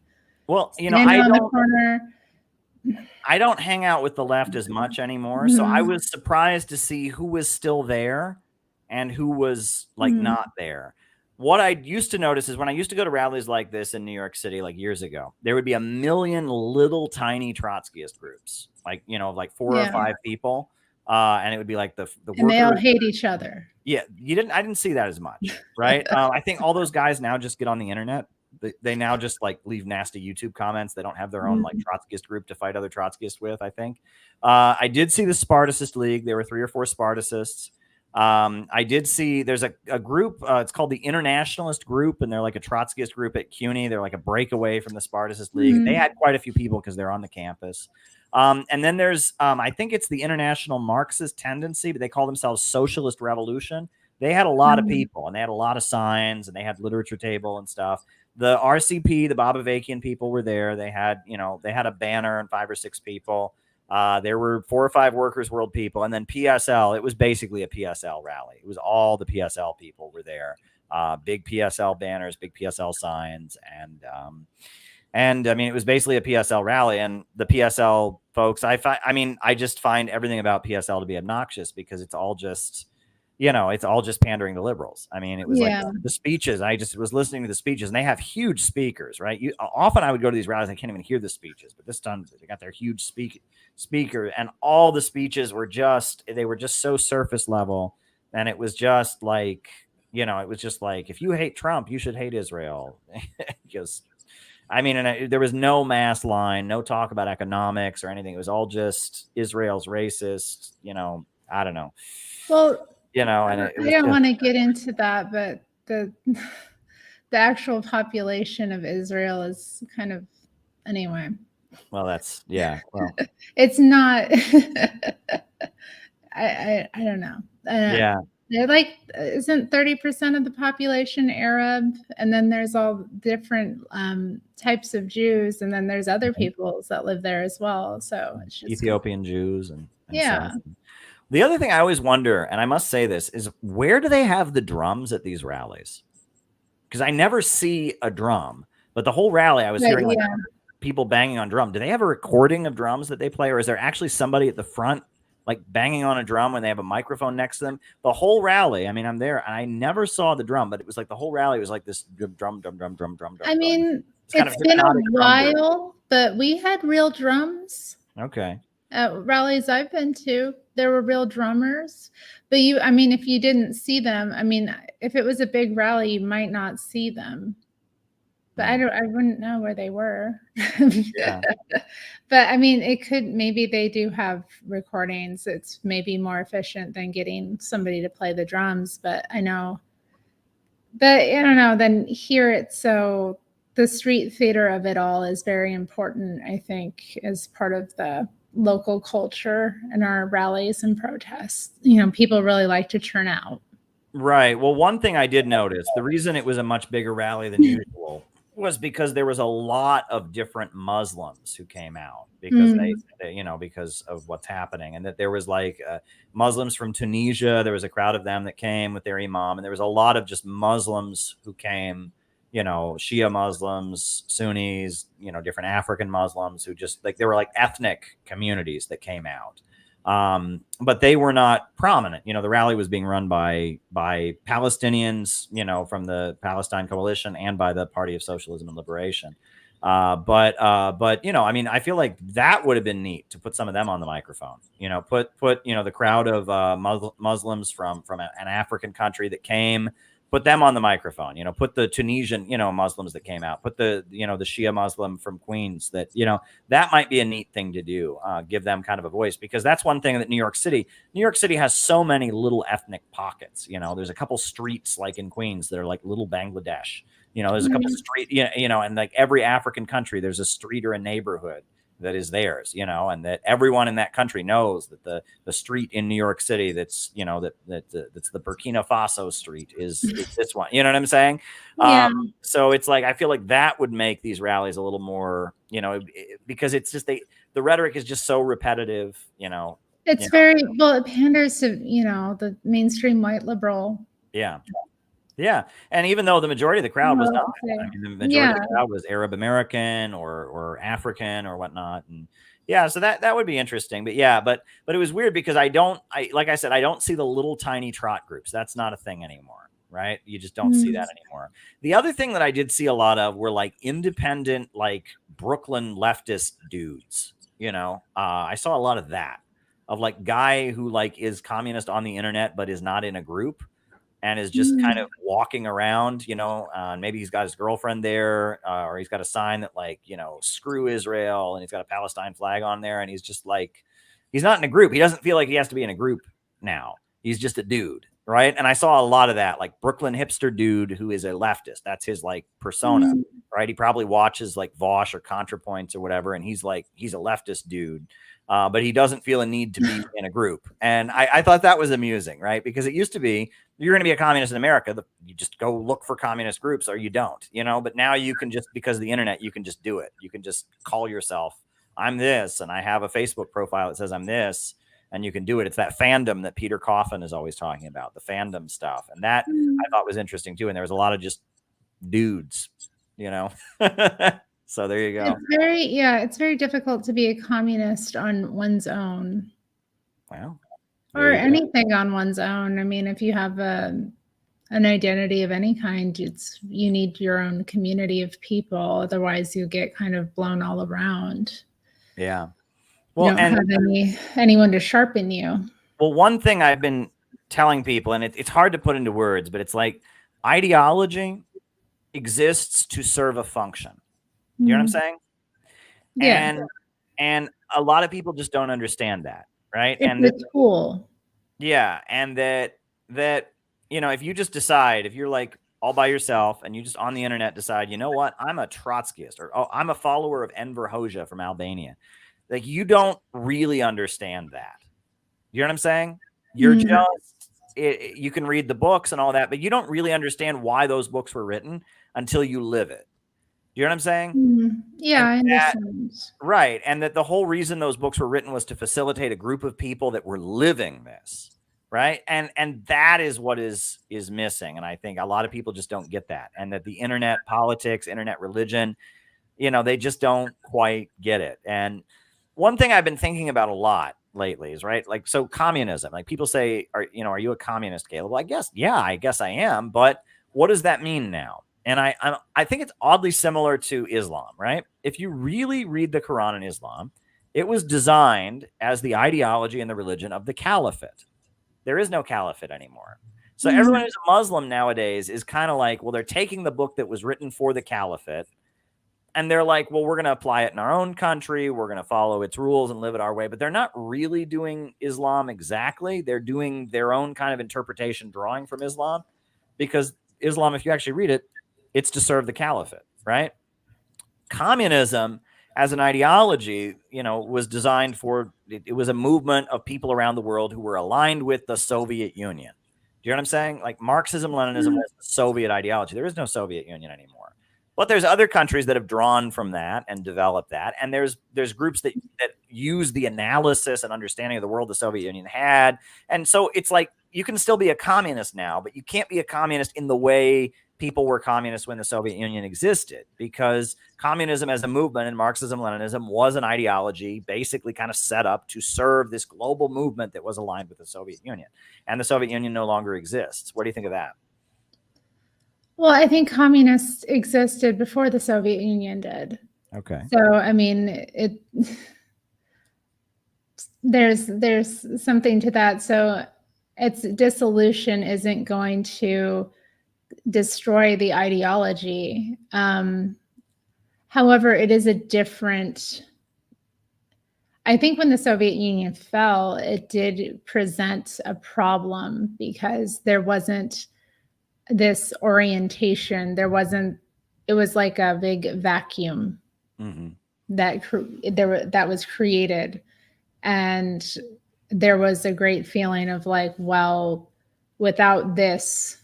Well, I don't hang out with the left as much anymore. So I was surprised to see who was still there and who was like not there. What I used to notice is when I used to go to rallies like this in New York City, like years ago, there would be a million little tiny Trotskyist groups, like, like 4 or 5 people. And it would be like the and they all hate each other. Yeah. I didn't see that as much. Right. I think all those guys now just get on the internet. they now just like leave nasty YouTube comments. They don't have their own like Trotskyist group to fight other Trotskyists with, I think. I did see the Spartacist League. There were 3 or 4 Spartacists. I did see there's a group, it's called the Internationalist Group, and they're like a Trotskyist group at CUNY. They're like a breakaway from the Spartacist League. They had quite a few people because they're on the campus. And then there's, I think it's the International Marxist Tendency, but they call themselves Socialist Revolution. They had a lot of people, and they had a lot of signs, and they had literature table and stuff. The RCP, the Bobavakian people were there. They had, they had a banner and 5 or 6 people. There were 4 or 5 Workers' World people, and then PSL. It was basically a PSL rally. It was all the PSL people were there. Big PSL banners, big PSL signs, and I mean, it was basically a PSL rally. And the PSL folks, I just find everything about PSL to be obnoxious because it's all just, it's all just pandering to liberals. I mean, it was like the speeches. I just was listening to the speeches, and they have huge speakers, right? Often I would go to these rallies, I can't even hear the speeches, but this time they got their huge speaker, and all the speeches were they were just so surface level. And it was just like, it was just like, if you hate Trump, you should hate Israel. Because, I mean, and there was no mass line, no talk about economics or anything. It was all just Israel's racist, I don't know. Well, and I don't want to get into that, but the actual population of Israel is kind of, anyway. Well, that's, well, it's not, I don't know. They're like, isn't 30% of the population Arab? And then there's all different types of Jews. And then there's other peoples that live there as well. So it's just Ethiopian Jews and yeah. stuff. The other thing I always wonder, and I must say this, is where do they have the drums at these rallies? Because I never see a drum, but the whole rally I was hearing like people banging on drum. Do they have a recording of drums that they play, or is there actually somebody at the front like banging on a drum when they have a microphone next to them? The whole rally, I mean, I'm there and I never saw the drum, but it was like the whole rally was like this drum. I mean, it's been a while, but we had real drums. Okay. At rallies I've been to, there were real drummers, but if you didn't see them, if it was a big rally, you might not see them, but I wouldn't know where they were. Yeah. But maybe they do have recordings. It's maybe more efficient than getting somebody to play the drums, but I don't know, then here it's so the street theater of it all is very important, I think, as part of the local culture and our rallies and protests. People really like to turn out. Right. Well, one thing I did notice, the reason it was a much bigger rally than usual was because there was a lot of different Muslims who came out because they because of what's happening, and that there was like Muslims from Tunisia. There was a crowd of them that came with their imam, and there was a lot of just Muslims who came, Shia Muslims, Sunnis, different African Muslims who just like, they were like ethnic communities that came out. But they were not prominent. The rally was being run by Palestinians, from the Palestine Coalition and by the Party of Socialism and Liberation. But I feel like that would have been neat to put some of them on the microphone, put the crowd of Muslims from an African country that came, put them on the microphone, put the Tunisian, Muslims that came out, put the Shia Muslim from Queens that, that might be a neat thing to do, give them kind of a voice, because that's one thing that New York City has so many little ethnic pockets. There's a couple streets like in Queens that are like little Bangladesh, there's a couple street, and like every African country, there's a street or a neighborhood that is theirs, and that everyone in that country knows that the street in New York City that's that's the Burkina Faso street is this one. You know what I'm saying? Yeah. So it's like, I feel like that would make these rallies a little more, because it's just the rhetoric is just so repetitive. It's very it panders to the mainstream white liberal. Yeah. Yeah, and even though the majority of the crowd was not, the majority of the crowd was Arab American or African or whatnot, and so that would be interesting. But but it was weird because like I said, I don't see the little tiny trot groups. That's not a thing anymore, right? You just don't see that anymore. The other thing that I did see a lot of were like independent, like Brooklyn leftist dudes. I saw a lot of that, of like guy who like is communist on the internet but is not in a group. and is just kind of walking around, maybe he's got his girlfriend there, or he's got a sign that like, screw Israel, and he's got a Palestine flag on there. And he's just like, he's not in a group. He doesn't feel like he has to be in a group now. He's just a dude. Right. And I saw a lot of that, like Brooklyn hipster dude who is a leftist. That's his like persona. Right. He probably watches like Vosh or ContraPoints or whatever. And he's like, he's a leftist dude. But he doesn't feel a need to be in a group. And I thought that was amusing, right? Because it used to be, you're going to be a communist in America, you just go look for communist groups or you don't, but now you can just, because of the internet, you can just do it. You can just call yourself, I'm this, and I have a Facebook profile that says I'm this, and you can do it. It's that fandom that Peter Coffin is always talking about, the fandom stuff. And that I thought was interesting too. And there was a lot of just dudes, So there you go. It's very difficult to be a communist on one's own. Well, or anything on one's own. I mean, if you have an identity of any kind, you need your own community of people. Otherwise, you get kind of blown all around. Yeah. Well, you don't have anyone to sharpen you. Well, one thing I've been telling people, and it's hard to put into words, but it's like ideology exists to serve a function. You know what I'm saying? Yeah. And a lot of people just don't understand that, right? It's a tool. Yeah, and that if you just decide, if you're like all by yourself and you just on the internet decide, you know what, I'm a Trotskyist, or I'm a follower of Enver Hoxha from Albania. Like, you don't really understand that. You know what I'm saying? You're you can read the books and all that, but you don't really understand why those books were written until you live it. You know what I'm saying? Yeah, I understand. Right. And that the whole reason those books were written was to facilitate a group of people that were living this. Right. And that is what is missing. And I think a lot of people just don't get that. And that the internet politics, internet religion, they just don't quite get it. And one thing I've been thinking about a lot lately is, right, like, so communism, like people say, are you a communist, Caleb? Well, I guess I am. But what does that mean now? And I think it's oddly similar to Islam, right? If you really read the Quran in Islam, it was designed as the ideology and the religion of the caliphate. There is no caliphate anymore. So everyone who's a Muslim nowadays is kind of like, well, they're taking the book that was written for the caliphate, and they're like, well, we're going to apply it in our own country. We're going to follow its rules and live it our way. But they're not really doing Islam exactly. They're doing their own kind of interpretation, drawing from Islam, because Islam, if you actually read it, it's to serve the caliphate, right? Communism as an ideology, was designed for, it was a movement of people around the world who were aligned with the Soviet Union. Do you know what I'm saying? Like Marxism, Leninism was the Soviet ideology. There is no Soviet Union anymore. But there's other countries that have drawn from that and developed that. And there's groups that use the analysis and understanding of the world the Soviet Union had. And so it's like, you can still be a communist now, but you can't be a communist in the way people were communists when the Soviet Union existed, because communism as a movement and Marxism, Leninism was an ideology basically kind of set up to serve this global movement that was aligned with the Soviet Union. And the Soviet Union no longer exists. What do you think of that? Well, I think communists existed before the Soviet Union did. Okay. So, I mean, there's something to that. So its dissolution isn't going to destroy the ideology. However, it is a different, I think when the Soviet Union fell, it did present a problem because there wasn't this orientation. It was like a big vacuum that was created. And there was a great feeling of like, well, without this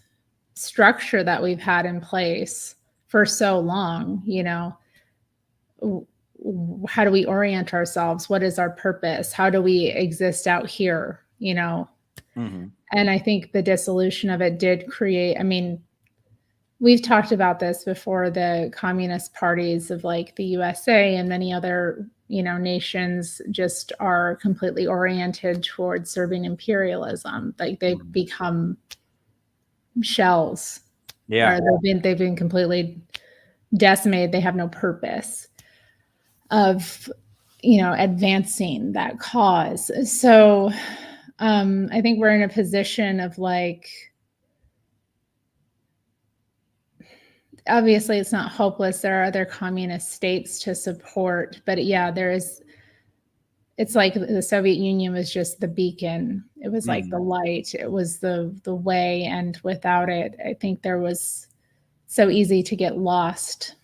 structure that we've had in place for so long, how do we orient ourselves? What is our purpose? How do we exist out here? And I think the dissolution of it did create, I mean, we've talked about this before, the communist parties of like the USA and many other, nations just are completely oriented towards serving imperialism. Like they've become shells. Yeah. Or they've been completely decimated. They have no purpose of, advancing that cause. So I think we're in a position of like, obviously it's not hopeless. There are other communist states to support, but yeah, it's like the Soviet Union was just the beacon. It was like the light. It was the way. And without it, I think there was so easy to get lost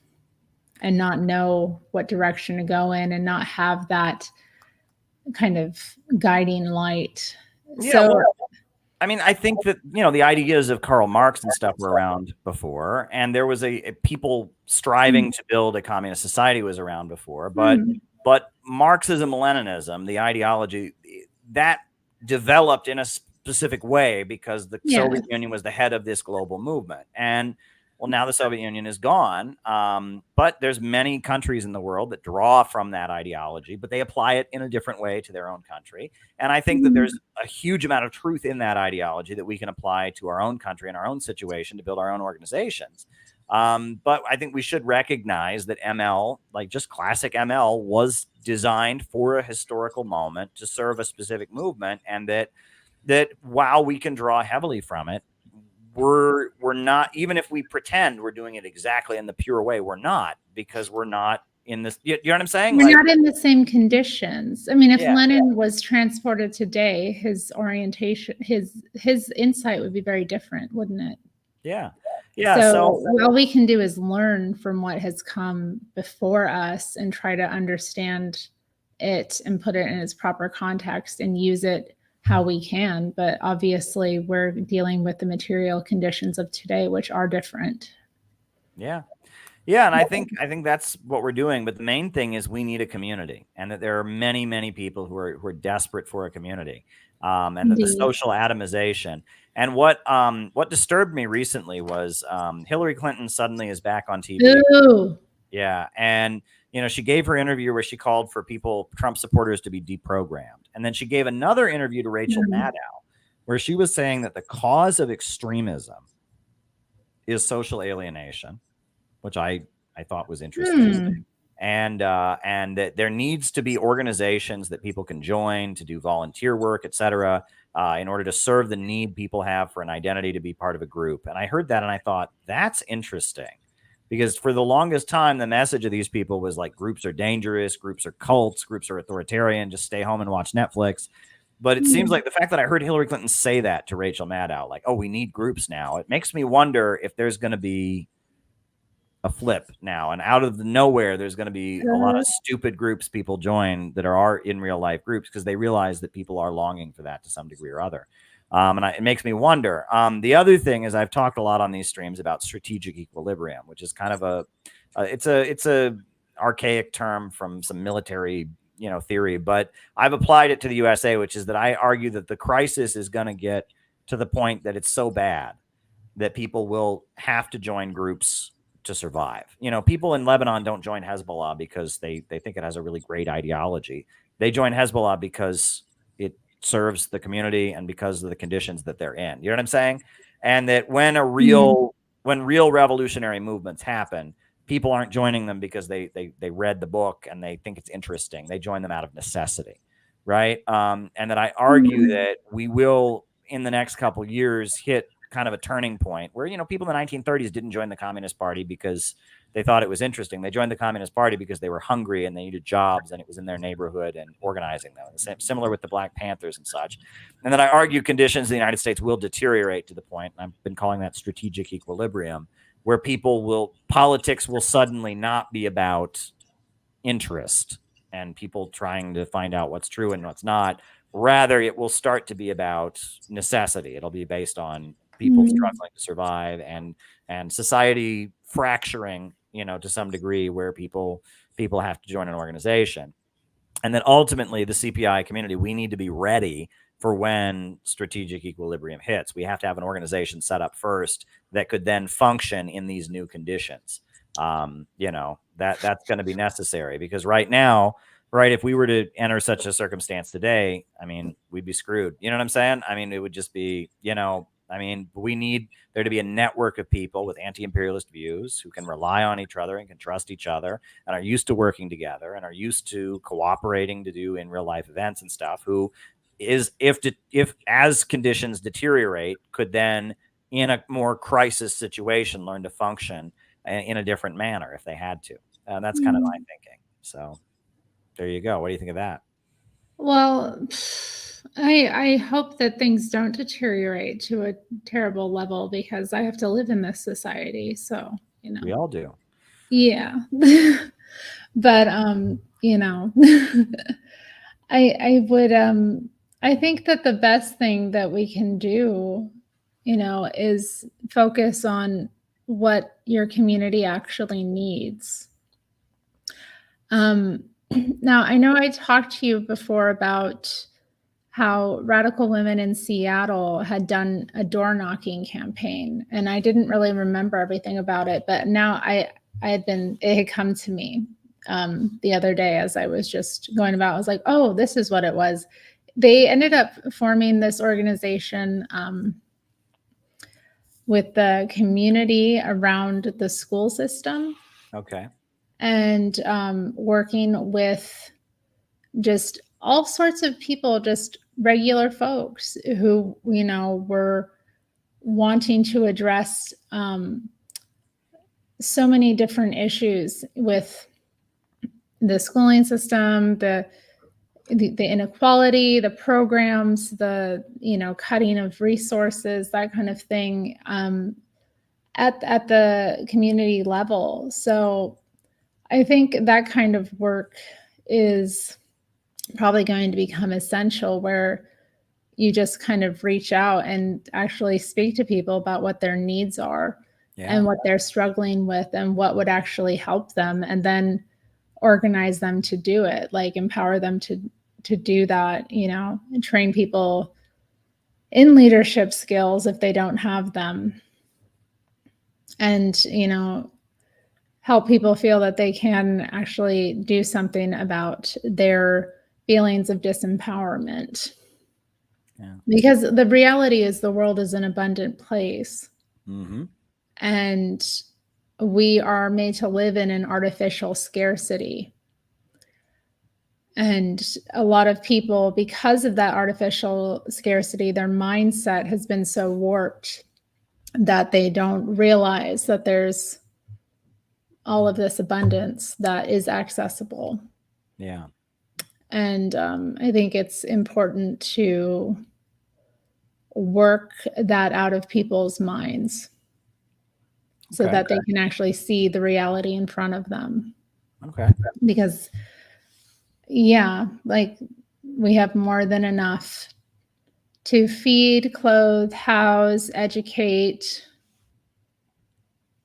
and not know what direction to go in and not have that kind of guiding light. Yeah, So, well, I mean, I think that, the ideas of Karl Marx and stuff were around before, and there was a people striving to build a communist society was around before, but Marxism, Leninism, the ideology, that developed in a specific way because the Soviet Union was the head of this global movement. And well, now the Soviet Union is gone, but there's many countries in the world that draw from that ideology, but they apply it in a different way to their own country. And I think that there's a huge amount of truth in that ideology that we can apply to our own country and our own situation to build our own organizations. But I think we should recognize that ML, like just classic ML, was designed for a historical moment to serve a specific movement, and that while we can draw heavily from it, we're not, even if we pretend we're doing it exactly in the pure way, we're not, because we're not in this. You know what I'm saying? We're not in the same conditions. I mean, if Lenin was transported today, his orientation, his insight would be very different, wouldn't it? Yeah. So all we can do is learn from what has come before us and try to understand it and put it in its proper context and use it how we can. But obviously we're dealing with the material conditions of today, which are different. Yeah. And I think that's what we're doing. But the main thing is we need a community, and that there are many, many people who are desperate for a community, and that the social atomization. And what disturbed me recently was Hillary Clinton suddenly is back on TV. Ooh. Yeah. And, she gave her interview where she called for Trump supporters to be deprogrammed. And then she gave another interview to Rachel Maddow where she was saying that the cause of extremism is social alienation, which I thought was interesting. And that there needs to be organizations that people can join to do volunteer work, etc., in order to serve the need people have for an identity to be part of a group. And I heard that and I thought, that's interesting, because for the longest time, the message of these people was like, groups are dangerous, groups are cults, groups are authoritarian, just stay home and watch Netflix. But it seems like the fact that I heard Hillary Clinton say that to Rachel Maddow, like, oh, we need groups now, it makes me wonder if there's going to be a flip now, and out of nowhere there's going to be a lot of stupid groups people join that are in real life groups, because they realize that people are longing for that to some degree or other. It makes me wonder. The other thing is, I've talked a lot on these streams about strategic equilibrium, which is kind of it's a archaic term from some military theory, but I've applied it to the USA, which is that I argue that the crisis is going to get to the point that it's so bad that people will have to join groups to survive. People in Lebanon don't join Hezbollah because they think it has a really great ideology. They join Hezbollah because it serves the community and because of the conditions that they're in. You know what I'm saying? And that when real revolutionary movements happen, people aren't joining them because they read the book and they think it's interesting. They join them out of necessity, right? And that I argue that we will, in the next couple of years, hit kind of a turning point where, people in the 1930s didn't join the Communist Party because they thought it was interesting. They joined the Communist Party because they were hungry and they needed jobs, and it was in their neighborhood and organizing them. Similar with the Black Panthers and such. And then I argue conditions in the United States will deteriorate to the point, and I've been calling that strategic equilibrium, where politics will suddenly not be about interest and people trying to find out what's true and what's not. Rather, it will start to be about necessity. It'll be based on people struggling to survive and society fracturing, to some degree, where people have to join an organization. And then ultimately the CPI community, we need to be ready for when strategic equilibrium hits. We have to have an organization set up first that could then function in these new conditions. That's going to be necessary, because right now, if we were to enter such a circumstance today, I mean, we'd be screwed. You know what I'm saying? I mean, it would just be, we need there to be a network of people with anti-imperialist views who can rely on each other and can trust each other and are used to working together and are used to cooperating to do in real life events and stuff, who is, if as conditions deteriorate, could then in a more crisis situation learn to function in a different manner if they had to. That's kind of my thinking. So there you go. What do you think of that? Well, I hope that things don't deteriorate to a terrible level because I have to live in this society. So, you know. We all do. Yeah. But you know, I would I think that the best thing that we can do, you know, is focus on what your community actually needs. Now, I know I talked to you before about how radical women in Seattle had done a door knocking campaign, and I didn't really remember everything about it, but now it had come to me the other day as I was just going about. I was like, oh, this is what it was. They ended up forming this organization with the community around the school system. Okay. And working with just all sorts of people, just regular folks who, you know, were wanting to address so many different issues with the schooling system, the inequality, the programs, the, you know, cutting of resources, that kind of thing at the community level. So I think that kind of work is probably going to become essential, where you just kind of reach out and actually speak to people about what their needs are and what they're struggling with and what would actually help them, and then organize them to do it, like empower them to do that, you know, and train people in leadership skills if they don't have them. And, you know, help people feel that they can actually do something about their feelings of disempowerment. Yeah. Because the reality is the world is an abundant place. Mm-hmm. And we are made to live in an artificial scarcity. And a lot of people, because of that artificial scarcity, their mindset has been so warped that they don't realize that there's all of this abundance that is accessible. Yeah. And I think it's important to work that out of people's minds so that they can actually see the reality in front of them. Okay. Because, yeah, like we have more than enough to feed, clothe, house, educate,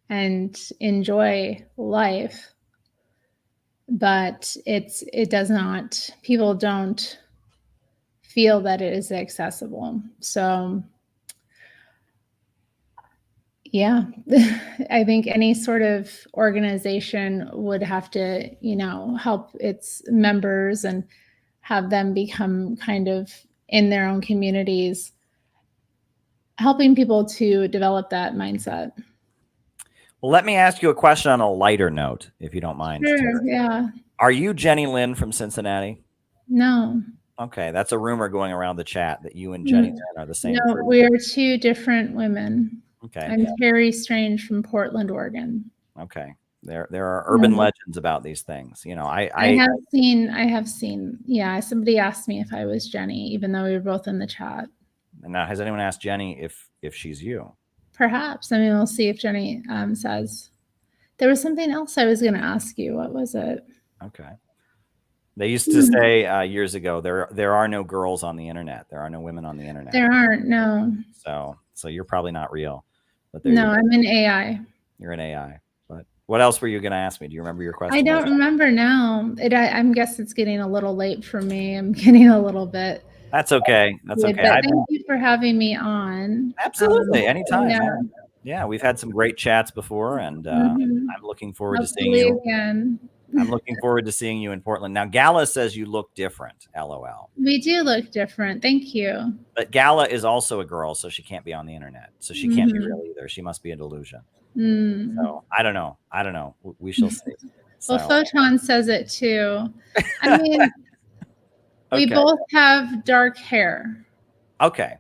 and enjoy life. But people don't feel that it is accessible. So yeah, I think any sort of organization would have to, you know, help its members and have them become kind of in their own communities, helping people to develop that mindset. Well, let me ask you a question on a lighter note, if you don't mind. Sure, yeah. Are you Jenny Lynn from Cincinnati? No. Okay, that's a rumor going around the chat that you and Jenny Lynn are the same. No, we are two different women. Okay. I'm Terry Strange from Portland, Oregon. Okay. There are urban legends about these things. You know, I have seen. Yeah, somebody asked me if I was Jenny, even though we were both in the chat. And now, has anyone asked Jenny if she's you? Perhaps. I mean, we'll see if Jenny says. There was something else I was going to ask you. What was it? Okay. They used to say years ago, there are no girls on the internet. There are no women on the internet. There aren't, no. So you're probably not real. But no, I'm in AI. You're in AI. But what else were you going to ask me? Do you remember your question? I don't remember now. I guess it's getting a little late for me. I'm getting a little bit. That's okay. That's okay. Thank you for having me on. Absolutely. Anytime. Yeah, we've had some great chats before, and I'm looking forward to seeing you again. I'm looking forward to seeing you in Portland. Now, Gala says you look different. LOL. We do look different. Thank you. But Gala is also a girl, so she can't be on the internet. So she can't be real either. She must be a delusion. So I don't know. We shall see. So. Well, Photon says it too. I mean, we both have dark hair. Okay.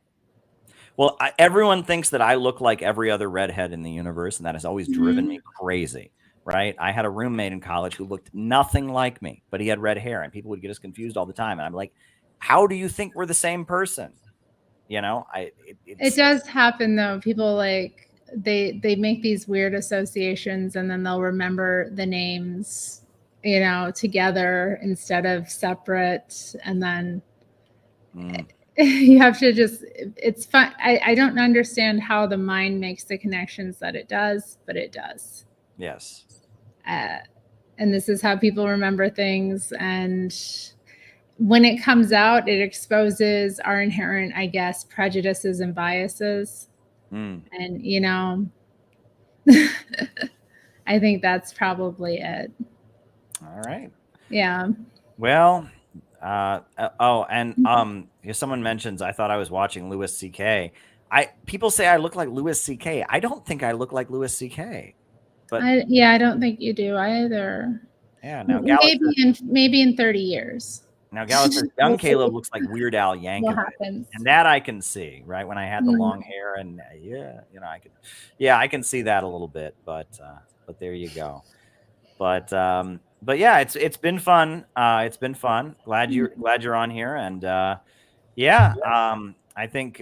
Well, everyone thinks that I look like every other redhead in the universe, and that has always driven me crazy, right? I had a roommate in college who looked nothing like me, but he had red hair, and people would get us confused all the time. And I'm like, how do you think we're the same person? You know, it does happen though. People like they make these weird associations, and then they'll remember the names, you know, together instead of separate, and then you have to just, it's fun. I don't understand how the mind makes the connections that it does, but it does. Yes. And this is how people remember things. And when it comes out, it exposes our inherent, I guess, prejudices and biases. And, you know, I think that's probably it. All right. Yeah. Well, someone mentions, I thought I was watching Louis C.K. People say I look like Louis C.K. I don't think I look like Louis C.K. But I don't think you do either. Yeah. Now, maybe in 30 years. Now, Gallus says, young Caleb looks like Weird Al Yankovic. What happens? And that I can see, right? When I had the long hair, and I can see that a little bit, but there you go. But yeah, it's been fun. It's been fun. Glad you're on here. And I think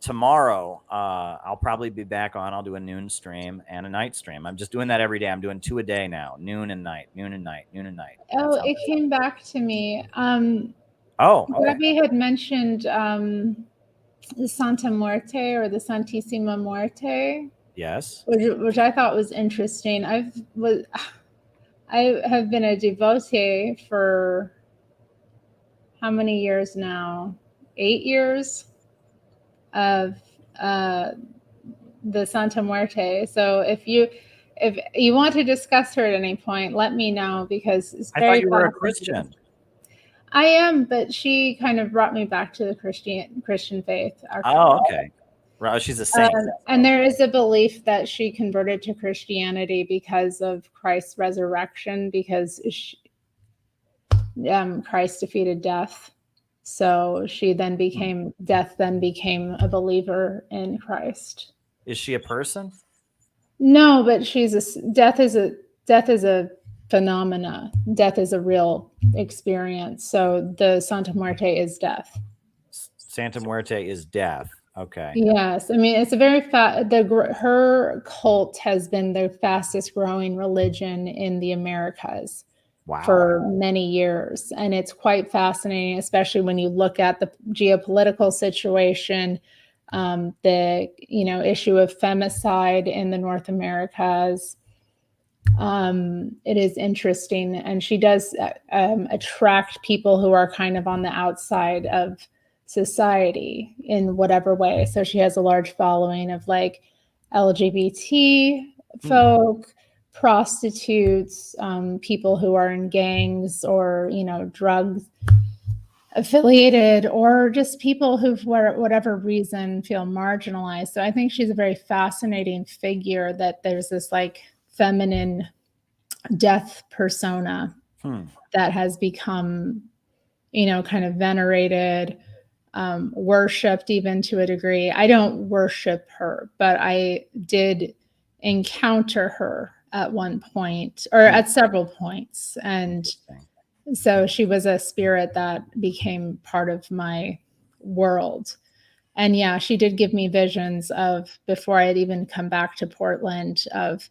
tomorrow I'll probably be back on. I'll do a noon stream and a night stream. I'm just doing that every day. I'm doing 2 a day now, noon and night, noon and night, noon and night. Oh, it came back to me. Okay. Gabby had mentioned the Santa Muerte or the Santissima Muerte. Yes. Which I thought was interesting. I have been a devotee for how many years now? 8 years of the Santa Muerte. So if you want to discuss her at any point, let me know, because it's very I thought you were a Christian. I am, but she kind of brought me back to the Christian faith. Oh, okay. Right, she's a saint. And there is a belief that she converted to Christianity because of Christ's resurrection, because Christ defeated death. So death then became a believer in Christ. Is she a person? No, but death is a phenomena. Death is a real experience. So the Santa Muerte is death. Santa Muerte is death. Okay. Yes. I mean, it's a very her cult has been the fastest growing religion in the Americas. Wow. For many years. And it's quite fascinating, especially when you look at the geopolitical situation, the issue of femicide in the North Americas. It is interesting. And she does attract people who are kind of on the outside of society in whatever way. So she has a large following of like LGBT folk, prostitutes, people who are in gangs or, drugs affiliated, or just people who, for whatever reason, feel marginalized. So I think she's a very fascinating figure, that there's this like feminine death persona that has become, kind of venerated, worshipped even to a degree. I don't worship her, but I did encounter her at one point, or at several points. And so she was a spirit that became part of my world. And yeah, she did give me visions of, before I had even come back to Portland, of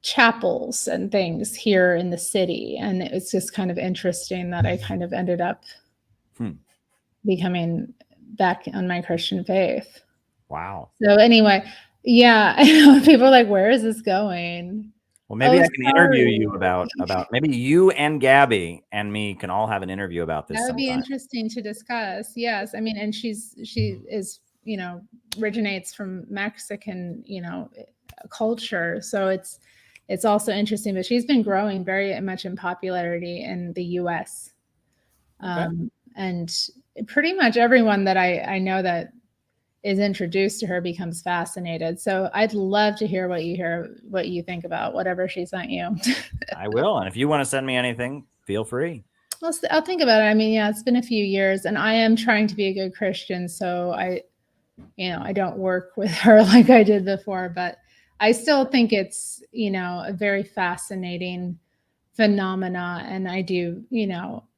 chapels and things here in the city. And it's just kind of interesting that I kind of ended up becoming back on my Christian faith. Wow. So anyway, yeah, I know people are like, where is this going? Well, maybe I can interview you about maybe you and Gabby and me can all have an interview about this. That would be sometime. interesting to discuss. Yes. I mean, and she is, originates from Mexican, culture. So it's also interesting, but she's been growing very much in popularity in the US. And pretty much everyone that I know that is introduced to her becomes fascinated. So I'd love to hear what you think about whatever she sent you. I will. And if you want to send me anything, feel free. I'll think about it. I mean, yeah, it's been a few years, and I am trying to be a good Christian. So I don't work with her like I did before, but I still think it's, a very fascinating phenomena. And I do,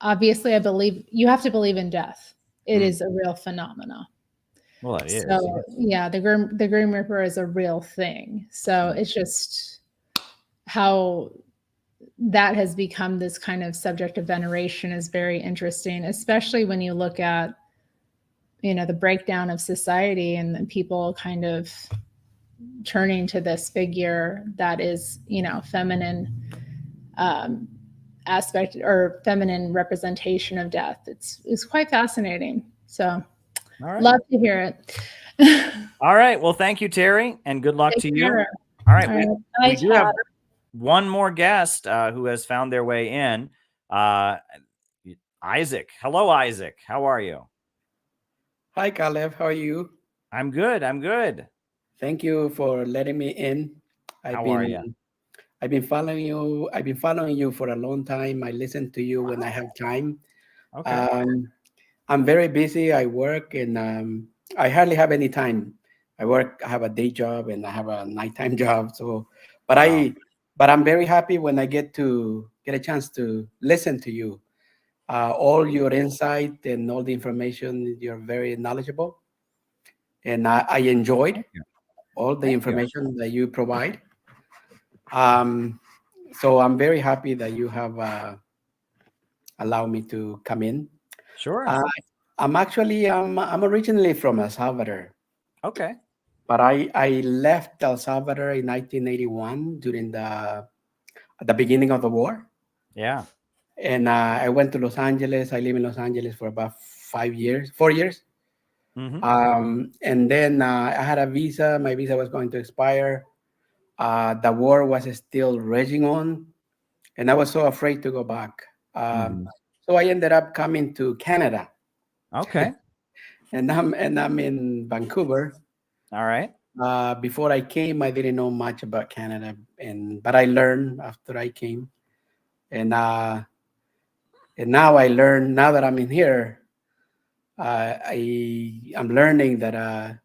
obviously I believe you have to believe in death. It is a real phenomena. Well, it is. So yeah, the Grim Reaper is a real thing. So it's just how that has become this kind of subject of veneration is very interesting, especially when you look at, the breakdown of society and people kind of turning to this figure that is, feminine aspect or feminine representation of death. It's quite fascinating. So love to hear it. All right. Well, thank you, Terry, and good luck to you. All right. We do have one more guest who has found their way in. Isaac. Hello, Isaac. How are you? Hi, Caleb. How are you? I'm good. I'm good. Thank you for letting me in. How are you? I've been following you. I've been following you for a long time. I listen to you when I have time. Okay. I'm very busy. I work and I hardly have any time. I have a day job and I have a nighttime job. So, but I'm very happy when I get a chance to listen to you. All your insight and all the information, you're very knowledgeable. And I enjoyed all the information that you provide. So I'm very happy that you have allowed me to come in. Sure. I'm originally from El Salvador. Okay. But I left El Salvador in 1981 during at the beginning of the war. Yeah. And I went to Los Angeles. I lived in Los Angeles for about 4 years. Mm-hmm. And then I had a visa. My visa was going to expire. The war was still raging on, and I was so afraid to go back. So I ended up coming to Canada. Okay. and I'm in Vancouver. All right. Before I came, I didn't know much about Canada, but I learned after I came, and now I learn. Now that I'm in here, I'm learning that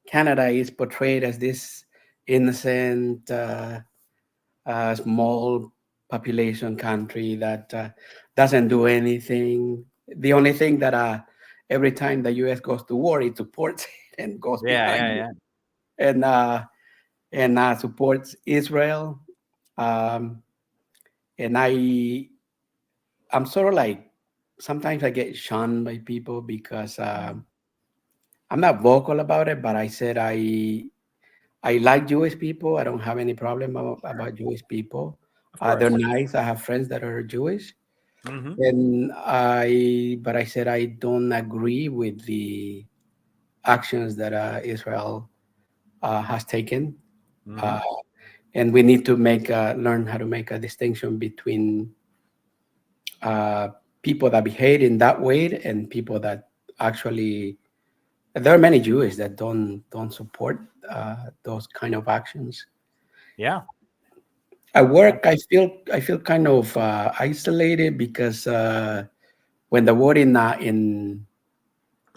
Canada is portrayed as this innocent, small population country that doesn't do anything. The only thing that every time the U.S. goes to war, it supports it and goes behind it. And supports Israel. And I'm sort of like, sometimes I get shunned by people because I'm not vocal about it, but I said I like Jewish people. I don't have any problem about Jewish people. They're nice. I have friends that are Jewish. Mm-hmm. But I said I don't agree with the actions that Israel has taken. Mm-hmm. And we need to learn how to make a distinction between people that behave in that way and people that actually. There are many Jews that don't support those kind of actions. Yeah. At work, I feel kind of isolated because when the war in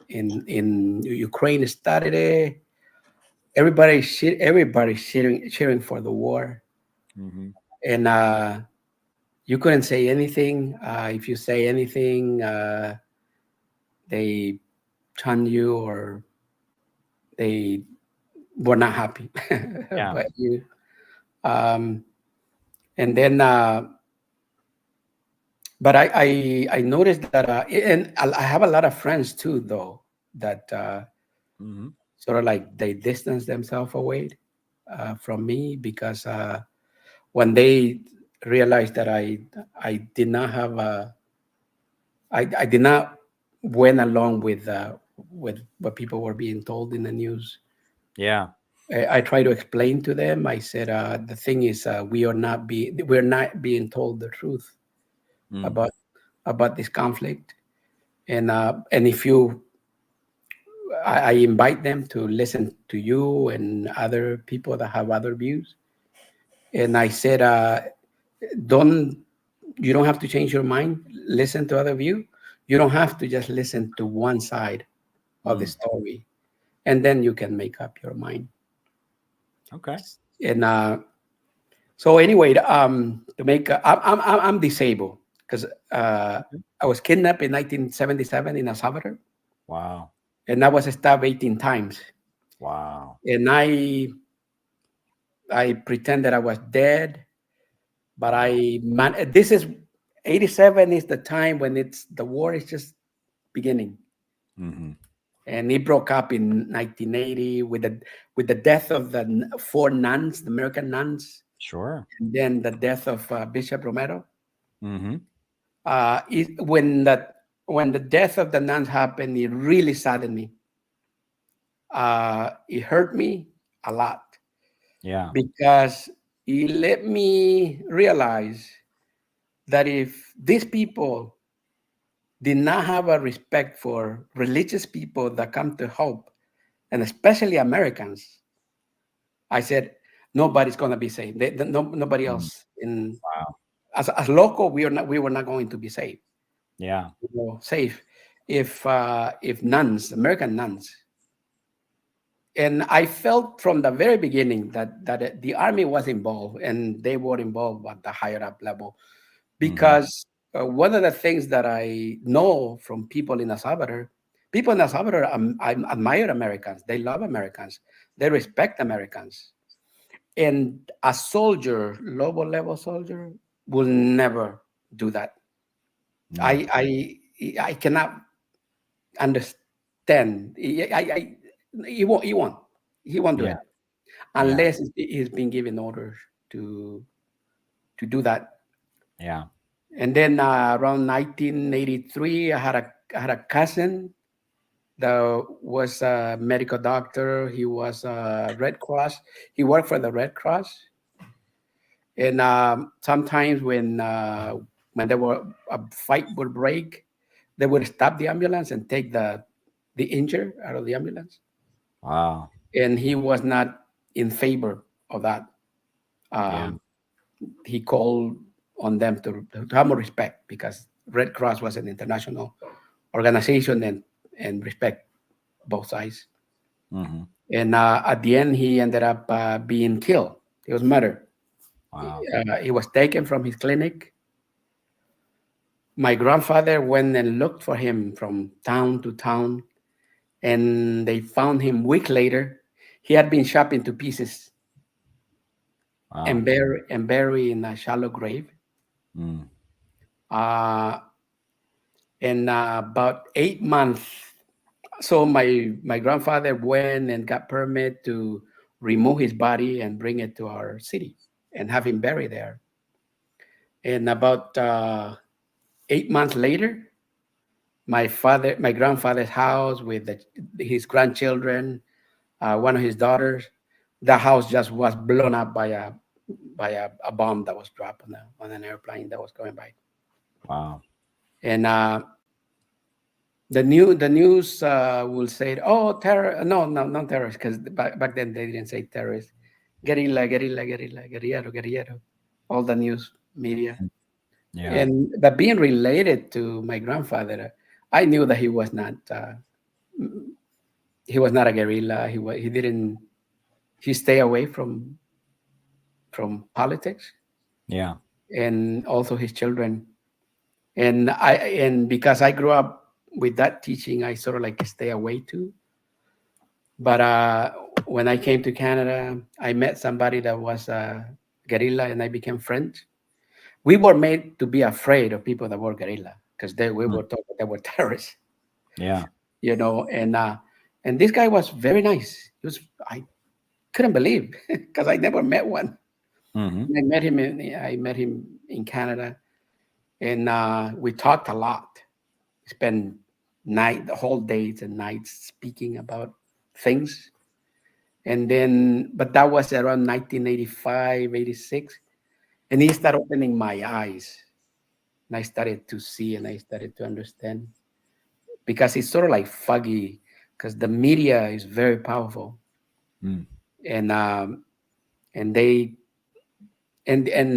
Ukraine started, everybody's cheering for the war, and you couldn't say anything. If you say anything, they shun you or they were not happy. Yeah. But you, and then, but I noticed that, and I have a lot of friends too, though, that sort of like they distance themselves away from me because when they realized that I did not have I did not went along with what people were being told in the news. Yeah. I try to explain to them. I said the thing is we're not being told the truth about this conflict, and if you, I invite them to listen to you and other people that have other views, and I said you don't have to change your mind. Listen to other view. You don't have to just listen to one side of the story. and then you can make up your mind. Okay. And so anyway, to make I'm disabled because I was kidnapped in 1977 in El Salvador. Wow. And I was stabbed 18 times. Wow. And I pretended I was dead, but this is 87 is the time when the war is just beginning. Mm-hmm. And it broke up in 1980 with the death of the 4 nuns, the American nuns. Sure. And then the death of Bishop Romero. Mm-hmm. When the death of the nuns happened, it really saddened me. It hurt me a lot. Yeah. Because it let me realize that if these people did not have a respect for religious people that come to help, and especially Americans, I said, nobody's going to be saved. Nobody else. Wow. As local, we were not going to be saved. Yeah. Safe if nuns, American nuns. And I felt from the very beginning that the army was involved, and they were involved at the higher up level, because one of the things that I know from people in El Salvador admire Americans. They love Americans. They respect Americans. And a soldier, lower level soldier, will never do that. No. I cannot understand. He won't do it unless he's been given orders to do that. Yeah. And then around 1983, I had a cousin that was a medical doctor. He was a Red Cross. He worked for the Red Cross. And sometimes when there were a fight would break, they would stop the ambulance and take the injured out of the ambulance. Wow. And he was not in favor of that. He called on them to have more respect, because Red Cross was an international organization and respect both sides. Mm-hmm. And at the end, he ended up being killed. He was murdered. Wow. He was taken from his clinic. My grandfather went and looked for him from town to town, and they found him a week later. He had been shot into pieces. Wow. and buried in a shallow grave. Mm. And about 8 months, so my grandfather went and got permit to remove his body and bring it to our city and have him buried there. And about 8 months later, my grandfather's house with his grandchildren, one of his daughters, the house just was blown up by a bomb that was dropped on an airplane that was going by. Wow. And the news will say, "Oh, terror!" No, not terrorists, because back then they didn't say terrorists. Guerrillero. All the news media. Yeah. But being related to my grandfather, I knew that he was not a guerrilla. He stayed away from politics. Yeah. And also his children. And because I grew up with that teaching, I sort of like stay away too. But when I came to Canada, I met somebody that was a guerrilla, and I became friends. We were made to be afraid of people that were guerrilla, because we were told that they were terrorists. Yeah. And this guy was very nice. I couldn't believe, because I never met one. Mm-hmm. I met him in Canada, and we talked a lot. Spent whole days and nights speaking about things. And then, but that was around 1985, 86. And he started opening my eyes. And I started to see, and I started to understand. Because it's sort of like foggy, because the media is very powerful. Mm. And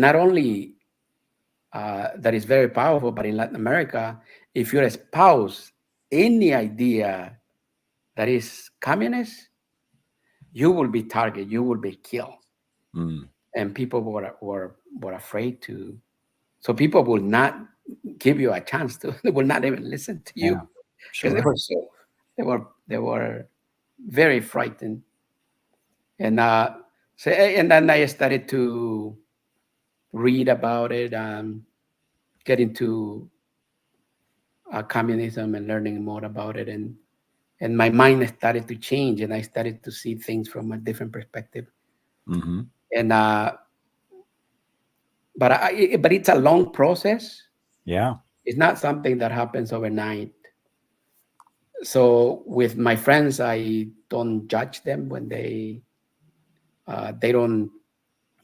not only that is very powerful, but in Latin America, if you espouse any idea that is communist, you will be targeted, you will be killed. And people were afraid to. So people will not give you a chance to. They will not even listen to you because they were very frightened. And and then I started to read about it, get into communism and learning more about it, and my mind started to change, and I started to see things from a different perspective. And but it's a long process. Yeah, it's not something that happens overnight. So with my friends, I don't judge them when they don't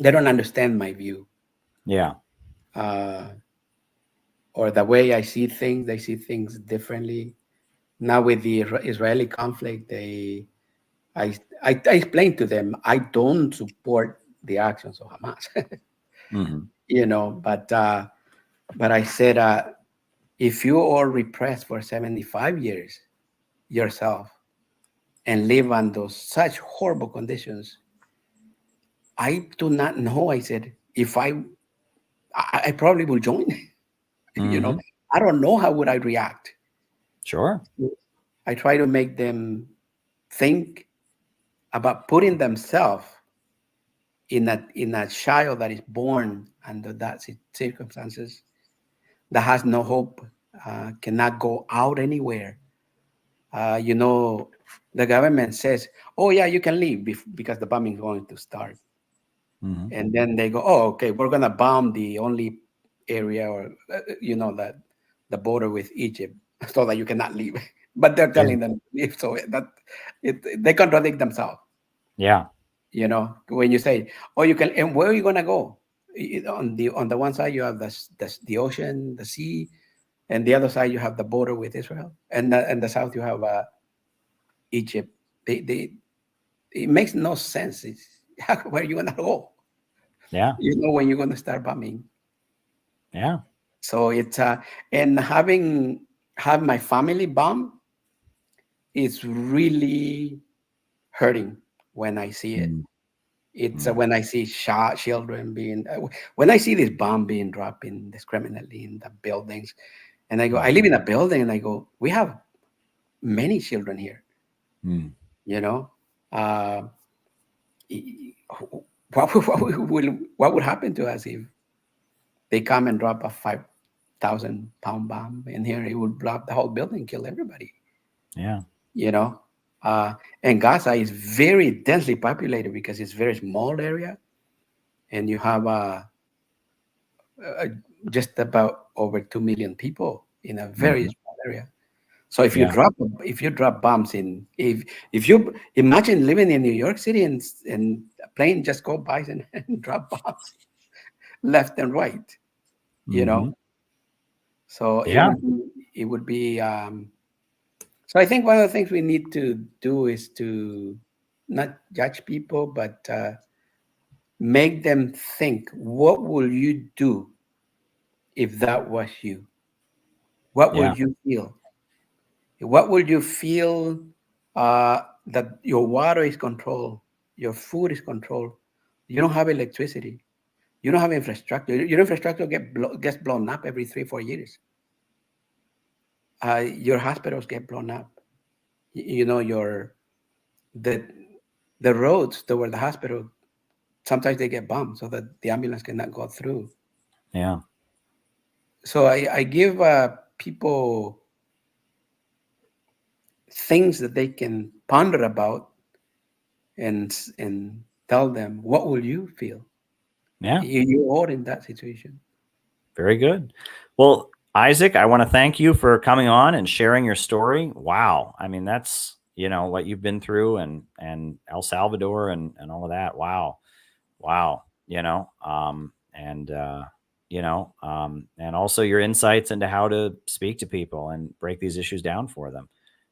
understand my view. Yeah. Or the way I see things, they see things differently. Now with the Israeli conflict, I explained to them, I don't support the actions of Hamas. You know, but I said, if you all repressed for 75 years yourself and live under such horrible conditions, I do not know. I said, if I probably will join. You know, I don't know how would I react. Sure. I try to make them think about putting themselves in a child that is born under that circumstances, that has no hope, cannot go out anywhere. You know, the government says, "Oh yeah, you can leave because the bombing is going to start," and then they go, "Oh, okay, we're gonna bomb the only area, or you know, that the border with Egypt, so that you cannot leave." But they're telling them to leave, so that they contradict themselves. Yeah. You know, when you say, "Oh, you can," and where are you gonna go? On the one side you have the ocean, the sea, and the other side you have the border with Israel, and the south you have Egypt. It makes no sense. Where are you gonna go? Yeah. You know, when you're gonna start bombing. Yeah. So it's and have my family bomb is really hurting when I see it. It's when I see children being, when I see this bomb being dropped indiscriminately in the buildings, and I go, I live in a building, and I go, we have many children here. You know, what would happen to us if they come and drop a 5,000-pound bomb in here? It would drop the whole building, kill everybody. Yeah. You know, and Gaza is very densely populated because it's a very small area, and you have just about over 2 million people in a very small area. So if you drop bombs in, if you imagine living in New York City and a plane just go by and drop bombs left and right, you know. So it would be. So I think one of the things we need to do is to not judge people, but make them think, what will you do if that was you? What would you feel? What would you feel that your water is controlled, your food is controlled, you don't have electricity, you don't have infrastructure, your infrastructure gets blown up every 3-4 years. Your hospitals get blown up. You know, the roads toward the hospital, sometimes they get bombed so that the ambulance cannot go through. Yeah. So I give people things that they can ponder about, and tell them, what will you feel? Yeah. You are in that situation. Very good. Well, Isaac, I want to thank you for coming on and sharing your story. Wow. I mean, that's, you know, what you've been through, and El Salvador and all of that. Wow. You know, you know, and also your insights into how to speak to people and break these issues down for them.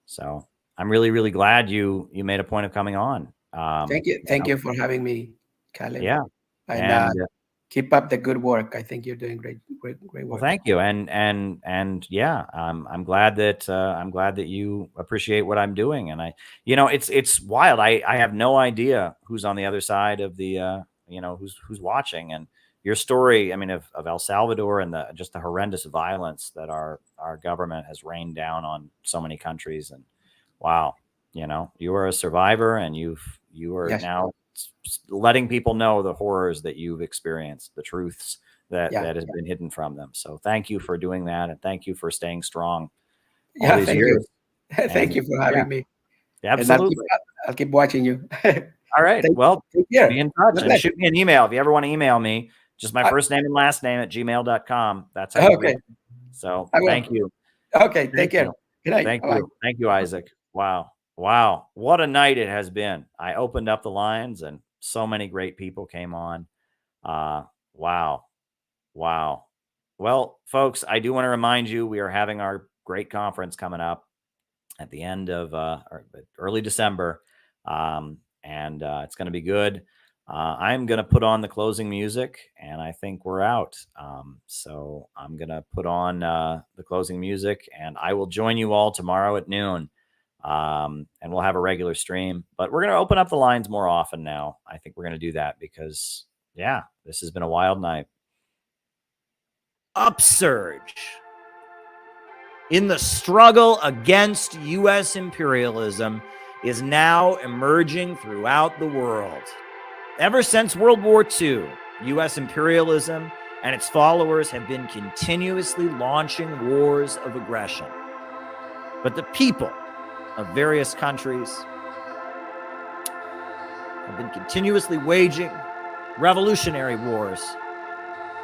So I'm really, really glad you made a point of coming on. Thank you. Thank you for having me, Caleb. Yeah. And keep up the good work. I think you're doing great work. Well, thank you. And yeah, I'm glad that you appreciate what I'm doing. And it's wild. I have no idea who's on the other side of the, who's watching. And your story, I mean, of El Salvador and just the horrendous violence that our government has rained down on so many countries. And wow, you are a survivor, and you are now letting people know the horrors that you've experienced, the truths that has been hidden from them. So thank you for doing that, and thank you for staying strong all these years. Thank you for having me. Absolutely. I'll keep watching you. All right. Well, be in touch and shoot me an email if you ever want to email me. Just my first name and last name at gmail.com. That's how you So thank you. Okay. Take care. Good night. Thank you. Thank you, Isaac. Wow. What a night it has been. I opened up the lines and so many great people came on. Wow. Well, folks, I do want to remind you, we are having our great conference coming up at the end of early December. And it's going to be good. I'm going to put on the closing music, and I think we're out. So I'm going to put on the closing music, and I will join you all tomorrow at noon. And we'll have a regular stream, but we're going to open up the lines more often now. I think we're going to do that because, this has been a wild night. Upsurge in the struggle against U.S. imperialism is now emerging throughout the world. Ever since World War II, U.S. imperialism and its followers have been continuously launching wars of aggression. But the people of various countries have been continuously waging revolutionary wars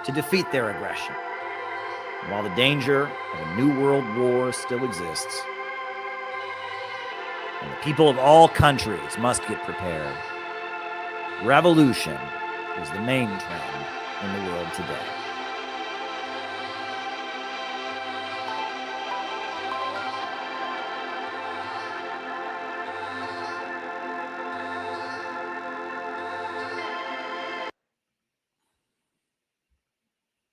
to defeat their aggression. And while the danger of a new world war still exists, and the people of all countries must get prepared, revolution is the main trend in the world today.